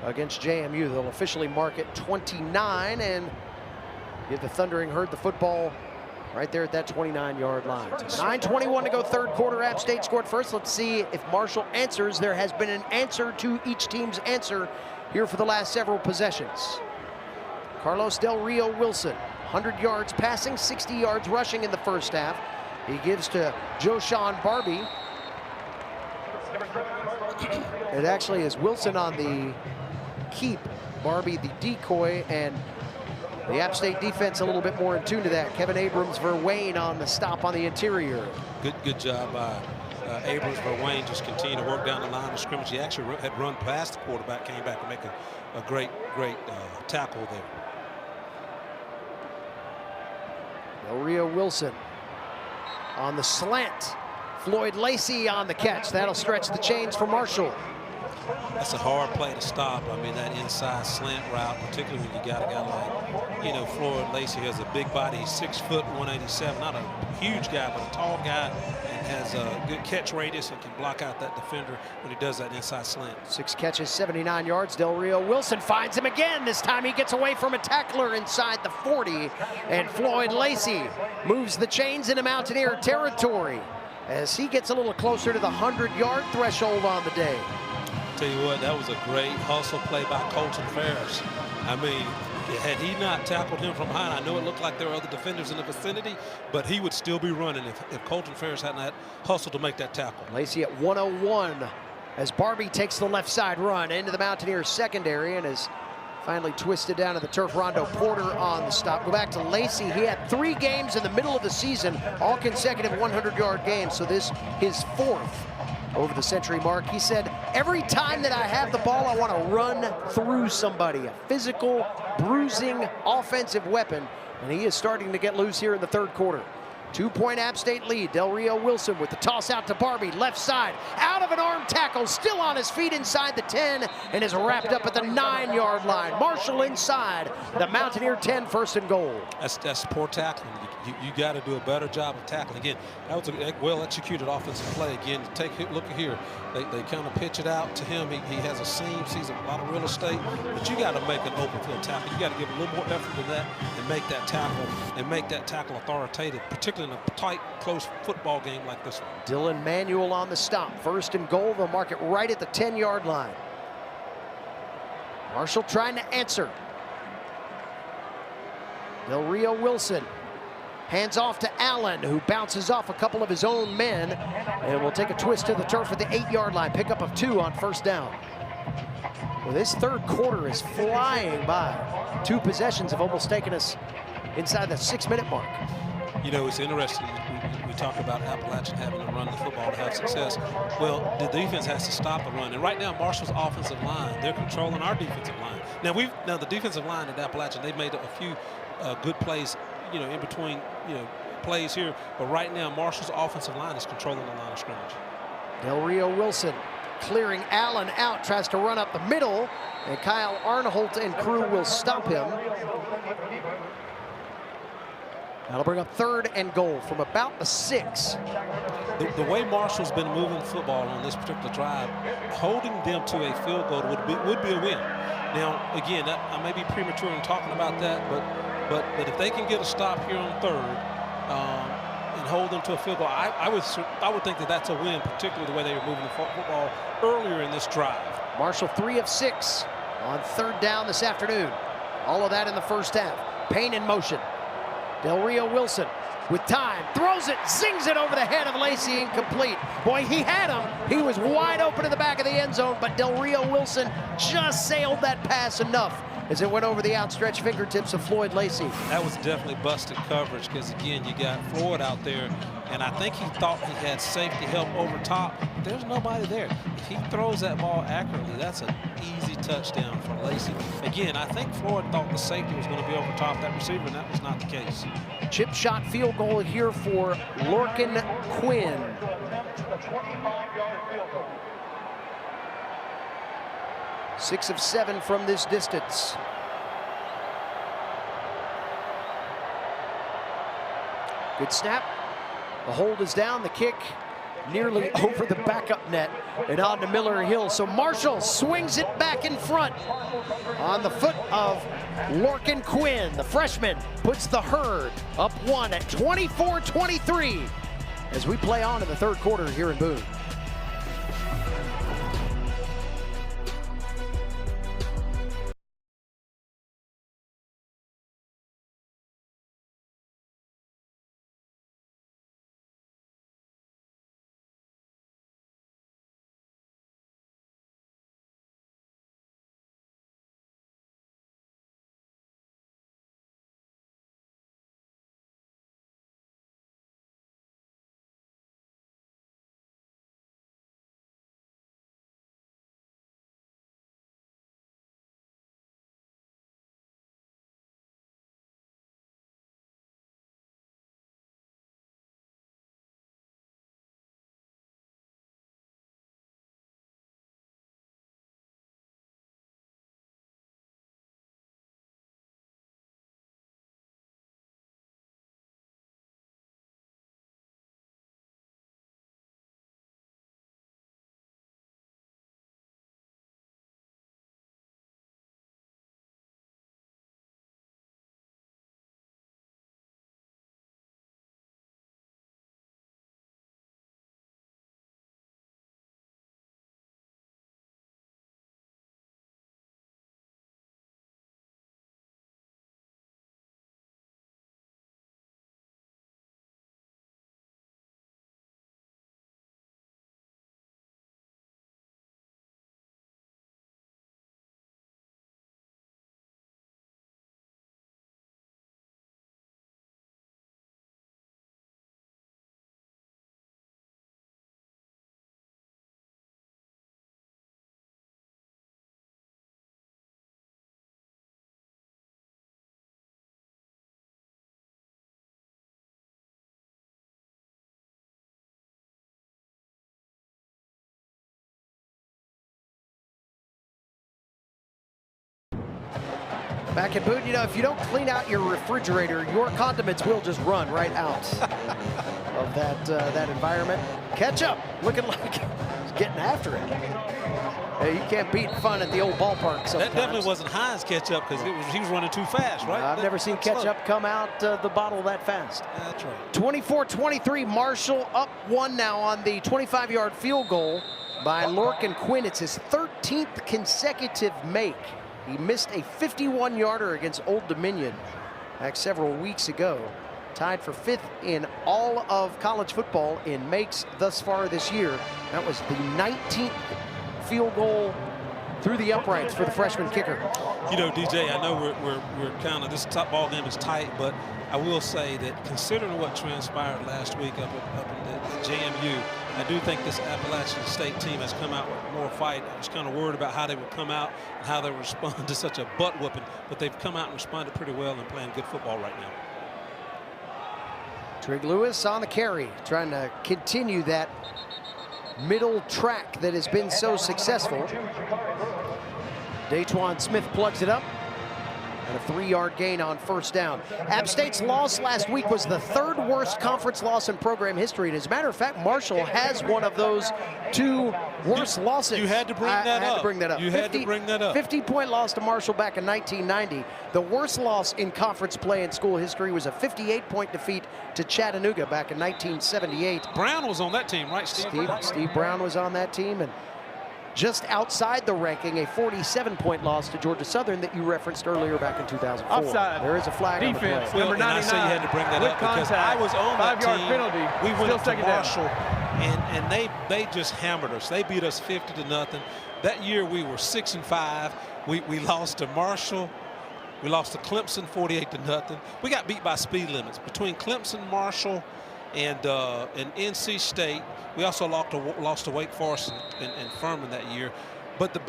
against JMU. They'll officially mark it 29 and give the Thundering Herd the football right there at that 29-yard line. 9:21 to go, third quarter. App State scored first. Let's see if Marshall answers. There has been an answer to each team's answer here for the last several possessions. Carlos Del Rio Wilson, 100 yards passing, 60 yards rushing in the first half. He gives to Joshawn Barbie. It actually is Wilson on the keep, Barbie the decoy, and the App State defense a little bit more in tune to that. Kevin Abrams-Verwain on the stop on the interior. Good job by Abrams-Verwain. Just continue to work down the line of scrimmage. He actually had run past the quarterback, came back to make a great tackle there. Del Rio Wilson on the slant. Floyd Lacey on the catch. That'll stretch the chains for Marshall. That's a hard play to stop. I mean, that inside slant route, particularly when you got a guy like, Floyd Lacey, has a big body. He's 6 foot, 187. Not a huge guy, but a tall guy, and has a good catch radius and can block out that defender when he does that inside slant. 6 catches, 79 yards. Del Rio Wilson finds him again. This time he gets away from a tackler inside the 40, and Floyd Lacey moves the chains into Mountaineer territory as he gets a little closer to the 100-yard threshold on the day. Tell you what, that was a great hustle play by Colton Ferris. I mean, had he not tackled him from behind, I know it looked like there were other defenders in the vicinity, but he would still be running if Colton Ferris hadn't had hustle to make that tackle. Lacey at 101 as Barbie takes the left side run into the Mountaineers secondary and is finally twisted down to the turf. Rondo Porter on the stop. Go back to Lacey. He had 3 games in the middle of the season, all consecutive 100-yard games, so this his 4th over the century mark. He said, every time that I have the ball, I want to run through somebody. A physical, bruising, offensive weapon. And he is starting to get loose here in the third quarter. 2-point App State lead. Del Rio Wilson with the toss out to Barbie, left side, out of an arm tackle, still on his feet inside the 10, and is wrapped up at the 9-yard line. Marshall inside the Mountaineer 10, first and goal. That's poor tackling. You got to do a better job of tackling. Again, that was a well-executed offensive play. Again, look at here. They kind of pitch it out to him. He has a seam, sees a lot of real estate, but you got to make an open field tackle. You got to give a little more effort than that and make that tackle authoritative, particularly in a tight, close football game like this one. Dylan Manuel on the stop. First and goal. They'll mark it right at the 10-yard line. Marshall trying to answer. Del Rio Wilson hands off to Allen, who bounces off a couple of his own men and will take a twist to the turf at the 8-yard line. Pickup of 2 on first down. Well, this third quarter is flying by. 2 possessions have almost taken us inside the 6-minute mark. It's interesting. We talk about Appalachian having to run the football to have success. Well, the defense has to stop the run. And right now, Marshall's offensive line, they're controlling our defensive line. Now the defensive line at Appalachian, they've made a few good plays, in between, plays here. But right now, Marshall's offensive line is controlling the line of scrimmage. Del Rio Wilson clearing Allen out, tries to run up the middle, and Kyle Arnholt and crew will stop him. That'll bring up third and goal from about the 6. The way Marshall's been moving the football on this particular drive, holding them to a field goal would be a win. Now, again, I may be premature in talking about that, but if they can get a stop here on third and hold them to a field goal, I would think that that's a win, particularly the way they were moving the football earlier in this drive. Marshall 3 of 6 on 3rd down this afternoon. All of that in the first half. Payne in motion. Del Rio Wilson with time, throws it, zings it over the head of Lacey, incomplete. Boy, he had him. He was wide open in the back of the end zone, but Del Rio Wilson just sailed that pass enough as it went over the outstretched fingertips of Floyd Lacey. That was definitely busted coverage because, again, you got Floyd out there, and I think he thought he had safety help over top. There's nobody there. If he throws that ball accurately, that's an easy touchdown for Lacey. Again, I think Floyd thought the safety was going to be over top that receiver, and that was not the case. Chip shot field goal here for Lorcan Quinn. Six of 7 from this distance. Good snap. The hold is down. The kick nearly over the backup net and on to Miller Hill. So Marshall swings it back in front on the foot of Lorcan Quinn. The freshman puts the Herd up 1 at 24-23 as we play on in the 3rd quarter here in Boone. Back in Boone, you know, if you don't clean out your refrigerator, your condiments will just run right out of that environment. Ketchup looking like he's getting after it. Hey, you can't beat fun at the old ballpark sometimes. That definitely wasn't Heinz ketchup because he was running too fast, right? I've never seen ketchup come out the bottle that fast. That's right. 24-23, Marshall up 1 now on the 25-yard field goal by Lorcan Quinn. It's his 13th consecutive make. He missed a 51-yarder against Old Dominion back several weeks ago. Tied for 5th in all of college football in makes thus far this year. That was the 19th field goal through the uprights for the freshman kicker. You know, DJ, I know we're kind of, this top ball game is tight, but I will say that considering what transpired last week up in the JMU, I do think this Appalachian State team has come out with more fight. I was kind of worried about how they would come out and how they would respond to such a butt whooping, but they've come out and responded pretty well and playing good football right now. Trig Lewis on the carry, trying to continue that middle track that has been so successful. Daquan Smith plugs it up. And a 3-yard gain on first down. App State's loss last week was the 3rd worst conference loss in program history. And as a matter of fact, Marshall has one of those 2 worst losses. You had to bring that up. I had to bring that up. You had to bring that up. 50-point loss to Marshall back in 1990. The worst loss in conference play in school history was a 58-point defeat to Chattanooga back in 1978. Brown was on that team, right, Steve? Steve Brown was on that team. And just outside the ranking, a 47-point loss to Georgia Southern that you referenced earlier back in 2004. Offside. There is a flag Defense. on the play. Well, Number and I 99, say you had to bring that with up because contact, I was on that 5-yard team. penalty, We went still up to second down. Marshall, and they just hammered us. They beat us 50-0. That year we were 6-5. We lost to Marshall. We lost to Clemson 48-0. We got beat by speed limits between Clemson, Marshall, and NC State. We also lost to Wake Forest and Furman that year. But the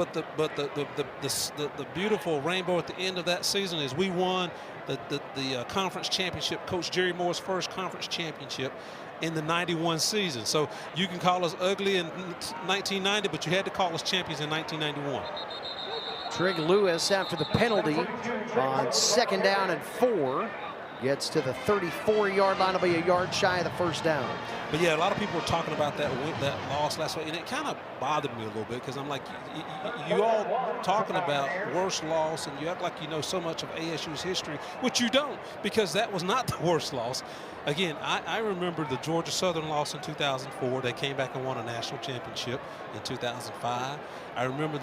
beautiful rainbow at the end of that season is we won the conference championship. Coach Jerry Moore's first conference championship in the '91 season. So you can call us ugly in 1990, but you had to call us champions in 1991. Trig Lewis, after the penalty on 2nd down and 4, gets to the 34-yard line. Will be a yard shy of the first down. But yeah, a lot of people were talking about that loss last week, and it kind of bothered me a little bit because I'm like, you all talking about worst loss, and you act like you know so much of ASU's history, which you don't, because that was not the worst loss. Again, I remember the Georgia Southern loss in 2004. They came back and won a national championship in 2005. I remember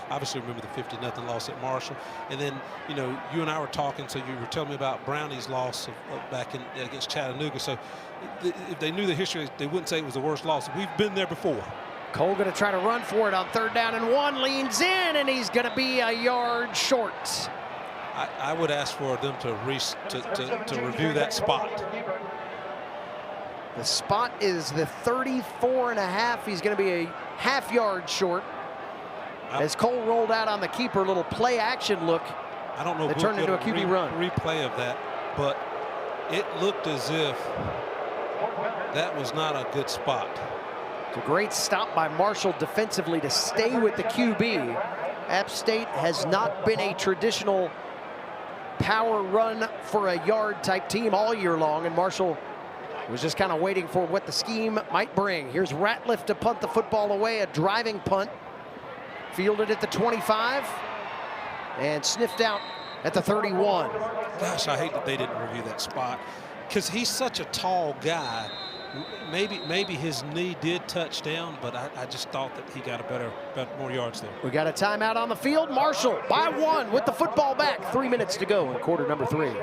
obviously remember the 50-0 loss at Marshall. And then, you know, you and I were talking, so you were telling me about Brownie's loss back against Chattanooga. So if they knew the history, they wouldn't say it was the worst loss. We've been there before. Cole going to try to run for it on 3rd down and 1, leans in, and he's going to be a yard short. I would ask for them to review that spot. The spot is the 34.5. He's going to be a half-yard short. As Cole rolled out on the keeper, little play action look. I don't know if it turned into a QB run. Replay of that, but it looked as if that was not a good spot. It's a great stop by Marshall defensively to stay with the QB. App State has not been a traditional power run for a yard type team all year long, and Marshall was just kind of waiting for what the scheme might bring. Here's Ratliff to punt the football away, a driving punt. Fielded at the 25 and sniffed out at the 31. Gosh, I hate that they didn't review that spot because he's such a tall guy. Maybe his knee did touch down, but I just thought that he got more yards there. We got a timeout on the field. Marshall by 1 with the football back. 3 minutes to go in quarter number 3.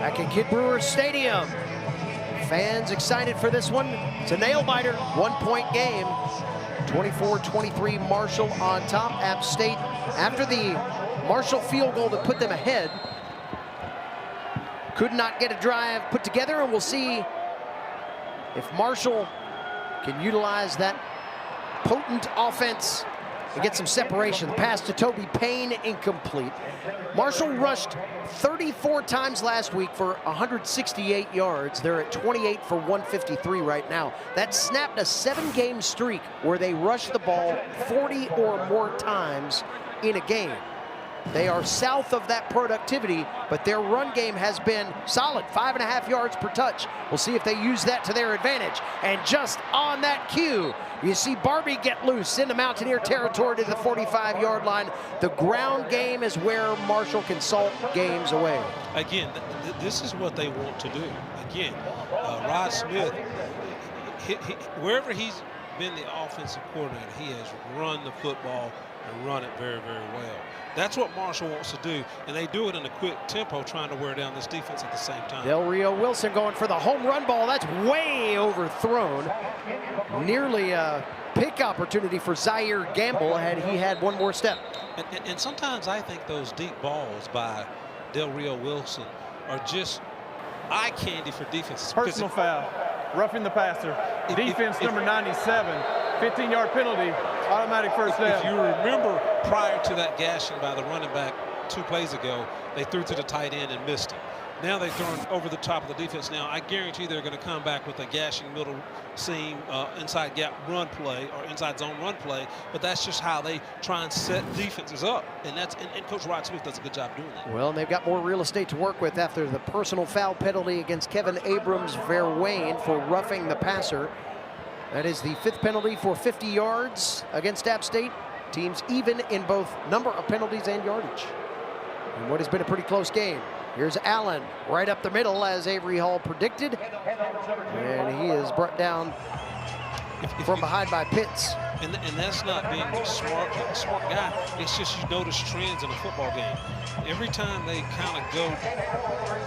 Back at Kid Brewer Stadium. Fans excited for this one. It's a nail-biter, 1-point game. 24-23 Marshall on top. App State, after the Marshall field goal that put them ahead, could not get a drive put together, and we'll see if Marshall can utilize that potent offense and get some separation. The pass to Toby Payne, incomplete. Marshall rushed 34 times last week for 168 yards. They're at 28 for 153 right now. That snapped a 7-game streak where they rushed the ball 40 or more times in a game. They are south of that productivity, but their run game has been solid, 5.5 yards per touch. We'll see if they use that to their advantage. And just on that cue, you see Barbie get loose into Mountaineer territory to the 45-yard line. The ground game is where Marshall can salt games away. Again, this is what they want to do. Again, Rod Smith, wherever he's been the offensive coordinator, he has run the football and run it very, very well. That's what Marshall wants to do, and they do it in a quick tempo, trying to wear down this defense at the same time. Del Rio Wilson going for the home run ball. That's way overthrown. Nearly a pick opportunity for Zaire Gamble had he had one more step. And sometimes I think those deep balls by Del Rio Wilson are just eye candy for defenses. Personal foul, roughing the passer. Defense number 97, 15-yard penalty, automatic first down. If you remember, prior to that gashing by the running back 2 plays ago, they threw to the tight end and missed it. Now they've thrown over the top of the defense. Now I guarantee they're going to come back with a gashing middle seam, inside gap run play or inside zone run play. But that's just how they try and set defenses up, and Coach Rod Smith does a good job doing that. Well, and they've got more real estate to work with after the personal foul penalty against Kevin Abrams Verwain for roughing the passer. That is the 5th penalty for 50 yards against App State. Teams even in both number of penalties and yardage. And what has been a pretty close game. Here's Allen right up the middle, as Avery Hall predicted. And he is brought down from behind by Pitts. And that's not being a smart guy. It's just you notice trends in a football game. Every time they kind of go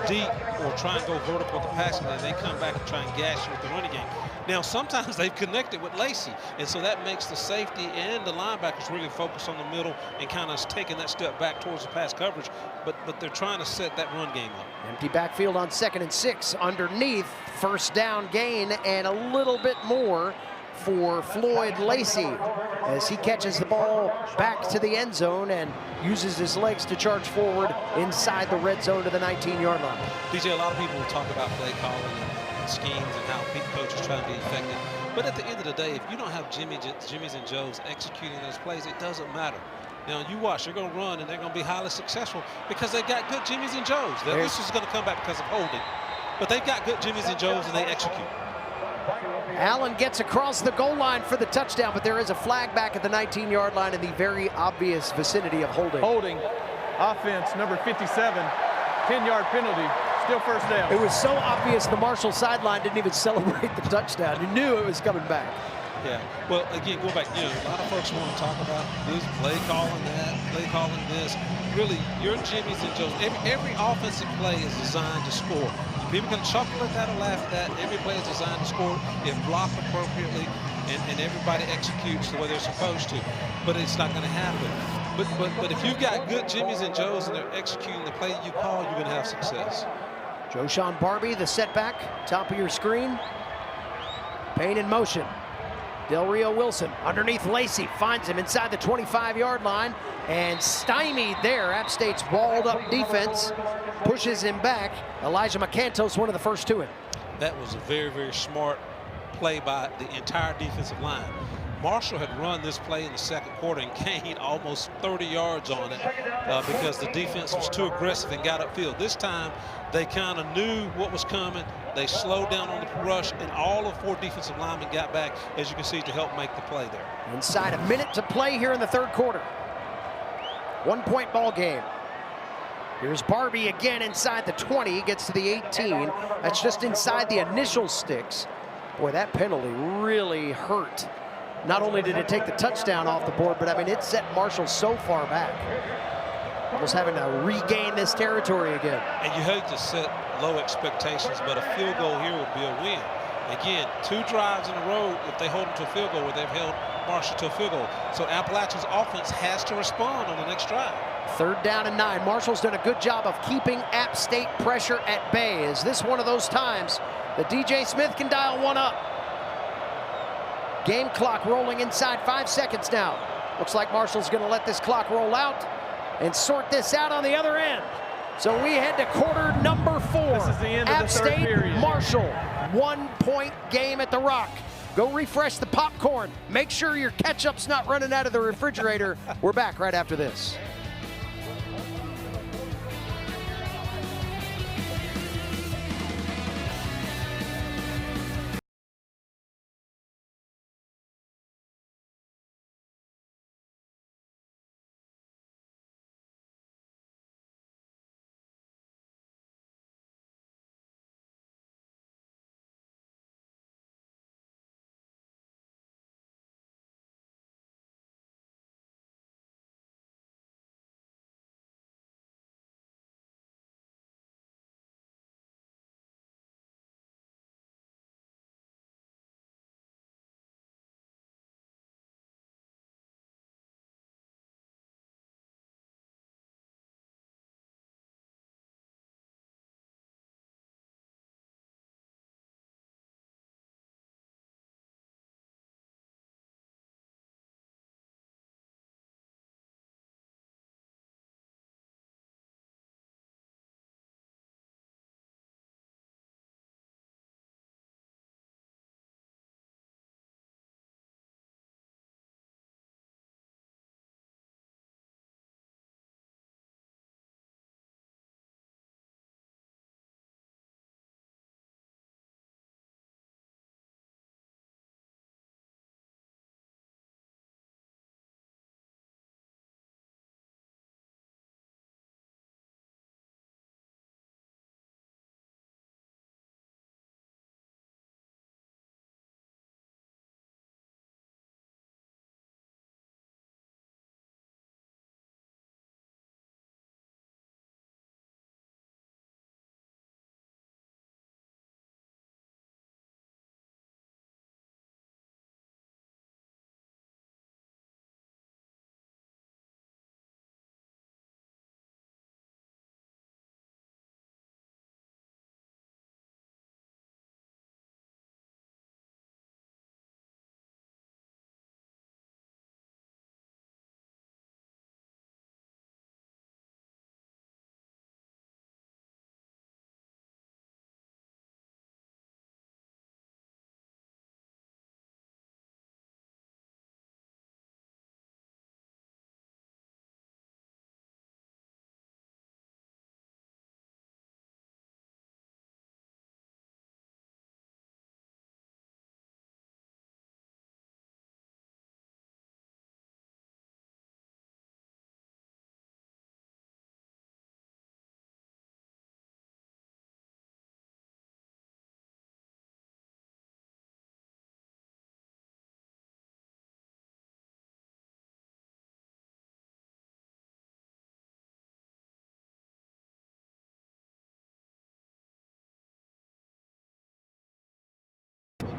deep or try and go vertical with the passing game, they come back and try and gash you with the running game. Now, sometimes they've connected with Lacey, and so that makes the safety and the linebackers really focus on the middle and kind of taking that step back towards the pass coverage, but they're trying to set that run game up. Empty backfield on 2nd and 6 underneath. First down gain and a little bit more for Floyd Lacey as he catches the ball back to the end zone and uses his legs to charge forward inside the red zone to the 19-yard line. DJ, a lot of people will talk about play calling and schemes and how coaches try to be effective. But at the end of the day, if you don't have Jimmys and Joes executing those plays, it doesn't matter. Now, you watch, they're going to run, and they're going to be highly successful because they've got good Jimmys and Joes. This is going to come back because of holding. But they've got good Jimmys and Joes, and they execute. Allen gets across the goal line for the touchdown, but there is a flag back at the 19-yard line in the very obvious vicinity of holding. Holding, offense, number 57, 10-yard penalty, still first down. It was so obvious the Marshall sideline didn't even celebrate the touchdown. You knew it was coming back. Yeah, well, again, go back, a lot of folks want to talk about this, play calling that, play calling this. Really, your Jimmys and Joes, every offensive play is designed to score. People can chuckle at that or laugh at that. Every play is designed to score if blocked appropriately and everybody executes the way they're supposed to. But it's not going to happen. But if you've got good Jimmys and Joes and they're executing the play you call, you're going to have success. Joshawn Barbie, the setback, top of your screen. Payne in motion. Del Rio Wilson underneath Lacey, finds him inside the 25-yard line and stymied there. App State's walled up defense pushes him back. Elijah McCantos, one of the first to him. That was a very, very smart play by the entire defensive line. Marshall had run this play in the 2nd quarter and gained almost 30 yards on it because the defense was too aggressive and got upfield. This time, they kind of knew what was coming. They slowed down on the rush, and all of 4 defensive linemen got back, as you can see, to help make the play there. Inside a minute to play here in the 3rd quarter. 1-point ball game. Here's Barbie again inside the 20, gets to the 18. That's just inside the initial sticks. Boy, that penalty really hurt. Not only did it take the touchdown off the board, but I mean, it set Marshall so far back. Almost having to regain this territory again. And you hate to set low expectations, but a field goal here would be a win. Again, 2 drives in a row, if they hold them to a field goal, where they've held Marshall to a field goal. So Appalachian's offense has to respond on the next drive. 3rd down and 9. Marshall's done a good job of keeping App State pressure at bay. Is this one of those times that DJ Smith can dial one up? Game clock rolling inside 5 seconds now. Looks like Marshall's going to let this clock roll out and sort this out on the other end. So we head to quarter number 4. This is the end of App the third State, period. Marshall, 1-point game at the Rock. Go refresh the popcorn. Make sure your ketchup's not running out of the refrigerator. We're back right after this.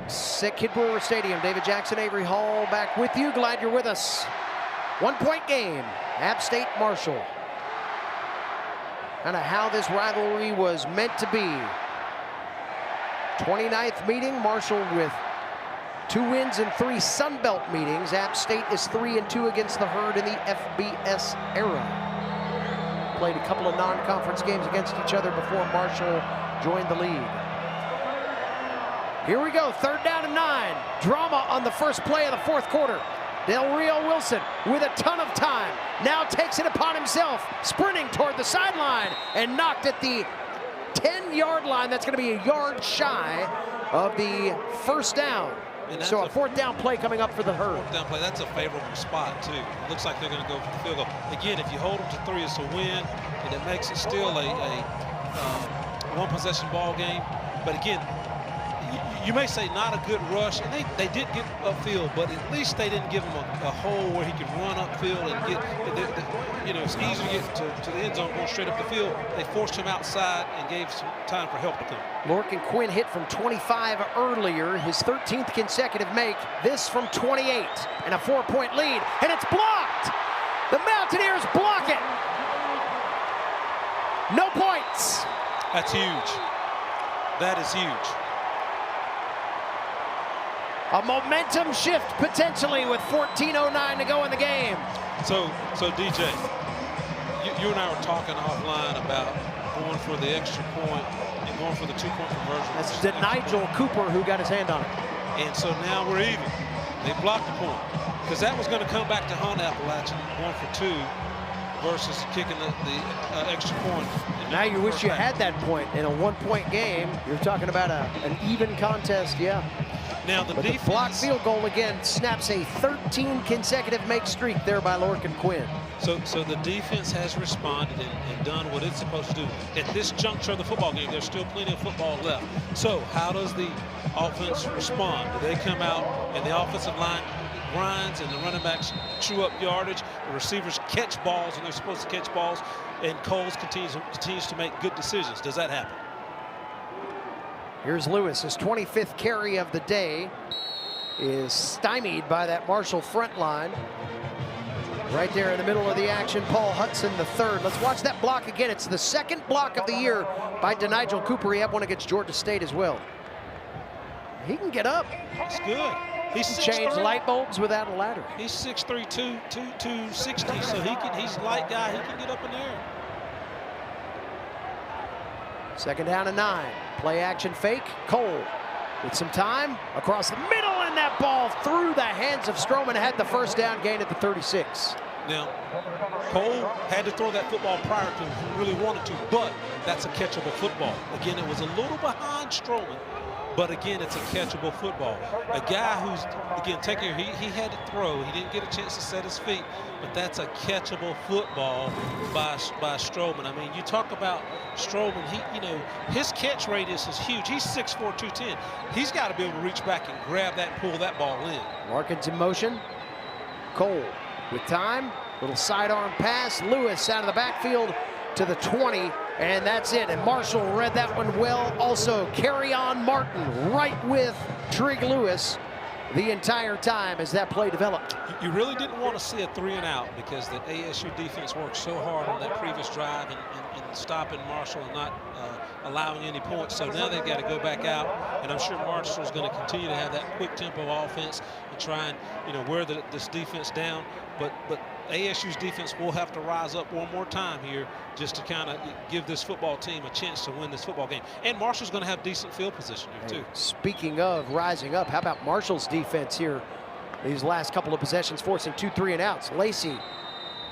Sick Kid Brewer Stadium. David Jackson, Avery Hall back with you. Glad you're with us. 1-point game. App State, Marshall. Kind of how this rivalry was meant to be. 29th meeting. Marshall with 2 wins and 3 Sun Belt meetings. App State is 3-2 against the Herd in the FBS era. Played a couple of non-conference games against each other before Marshall joined the league. Here we go, 3rd down and 9. Drama on the first play of the 4th quarter. Del Rio Wilson with a ton of time. Now takes it upon himself, sprinting toward the sideline and knocked at the 10-yard line. That's going to be a yard shy of the 1st down. So a 4th down play coming up for the Herd. 4th down play, that's a favorable spot too. Looks like they're going to go for the field goal. Again, if you hold them to 3, it's a win, and it makes it still a one-possession ball game. But again, you may say not a good rush, and they did get upfield, but at least they didn't give him a hole where he could run upfield and get, you know, it's easy to get to the end zone going straight up the field. They forced him outside and gave some time for help to come. Lorcan Quinn hit from 25 earlier, his 13th consecutive make. This from 28, and a 4-point lead, and it's blocked. The Mountaineers block it. No points. That's huge. That is huge. A momentum shift potentially with 14:09 to go in the game. So DJ, you and I were talking offline about going for the extra point and going for the 2-point conversion. That's Nigel Cooper who got his hand on it. And so now we're even. They blocked the point because that was going to come back to hunt Appalachian, going for 2 versus kicking the extra point. Now you wish you had that point in a 1-point game. You're talking about an even contest, yeah. Now the defense, the blocked field goal again snaps a 13 consecutive make streak there by Lorcan Quinn. So the defense has responded and done what it's supposed to do. At this juncture of the football game, there's still plenty of football left. So how does the offense respond? Do they come out and the offensive line grinds and the running backs chew up yardage, the receivers catch balls and they're supposed to catch balls, and Coles continues to make good decisions? Does that happen? Here's Lewis, his 25th carry of the day is stymied by that Marshall front line. Right there in the middle of the action, Paul Hudson the third. Let's watch that block again. It's the second block of the year by Nigel Cooper. He had one against Georgia State as well. He can get up. It's good. He's changed light bulbs without a ladder. He's 6'3", 260, so he's a light guy. He can get up in there. Second down and 9. Play action fake. Cole with some time across the middle, and that ball through the hands of Stroman had the first down gain at the 36. Now, Cole had to throw that football prior to him. He really wanted to, but that's a catchable football. Again, it was a little behind Stroman, but again, it's a catchable football. A guy who's, again, he had to throw. He didn't get a chance to set his feet, but that's a catchable football by Stroman. I mean, you talk about Stroman, his catch radius is huge. He's 6'4", 210. He's got to be able to reach back and grab that and pull that ball in. Larkin's in motion. Cole with time. Little sidearm pass. Lewis out of the backfield to the 20, and that's it. And Marshall read that one well. Also, Carry-On Martin right with Trig Lewis the entire time as that play developed. You really didn't want to see a 3-and-out because the ASU defense worked so hard on that previous drive and stopping Marshall and not allowing any points. So now they've got to go back out, and I'm sure Marshall's going to continue to have that quick tempo offense and try and wear this defense down. But ASU's defense will have to rise up one more time here just to kind of give this football team a chance to win this football game. And Marshall's going to have decent field position here, too. Speaking of rising up, how about Marshall's defense here? These last couple of possessions forcing 2 3-and-outs. Lacey,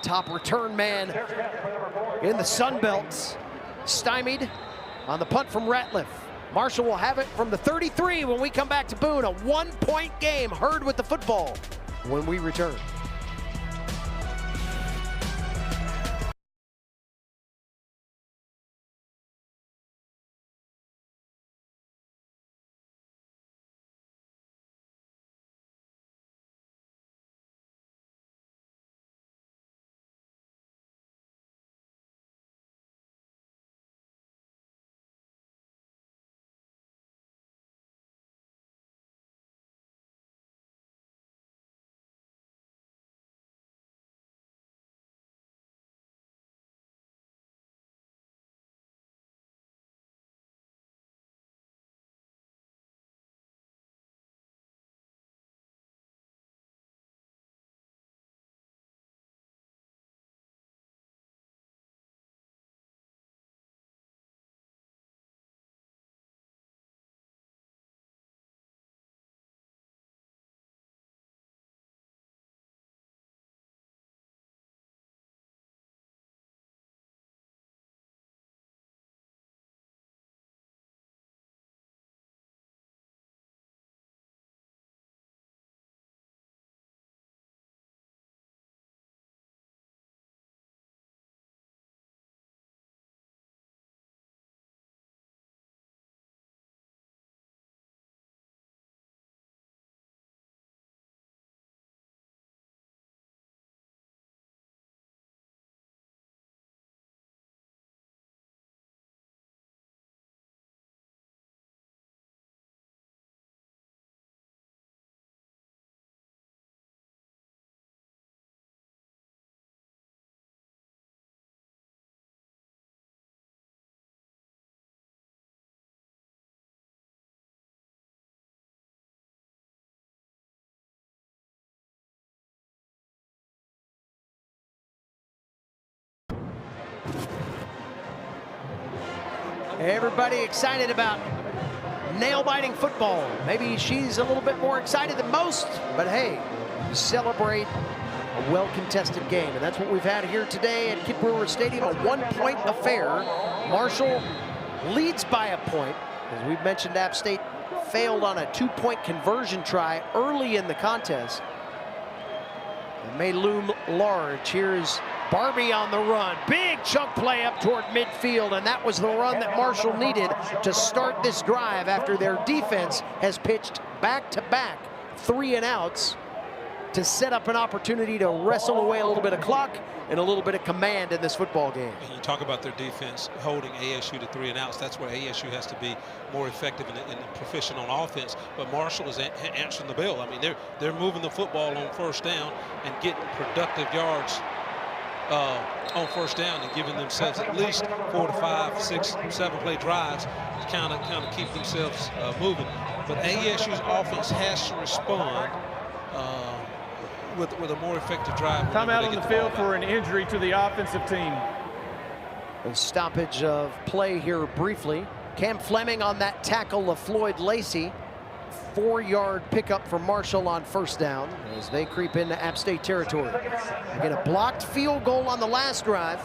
top return man in the Sun Belt, stymied on the punt from Ratliff. Marshall will have it from the 33 when we come back to Boone. A 1-point game. Herd with the football when we return. Everybody excited about nail-biting football. Maybe she's a little bit more excited than most, but hey, celebrate a well-contested game, and that's what we've had here today at Kidd Brewer Stadium, a one-point affair. Marshall leads by a point. As we've mentioned, App State failed on a two-point conversion try early in the contest. It may loom large. Here's Barbie on the run. Big chunk play up toward midfield, and that was the run that Marshall needed to start this drive after their defense has pitched back-to-back 3-and-outs to set up an opportunity to wrestle away a little bit of clock and a little bit of command in this football game. And you talk about their defense holding ASU to 3-and-outs. That's where ASU has to be more effective and proficient on offense. But Marshall is answering the bell. I mean, they're moving the football on first down and getting productive yards on first down and giving themselves at least 4 to 5, 6, 7 play drives to kind of keep themselves moving. But ASU's offense has to respond with a more effective drive. Time out on the field for an injury to the offensive team. A stoppage of play here briefly. Cam Fleming on that tackle of Floyd Lacey. 4-yard pickup for Marshall on first down as they creep into App State territory. Again, a blocked field goal on the last drive.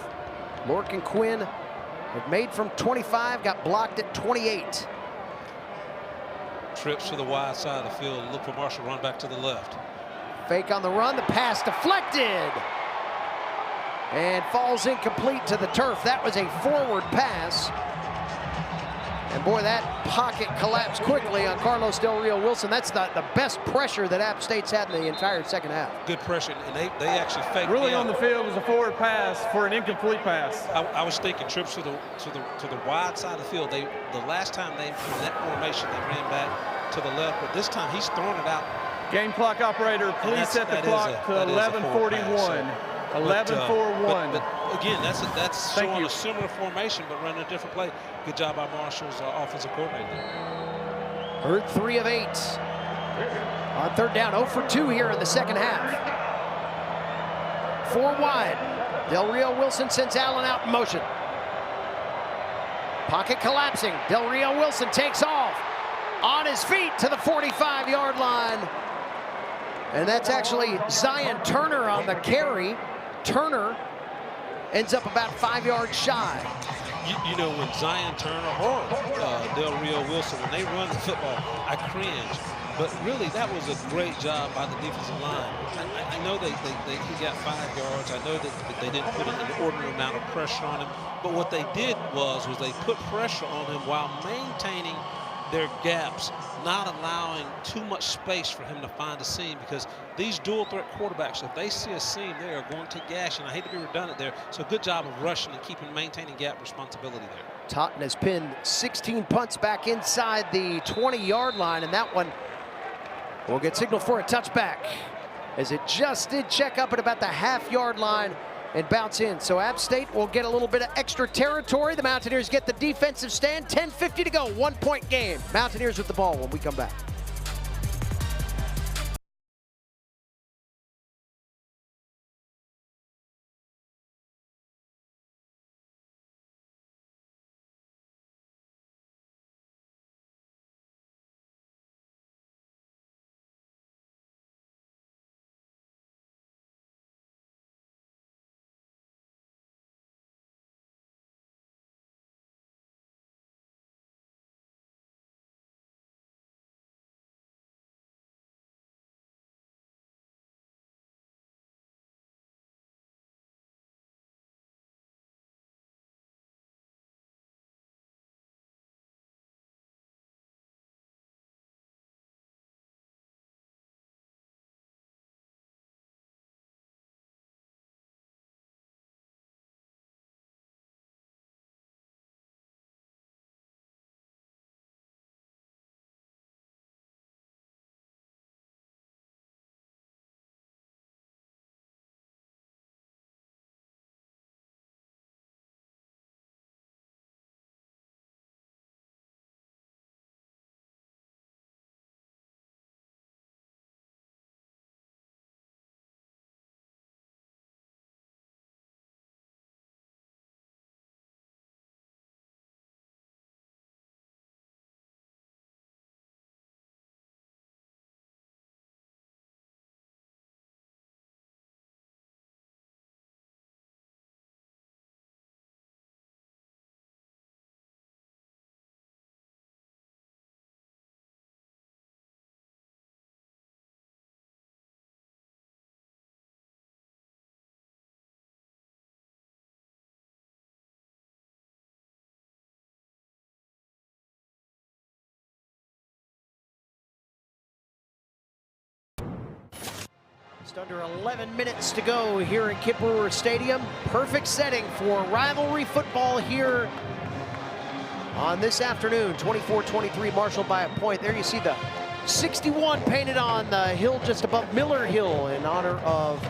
Lork and Quinn had made from 25, got blocked at 28. Trips to the wide side of the field. Look for Marshall, run back to the left. Fake on the run, the pass deflected. And falls incomplete to the turf. That was a forward pass. And boy, that pocket collapsed quickly on Carlos Del Rio Wilson. That's the best pressure that App State's had in the entire second half. Good pressure, and they actually faked. Really on the field was a forward pass for an incomplete pass. I was thinking trips to the wide side of the field. The last time they in that formation, they ran back to the left, but this time he's throwing it out. Game clock operator, please set the clock to 11:41. 11:41. But again, that's showing a similar formation, but running a different play. Good job by Marshall's offensive coordinator. Hurd 3 of 8 on third down. 0 for 2 here in the second half. 4 wide. Del Rio Wilson sends Allen out in motion. Pocket collapsing. Del Rio Wilson takes off on his feet to the 45-yard line. And that's actually Zion Turner on the carry. Turner ends up about 5 yards shy. You know, when Zion Turner or Del Rio Wilson, when they run the football, I cringe. But really, that was a great job by the defensive line. I know he got 5 yards. I know that they didn't put an inordinate amount of pressure on him. But what they did was they put pressure on him while maintaining their gaps, not allowing too much space for him to find a seam, because these dual threat quarterbacks, if they see a seam, they are going to gash, and I hate to be redundant there. So good job of rushing and maintaining gap responsibility there. Totten has pinned 16 punts back inside the 20-yard line, and that one will get signaled for a touchback, as it just did check up at about the half-yard line and bounce in. So App State will get a little bit of extra territory. The Mountaineers get the defensive stand. 10:50 to go, 1-point game. Mountaineers with the ball when we come back. Just under 11 minutes to go here in Kip Brewer Stadium. Perfect setting for rivalry football here on this afternoon. 24-23, Marshall by a point. There you see the 61 painted on the hill just above Miller Hill in honor of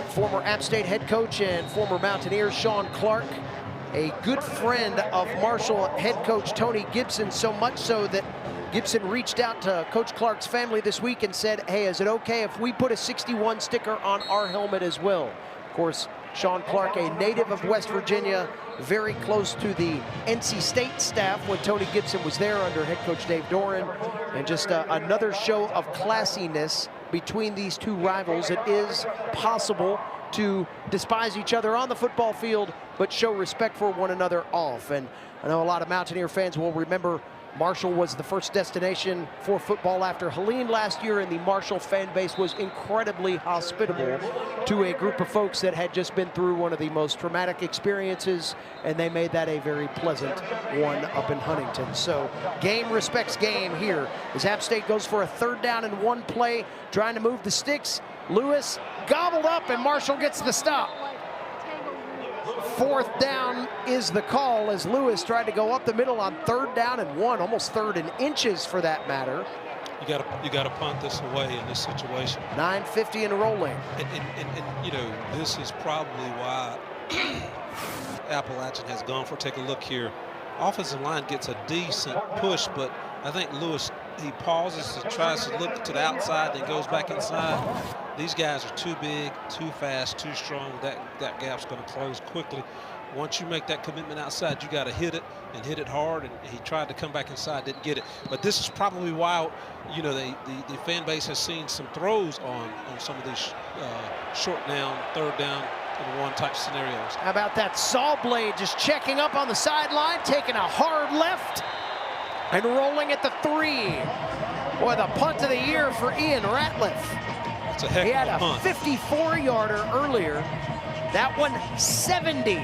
former App State head coach and former Mountaineer Sean Clark, a good friend of Marshall head coach Tony Gibson, so much so that Gibson reached out to Coach Clark's family this week and said, hey, is it okay if we put a 61 sticker on our helmet as well? Of course, Sean Clark, a native of West Virginia, very close to the NC State staff when Tony Gibson was there under head coach Dave Doran. And just another show of classiness between these two rivals. It is possible to despise each other on the football field, but show respect for one another off. And I know a lot of Mountaineer fans will remember Marshall was the first destination for football after Helene last year, and the Marshall fan base was incredibly hospitable to a group of folks that had just been through one of the most traumatic experiences, and they made that a very pleasant one up in Huntington. So game respects game here as App State goes for a 3rd down and 1 play, trying to move the sticks. Lewis gobbled up, and Marshall gets the stop. 4th down is the call as Lewis tried to go up the middle on 3rd down and 1, almost 3rd and inches for that matter. You got to punt this away in this situation. 9:50 and rolling. And you know, this is probably why Appalachian has gone for. Take a look here. Offensive line gets a decent push, but I think Lewis, he pauses and tries to look to the outside, then goes back inside. These guys are too big, too fast, too strong. That gap's going to close quickly. Once you make that commitment outside, you got to hit it and hit it hard. And he tried to come back inside, didn't get it. But this is probably why, you know, the fan base has seen some throws on some of these short down, 3rd down and 1 type scenarios. How about that saw blade just checking up on the sideline, taking a hard left and rolling at the 3. Boy, the punt of the year for Ian Ratliff. It's a heck he had of a a 54-yarder earlier. That one 70.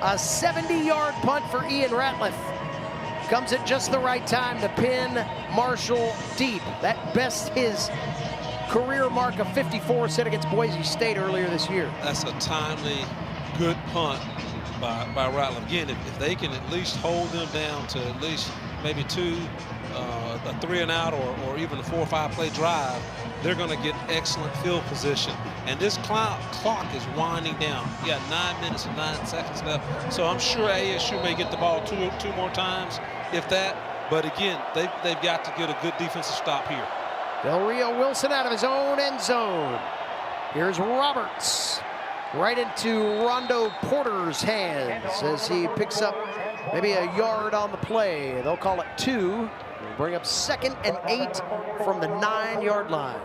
A 70-yard punt for Ian Ratliff. Comes at just the right time to pin Marshall deep. That bests his career mark of 54 set against Boise State earlier this year. That's a timely, good punt by Ratliff. Again, if they can at least hold them down to at least maybe 2, a 3 and out, or even a 4 or 5 play drive, they're going to get excellent field position. And this clock is winding down. You got 9 minutes and 9 seconds left. So I'm sure ASU may get the ball two more times, if that. But again, they've got to get a good defensive stop here. Del Rio Wilson out of his own end zone. Here's Roberts right into Rondo Porter's hands as he picks up maybe a yard on the play. They'll call it 2. We'll bring up 2nd and 8 from the 9-yard line.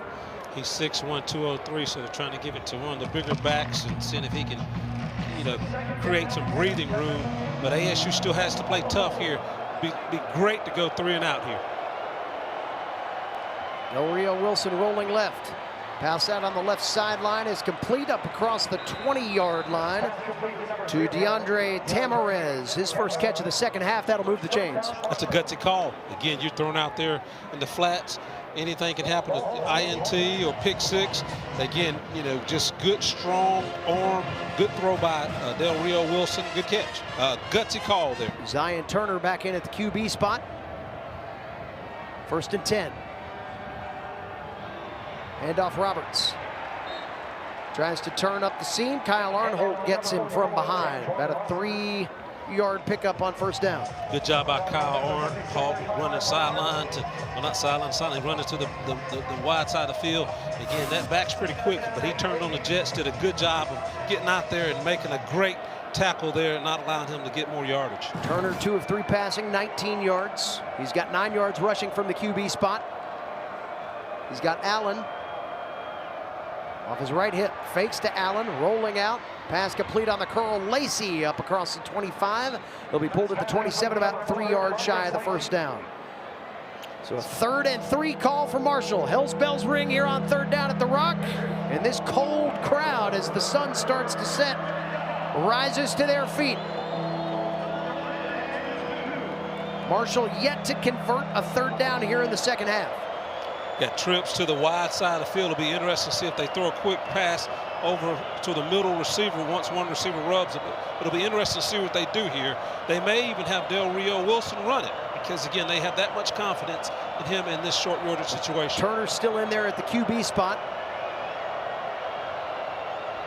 He's 6'1", 203, so they're trying to give it to one of the bigger backs and seeing if he can, you know, create some breathing room. But ASU still has to play tough here. Be great to go 3 and out here. Del Rio Wilson rolling left. Pass out on the left sideline is complete up across the 20-yard line to DeAndre Tamarez. His first catch of the 2nd half. That'll move the chains. That's a gutsy call. Again, you're thrown out there in the flats. Anything can happen to INT or pick 6. Again, you know, just good, strong arm, good throw by Del Rio Wilson. Good catch. Gutsy call there. Zion Turner back in at the QB spot. 1st and 10. Handoff Roberts. Tries to turn up the seam. Kyle Arnholt gets him from behind. About a 3-yard pickup on 1st down. Good job by Kyle Arnholt running sideline to, well, not sideline, running to the wide side of the field. Again, that back's pretty quick, but he turned on the Jets, did a good job of getting out there and making a great tackle there and not allowing him to get more yardage. Turner 2 of 3 passing, 19 yards. He's got 9 yards rushing from the QB spot. He's got Allen off his right hip, fakes to Allen, rolling out. Pass complete on the curl. Lacey up across the 25. He'll be pulled at the 27, about 3 yards shy of the 1st down. So a 3rd and 3 call for Marshall. Hell's bells ring here on 3rd down at the Rock. And this cold crowd, as the sun starts to set, rises to their feet. Marshall yet to convert a 3rd down here in the 2nd half. Got trips to the wide side of the field. It'll be interesting to see if they throw a quick pass over to the middle receiver once one receiver rubs it. It'll be interesting to see what they do here. They may even have Del Rio Wilson run it because, again, they have that much confidence in him in this short yardage situation. Turner's still in there at the QB spot.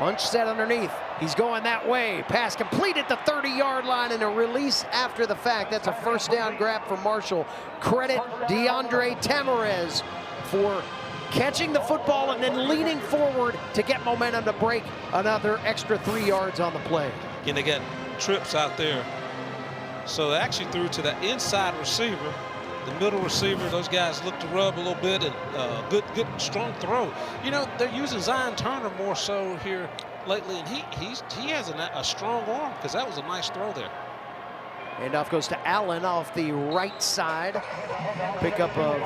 Bunch set underneath. He's going that way. Pass complete at the 30-yard line and a release after the fact. That's a first down grab for Marshall. Credit DeAndre Tamarez for catching the football and then leaning forward to get momentum to break another extra 3 yards on the play. Again, they got trips out there. So they actually threw to the inside receiver. The middle receiver, those guys look to rub a little bit, and good, strong throw. You know, they're using Zion Turner more so here lately, and he has a strong arm because that was a nice throw there. Handoff goes to Allen off the right side. Pickup of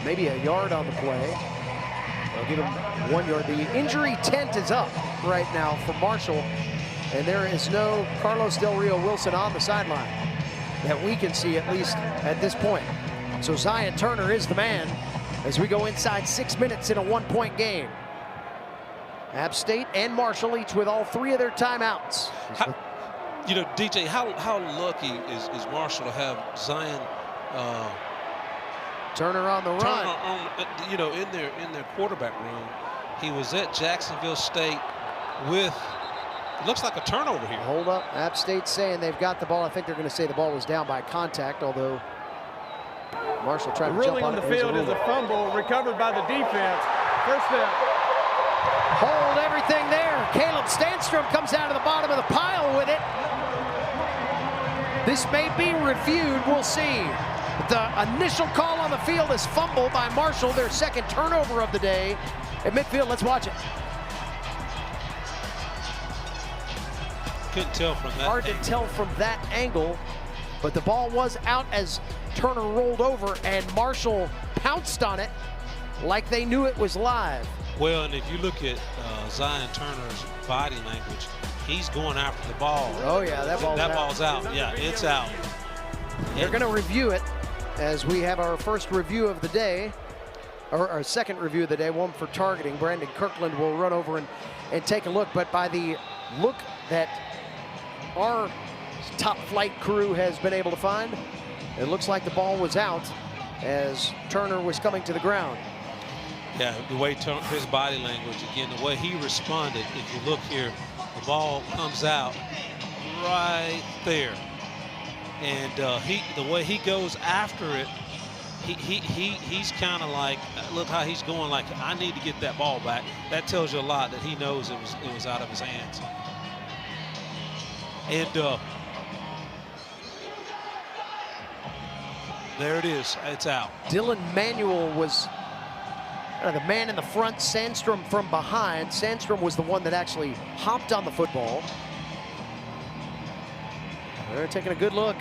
maybe a yard on the play. They'll give him 1 yard. The injury tent is up right now for Marshall, and there is no Carlos Del Rio Wilson on the sideline that we can see, at least at this point. So Zion Turner is the man as we go inside 6 minutes in a 1-point game. App State and Marshall each with all 3 of their timeouts. You know, DJ, how lucky is Marshall to have Zion Turner on the run. You know, in their quarterback room. He was at Jacksonville State with, it looks like a turnover here. Hold up, App State saying they've got the ball. I think they're going to say the ball was down by contact, although Marshall tried to jump on it. The ruling on the field is a fumble recovered by the defense. First down. Hold everything there. Caleb Stanstrom comes out of the bottom of the pile with it. This may be reviewed, we'll see. The initial call on the field is fumble by Marshall, their second turnover of the day. At midfield, let's watch it. Couldn't tell from that Hard angle. to tell from that angle, but the ball was out as Turner rolled over and Marshall pounced on it like they knew it was live. Well, and if you look at Zion Turner's body language, he's going after the ball. Oh yeah, that ball's out. Yeah, it's out. They're going to review it as we have our first review of the day, or our second review of the day, one for targeting. Brandon Kirkland will run over and take a look, but by the look that our top flight crew has been able to find, it looks like the ball was out as Turner was coming to the ground. Yeah, the way his body language, again, the way he responded, if you look here, the ball comes out right there. And the way he goes after it, he's kind of like, look how he's going, like, I need to get that ball back. That tells you a lot that he knows it was out of his hands. And there it is, it's out. Dylan Manuel was the man in the front, Sandstrom from behind. Sandstrom was the one that actually hopped on the football. They're taking a good look.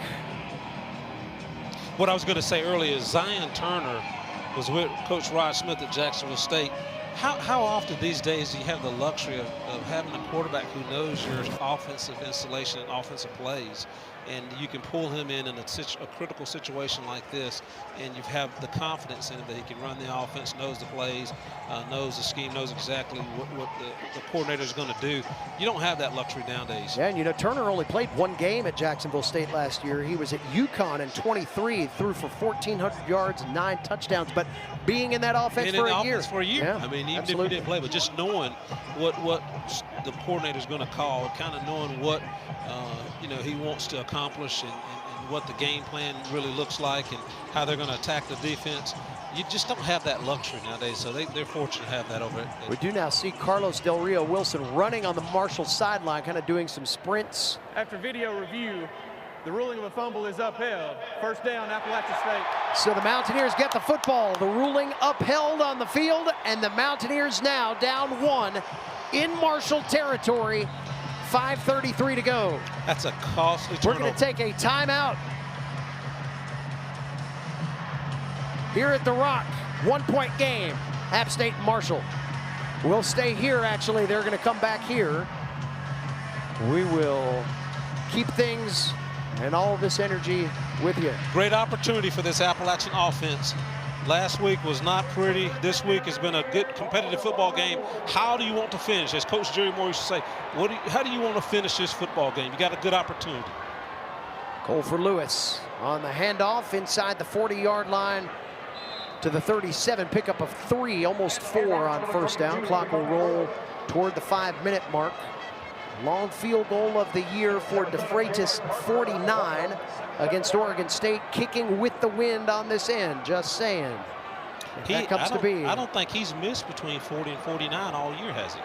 What I was going to say earlier is Zion Turner was with Coach Rod Smith at Jacksonville State. How often these days do you have the luxury of having a quarterback who knows your offensive installation and offensive plays, and you can pull him in a critical situation like this, and you have the confidence in him that he can run the offense, knows the plays, knows the scheme, knows exactly what the coordinator is going to do. You don't have that luxury nowadays. Yeah, and you know, Turner only played 1 game at Jacksonville State last year. He was at UConn in 23, threw for 1,400 yards and 9 touchdowns, but being in that offense for a year. Yeah, I mean, even if you didn't play, but just knowing what the coordinator is going to call, kind of knowing what you know, he wants to accomplish and what the game plan really looks like and how they're going to attack the defense. You just don't have that luxury nowadays, so they're fortunate to have that over it. We do now see Carlos Del Rio Wilson running on the Marshall sideline, kind of doing some sprints. After video review, the ruling of a fumble is upheld. First down, Appalachian State. So the Mountaineers get the football. The ruling upheld on the field, and the Mountaineers now down 1 in Marshall territory. 5:33 to go. That's a costly turnover. We're going to take a timeout here at the Rock. 1-point game. App State and Marshall. We'll stay here, actually. They're going to come back here. We will keep things and all of this energy with you. Great opportunity for this Appalachian offense Last week was not pretty. This week has been a good competitive football game. How do you want to finish? As Coach Jerry Moore used to say, how do you want to finish this football game? You got a good opportunity. Cole for Lewis on the handoff inside the 40-yard line to the 37. Pickup of 3, almost 4 on first down. Clock will roll toward the 5-minute mark. Long field goal of the year for DeFreitas, 49 against Oregon State, kicking with the wind on this end. Just saying. That comes to be. I don't think he's missed between 40 and 49 all year, has he?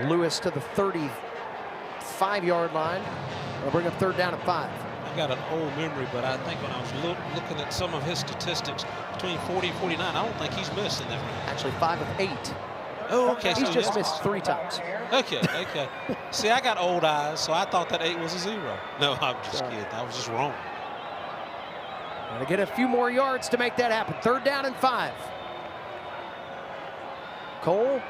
Lewis to the 35-yard line. They'll bring up third down and 5. I got an old memory, but I think when I was looking at some of his statistics between 40 and 49, I don't think he's missed in that range. Actually, 5 of 8. Oh, okay. He's just missed 3 times. Okay. See, I got old eyes, so I thought that 8 was a 0. No, I'm just kidding. I was just wrong. Gotta get a few more yards to make that happen. Third down and 5. Cole,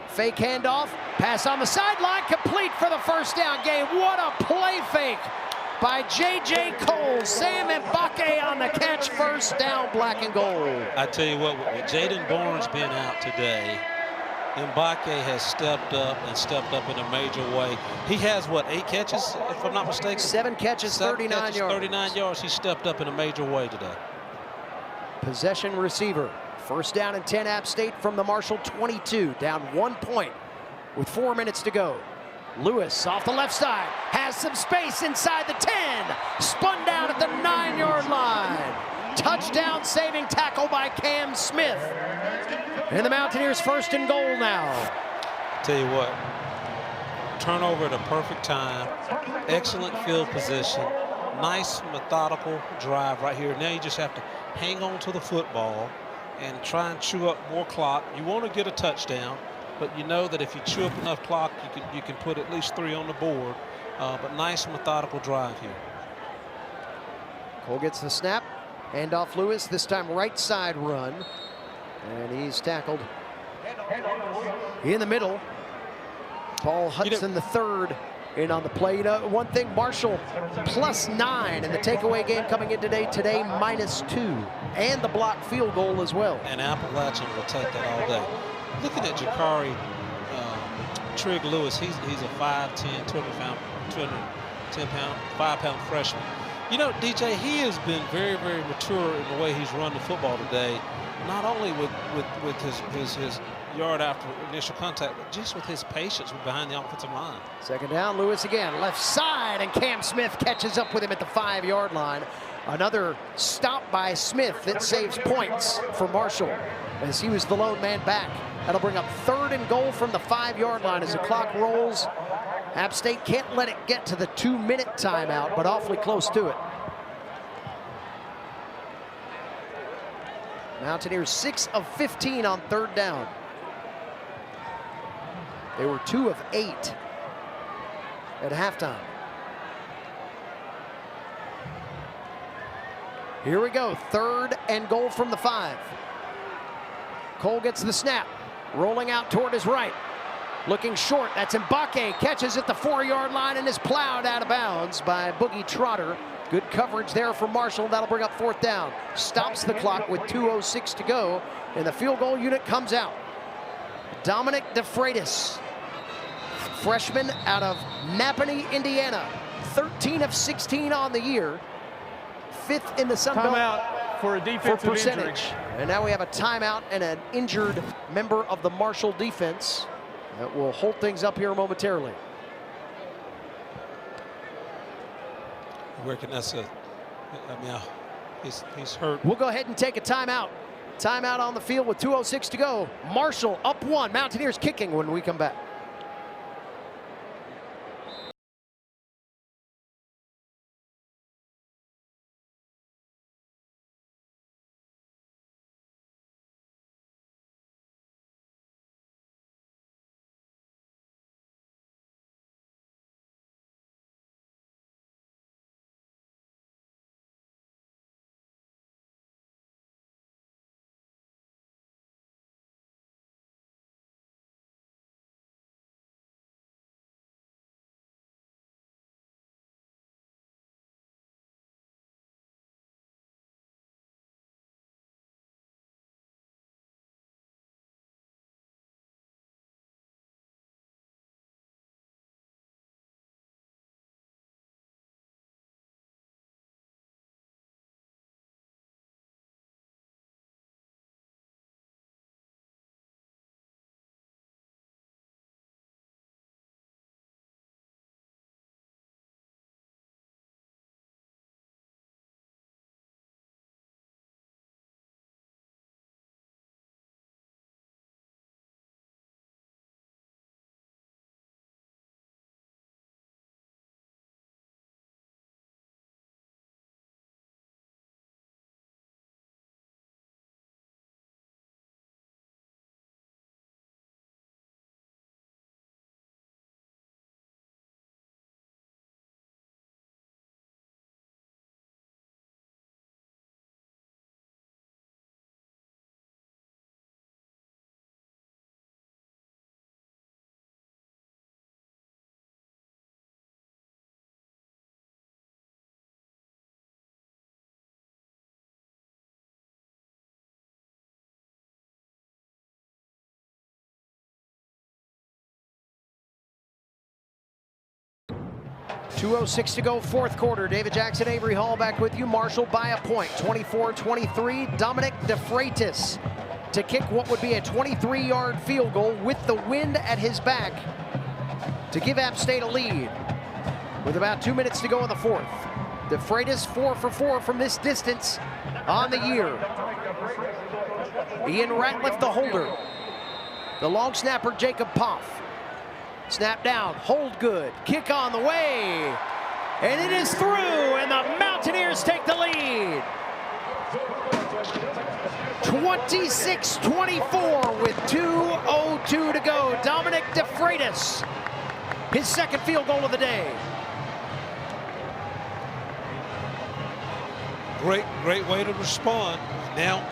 fake handoff, pass on the sideline, complete for the first down gain. What a play fake by J.J. Cole. Sam Mbake on the catch, first down, black and gold. I tell you what, with Jaden Barnes being out today, Mbake has stepped up in a major way. He has, what, 8 catches, if I'm not mistaken? 7 catches, 39 yards. 39 yards. He stepped up in a major way today. Possession receiver. First down and 10, App State from the Marshall 22. Down 1 point with 4 minutes to go. Lewis off the left side. Has some space inside the 10. Spun down at the 9-yard line. Touchdown saving tackle by Cam Smith. And the Mountaineers first and goal now. Tell you what, turnover at a perfect time, excellent field position, nice methodical drive right here. Now you just have to hang on to the football and try and chew up more clock. You want to get a touchdown, but you know that if you chew up enough clock, you can put at least 3 on the board. But nice methodical drive here. Cole gets the snap. Hand off Lewis, this time right side run. And he's tackled in the middle. Paul Hudson, the third, in on the play. You know, one thing, Marshall +9 in the takeaway game coming in today. Today -2, and the blocked field goal as well. And Appalachian will take that all day. Looking at Jakari Trigg Lewis, he's a 5'10", 210-pound, 5-pound freshman. You know, DJ, he has been very, very mature in the way he's run the football today. Not only with his yard after initial contact, but just with his patience behind the offensive line. Second down, Lewis again, left side, and Cam Smith catches up with him at the 5-yard line. Another stop by Smith that saves points for Marshall, as he was the lone man back. That'll bring up third and goal from the 5-yard line as the clock rolls. App State can't let it get to the 2-minute timeout, but awfully close to it. Mountaineers 6 of 15 on third down. They were 2 of 8 at halftime. Here we go, third and goal from the 5. Cole gets the snap, rolling out toward his right. Looking short, that's Mbake, catches at the 4-yard line and is plowed out of bounds by Boogie Trotter. Good coverage there for Marshall. That'll bring up fourth down. Stops the clock with 2:06 to go, and the field goal unit comes out. Dominic DeFreitas, freshman out of Napanee, Indiana. 13 of 16 on the year. 5th in the Sun Belt. Timeout for a defensive percentage. injury. And now we have a timeout and an injured member of the Marshall defense. That will hold things up here momentarily. Working, that's a, I mean, he's hurt. We'll go ahead and take a timeout. Timeout on the field with 2:06 to go. Marshall up 1. Mountaineers kicking when we come back. 2:06 to go, fourth quarter. David Jackson, Avery Hall back with you. Marshall by a point, 24-23. Dominic DeFreitas to kick what would be a 23-yard field goal with the wind at his back to give App State a lead with about 2 minutes to go in the fourth. DeFreitas 4 for 4 from this distance on the year. Ian Ratliff, the holder. The long snapper, Jacob Poff. Snap down, hold good, kick on the way, and it is through, and the Mountaineers take the lead. 26-24 with 2:02 to go. Dominic DeFreitas, his second field goal of the day. Great way to respond. Now,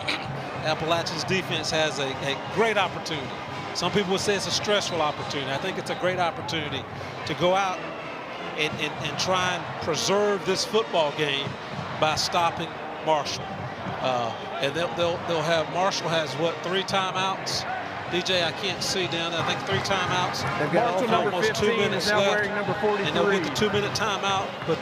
Appalachian's defense has a great opportunity. Some people would say it's a stressful opportunity. I think it's a great opportunity to go out and try and preserve this football game by stopping Marshall. And they'll have, Marshall has what, 3 timeouts? DJ, I can't see down there. I think 3 timeouts. They've got Marshall number almost 2 15 minutes is now left. wearing number 43. And they'll get the 2-minute timeout. But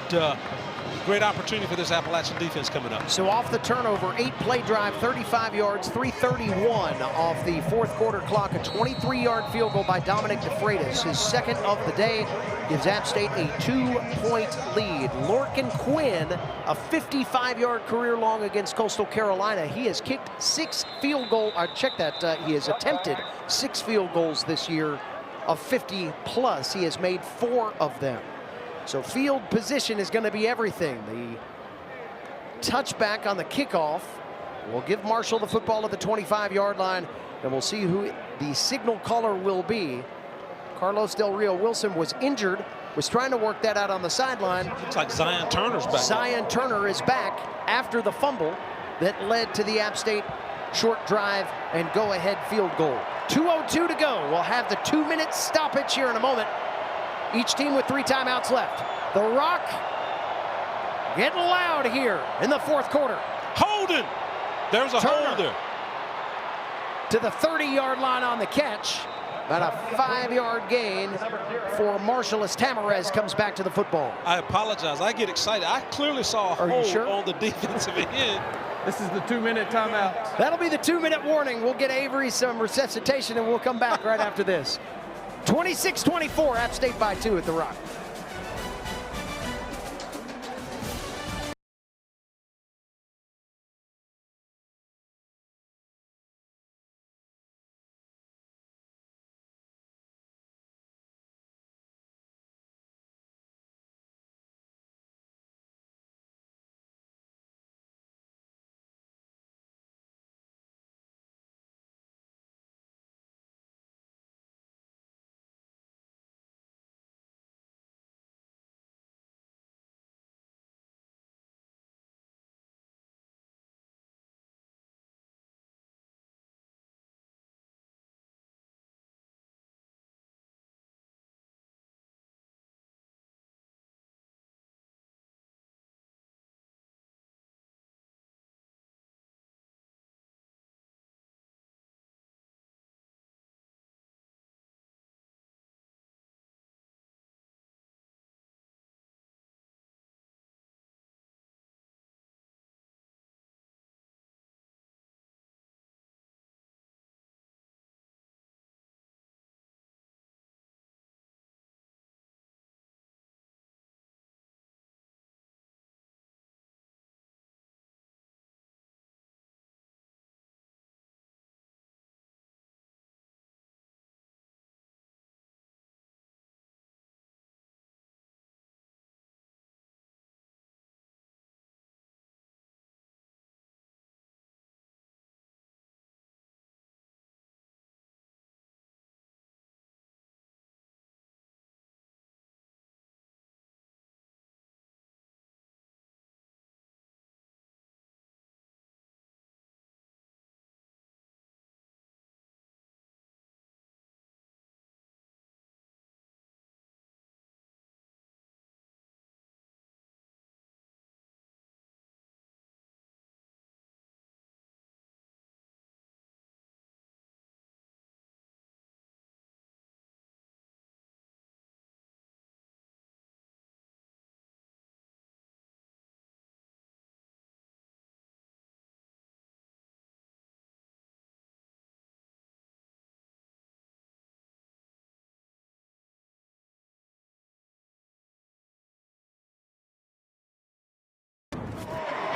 great opportunity for this Appalachian defense coming up. So off the turnover, 8-play drive, 35 yards, 3:31 off the fourth quarter clock. A 23-yard field goal by Dominic DeFreitas, his second of the day, gives App State a 2-point lead. Lorcan Quinn, a 55-yard career long against Coastal Carolina. He has kicked 6 field goals. He has attempted 6 field goals this year of 50-plus. He has made 4 of them. So field position is going to be everything. The touchback on the kickoff will give Marshall the football at the 25-yard line, and we'll see who the signal caller will be. Carlos Del Rio Wilson was injured, was trying to work that out on the sideline. Looks like Zion Turner's back. Zion Turner is back after the fumble that led to the App State short drive and go-ahead field goal. 2:02 to go. We'll have the 2-minute stoppage here in a moment. Each team with 3 timeouts left. The Rock getting loud here in the fourth quarter. Holding. There's a Turner holder. To the 30-yard line on the catch. About a 5-yard gain for Marshall as Tamarez comes back to the football. I apologize. I get excited. I clearly saw a hold on the defensive end. This is the 2-minute timeout. That'll be the 2-minute warning. We'll get Avery some resuscitation, and we'll come back right after this. 26-24, App State by 2 at the Rock.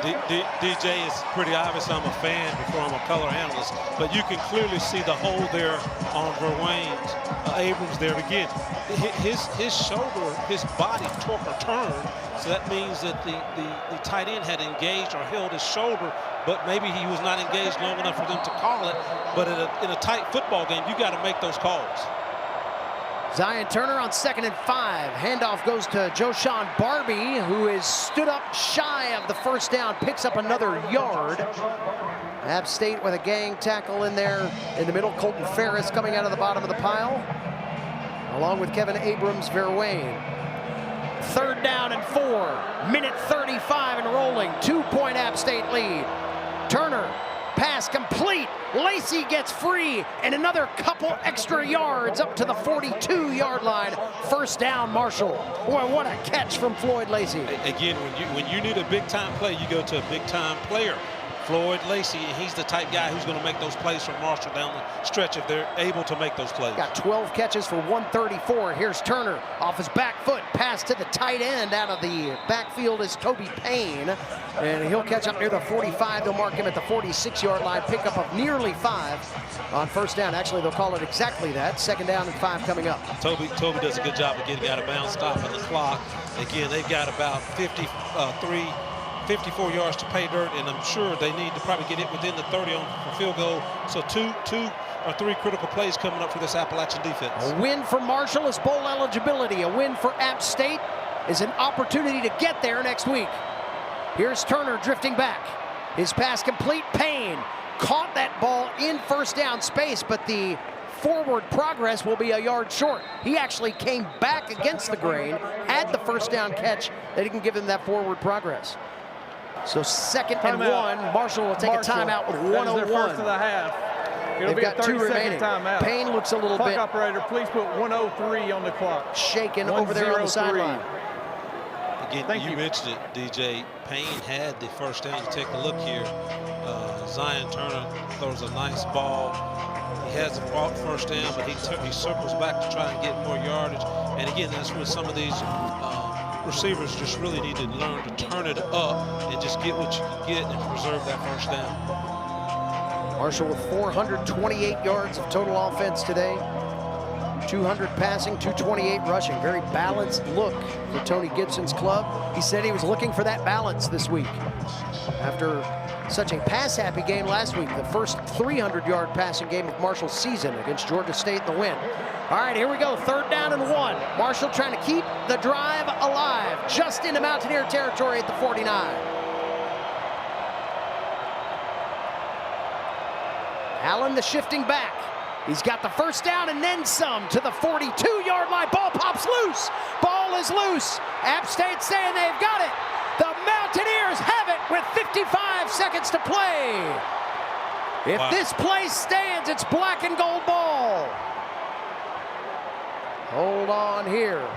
DJ, it's pretty obvious I'm a fan before I'm a color analyst, but you can clearly see the hole there on Verwaine's Abrams there. Again, his shoulder, his body torque or turned, so that means that the tight end had engaged or held his shoulder, but maybe he was not engaged long enough for them to call it. But in a tight football game, you got to make those calls. Zion Turner on 2nd and 5. Handoff goes to Joshawn Barbie, who is stood up shy of the first down, picks up another yard. App State with a gang tackle in there in the middle. Colton Ferris coming out of the bottom of the pile, along with Kevin Abrams Verwaine. 3rd down and 4. Minute 35 and rolling. 2-point App State lead. Turner, pass complete. Lacey gets free, and another couple extra yards up to the 42-yard line. 1st down, Marshall. Boy, what a catch from Floyd Lacey. Again, when you need a big-time play, you go to a big-time player. Floyd Lacey, and he's the type guy who's going to make those plays for Marshall down the stretch if they're able to make those plays. Got 12 catches for 134. Here's Turner off his back foot. Pass to the tight end out of the backfield is Toby Payne. And he'll catch up near the 45. They'll mark him at the 46-yard line. Pickup of nearly 5 on 1st down. Actually, they'll call it exactly that. 2nd down and 5 coming up. Toby does a good job of getting out of bounds, stopping the clock. Again, they've got about 54 yards to pay dirt, and I'm sure they need to probably get it within the 30 on field goal. So two or three critical plays coming up for this Appalachian defense. A win for Marshall is bowl eligibility. A win for App State is an opportunity to get there next week. Here's Turner drifting back. His pass complete. Payne caught that ball in 1st down space, but the forward progress will be a yard short. He actually came back against the grain, had the 1st down catch that didn't give him that forward progress. So 2nd and 1. Marshall will take a timeout with 1:01. That is their first of the half. It'll They've got 2 remaining. Timeout. Payne looks a little Clock bit operator, please put 1:03 on the clock. shaken over there on the sideline. Again, you mentioned it, DJ. Payne had the 1st down. Take a look here. Zion Turner throws a nice ball. He has the 1st down, but he circles back to try and get more yardage. And again, that's where some of these receivers just really need to learn to turn it up and just get what you can get and preserve that 1st down. Marshall with 428 yards of total offense today. 200 passing, 228 rushing. Very balanced look for Tony Gibson's club. He said he was looking for that balance this week after such a pass-happy game last week, the first 300-yard passing game of Marshall's season against Georgia State in the win. All right, here we go, 3rd down and 1. Marshall trying to keep the drive alive, just into Mountaineer territory at the 49. Allen, the shifting back. He's got the 1st down and then some to the 42-yard line. Ball pops loose. Ball is loose. App State saying they've got it. The Mountaineers have it with 55 seconds to play. If this play stands, it's black and gold ball. Hold on here.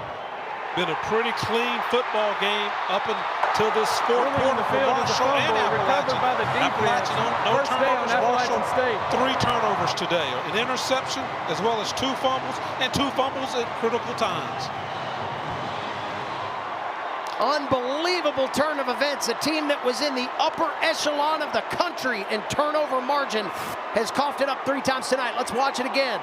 Been a pretty clean football game up until this 4th quarter for Marshall and Appalachian. By the defense. No First turnovers. down, Appalachian State. 3 turnovers today. An interception as well as 2 fumbles, and 2 fumbles at critical times. Unbelievable turn of events. A team that was in the upper echelon of the country in turnover margin has coughed it up 3 times tonight. Let's watch it again.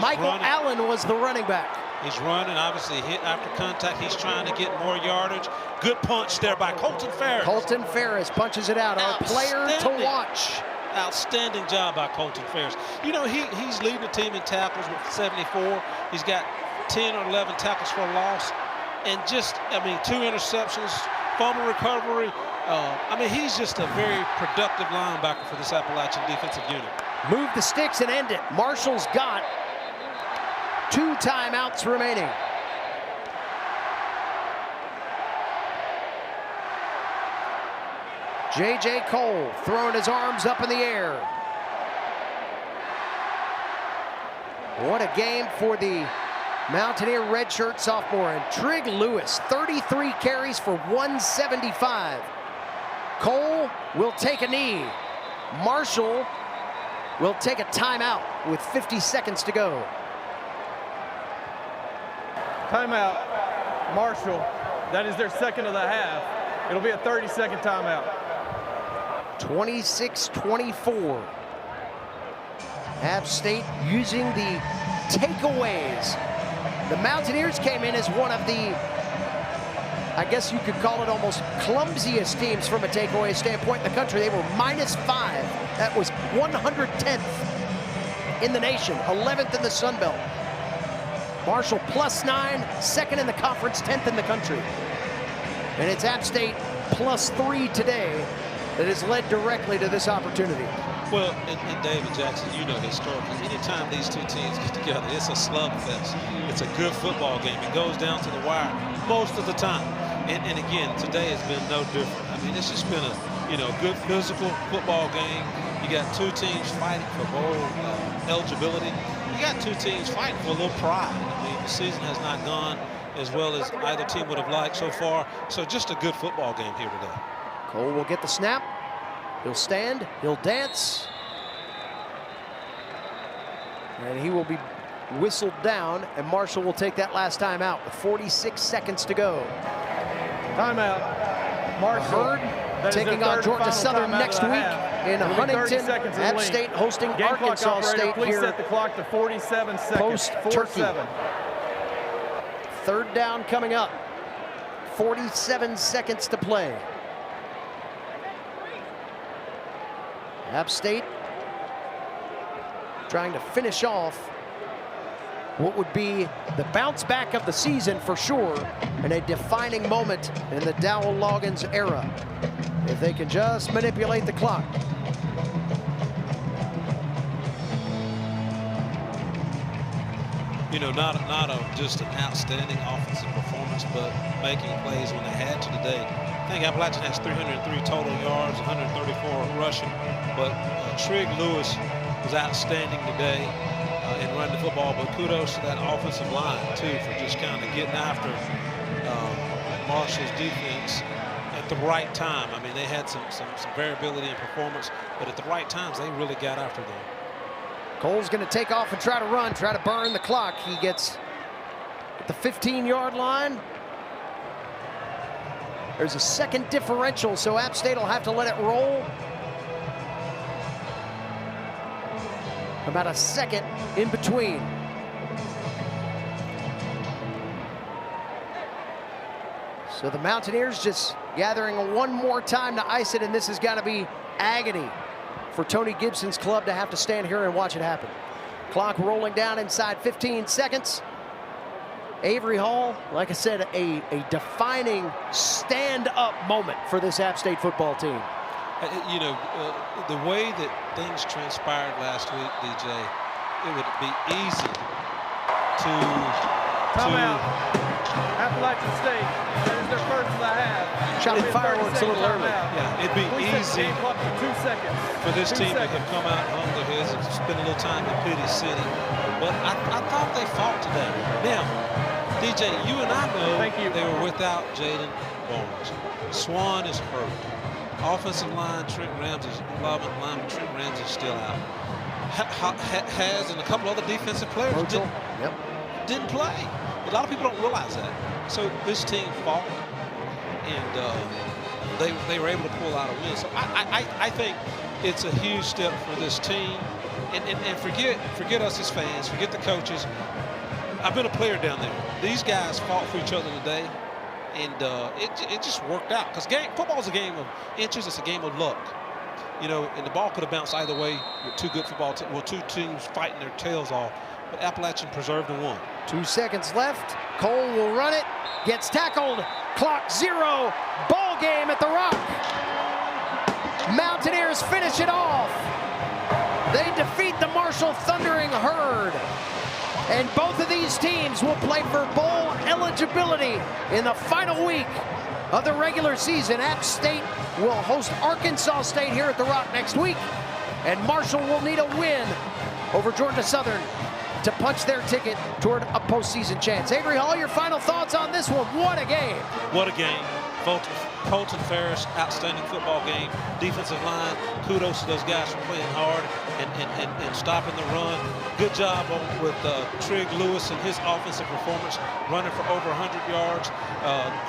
Michael Allen was the running back. He's running, obviously hit after contact. He's trying to get more yardage. Good punch there by Colton Ferris. Colton Ferris punches it out. Our player to watch. Outstanding job by Colton Ferris. You know, he's leading the team in tackles with 74. He's got 10 or 11 tackles for a loss. And just, 2 interceptions, fumble recovery. He's just a very productive linebacker for this Appalachian defensive unit. Move the sticks and end it. Marshall's got 2 timeouts remaining. J.J. Cole throwing his arms up in the air. What a game for the Mountaineer redshirt sophomore. And Trig Lewis, 33 carries for 175. Cole will take a knee. Marshall will take a timeout with 50 seconds to go. Timeout, Marshall. That is their 2nd of the half. It'll be a 30-second timeout. 26-24. App State using the takeaways. The Mountaineers came in as one of the, I guess you could call it almost clumsiest teams from a takeaway standpoint in the country. They were -5. That was 110th in the nation, 11th in the Sun Belt. Marshall +9, second in the conference, 10th in the country. And it's App State +3 today that has led directly to this opportunity. Well, and David Jackson, you know historically, anytime these two teams get together, it's a slugfest. It's a good football game. It goes down to the wire most of the time. And again, today has been no different. I mean, it's just been a, good physical football game. You got two teams fighting for bowl eligibility. You got two teams fighting for a little pride. I mean, the season has not gone as well as either team would have liked so far. So just a good football game here today. Cole will get the snap. He'll stand, he'll dance. And he will be whistled down, and Marshall will take that last time out with 46 seconds to go. Timeout. Marshall. Herd taking on Georgia Southern next week in Huntington. App State hosting Arkansas State please here. Set the clock to 47 seconds. Post-Turkey. 4-7. Third down coming up. 47 seconds to play. App State trying to finish off what would be the bounce back of the season for sure, and a defining moment in the Dowell Loggins era. If they can just manipulate the clock. Not just an outstanding offensive performance, but making plays when they had to today. I think Appalachian has 303 total yards, 134 rushing, but Trigg Lewis was outstanding today in running the football, but kudos to that offensive line, too, for just kind of getting after Marshall's defense at the right time. I mean, they had some variability in performance, but at the right times, they really got after them. Cole's going to take off and try to run, try to burn the clock. He gets at the 15-yard line. There's a second differential, so App State will have to let it roll. About a second in between. So the Mountaineers just gathering one more time to ice it, and this has got to be agony for Tony Gibson's club to have to stand here and watch it happen. Clock rolling down inside 15 seconds. Avery Hall, like I said, a defining stand-up moment for this App State football team. The way that things transpired last week, DJ, it would be easy to... Timeout. Appalachian State, that is their first of the half. Shot fireworks a little early. Yeah, it'd be easy 2 seconds. for this team to have come out and hung their heads and spend a little time in Pity City. But I thought they fought today. Now, DJ, you and I know they were without Jaden Barnes. Swan is hurt. Offensive line, Trent Ramsey's lineman Trent Ramsey's still out. Has and a couple other defensive players didn't play. A lot of people don't realize that. So this team fought, and they were able to pull out a win. So I think it's a huge step for this team. And forget us as fans, forget the coaches. I've been a player down there. These guys fought for each other today, and it just worked out. Because football's a game of inches. It's a game of luck. And the ball could have bounced either way with two good football teams. Well, two teams fighting their tails off. But Appalachian preserved and won. 2 seconds left. Cole will run it. Gets tackled. Clock 0. Ball game at the Rock. Mountaineers finish it off. They defeat the Marshall Thundering Herd. And both of these teams will play for bowl eligibility in the final week of the regular season. App State will host Arkansas State here at the Rock next week. And Marshall will need a win over Georgia Southern to punch their ticket toward a postseason chance. Avery Hall, your final thoughts on this one. What a game. What a game. Colton Ferris, outstanding football game. Defensive line, kudos to those guys for playing hard and stopping the run. Good job with Trig Lewis and his offensive performance, running for over 100 yards.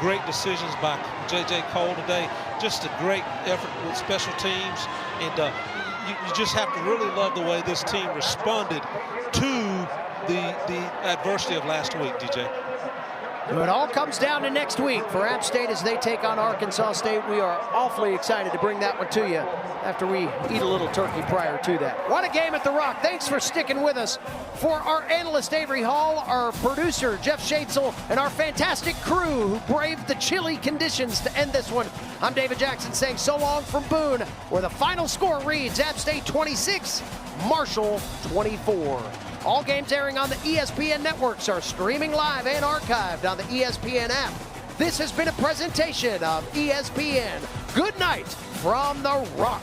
Great decisions by J.J. Cole today. Just a great effort with special teams. And you just have to really love the way this team responded to the adversity of last week, DJ. So it all comes down to next week for App State as they take on Arkansas State. We are awfully excited to bring that one to you after we eat a little turkey prior to that. What a game at the Rock. Thanks for sticking with us. For our analyst Avery Hall, our producer Jeff Schaetzel, and our fantastic crew who braved the chilly conditions to end this one, I'm David Jackson saying so long from Boone, where the final score reads App State 26, Marshall 24. All games airing on the ESPN networks are streaming live and archived on the ESPN app. This has been a presentation of ESPN. Good night from the Rock.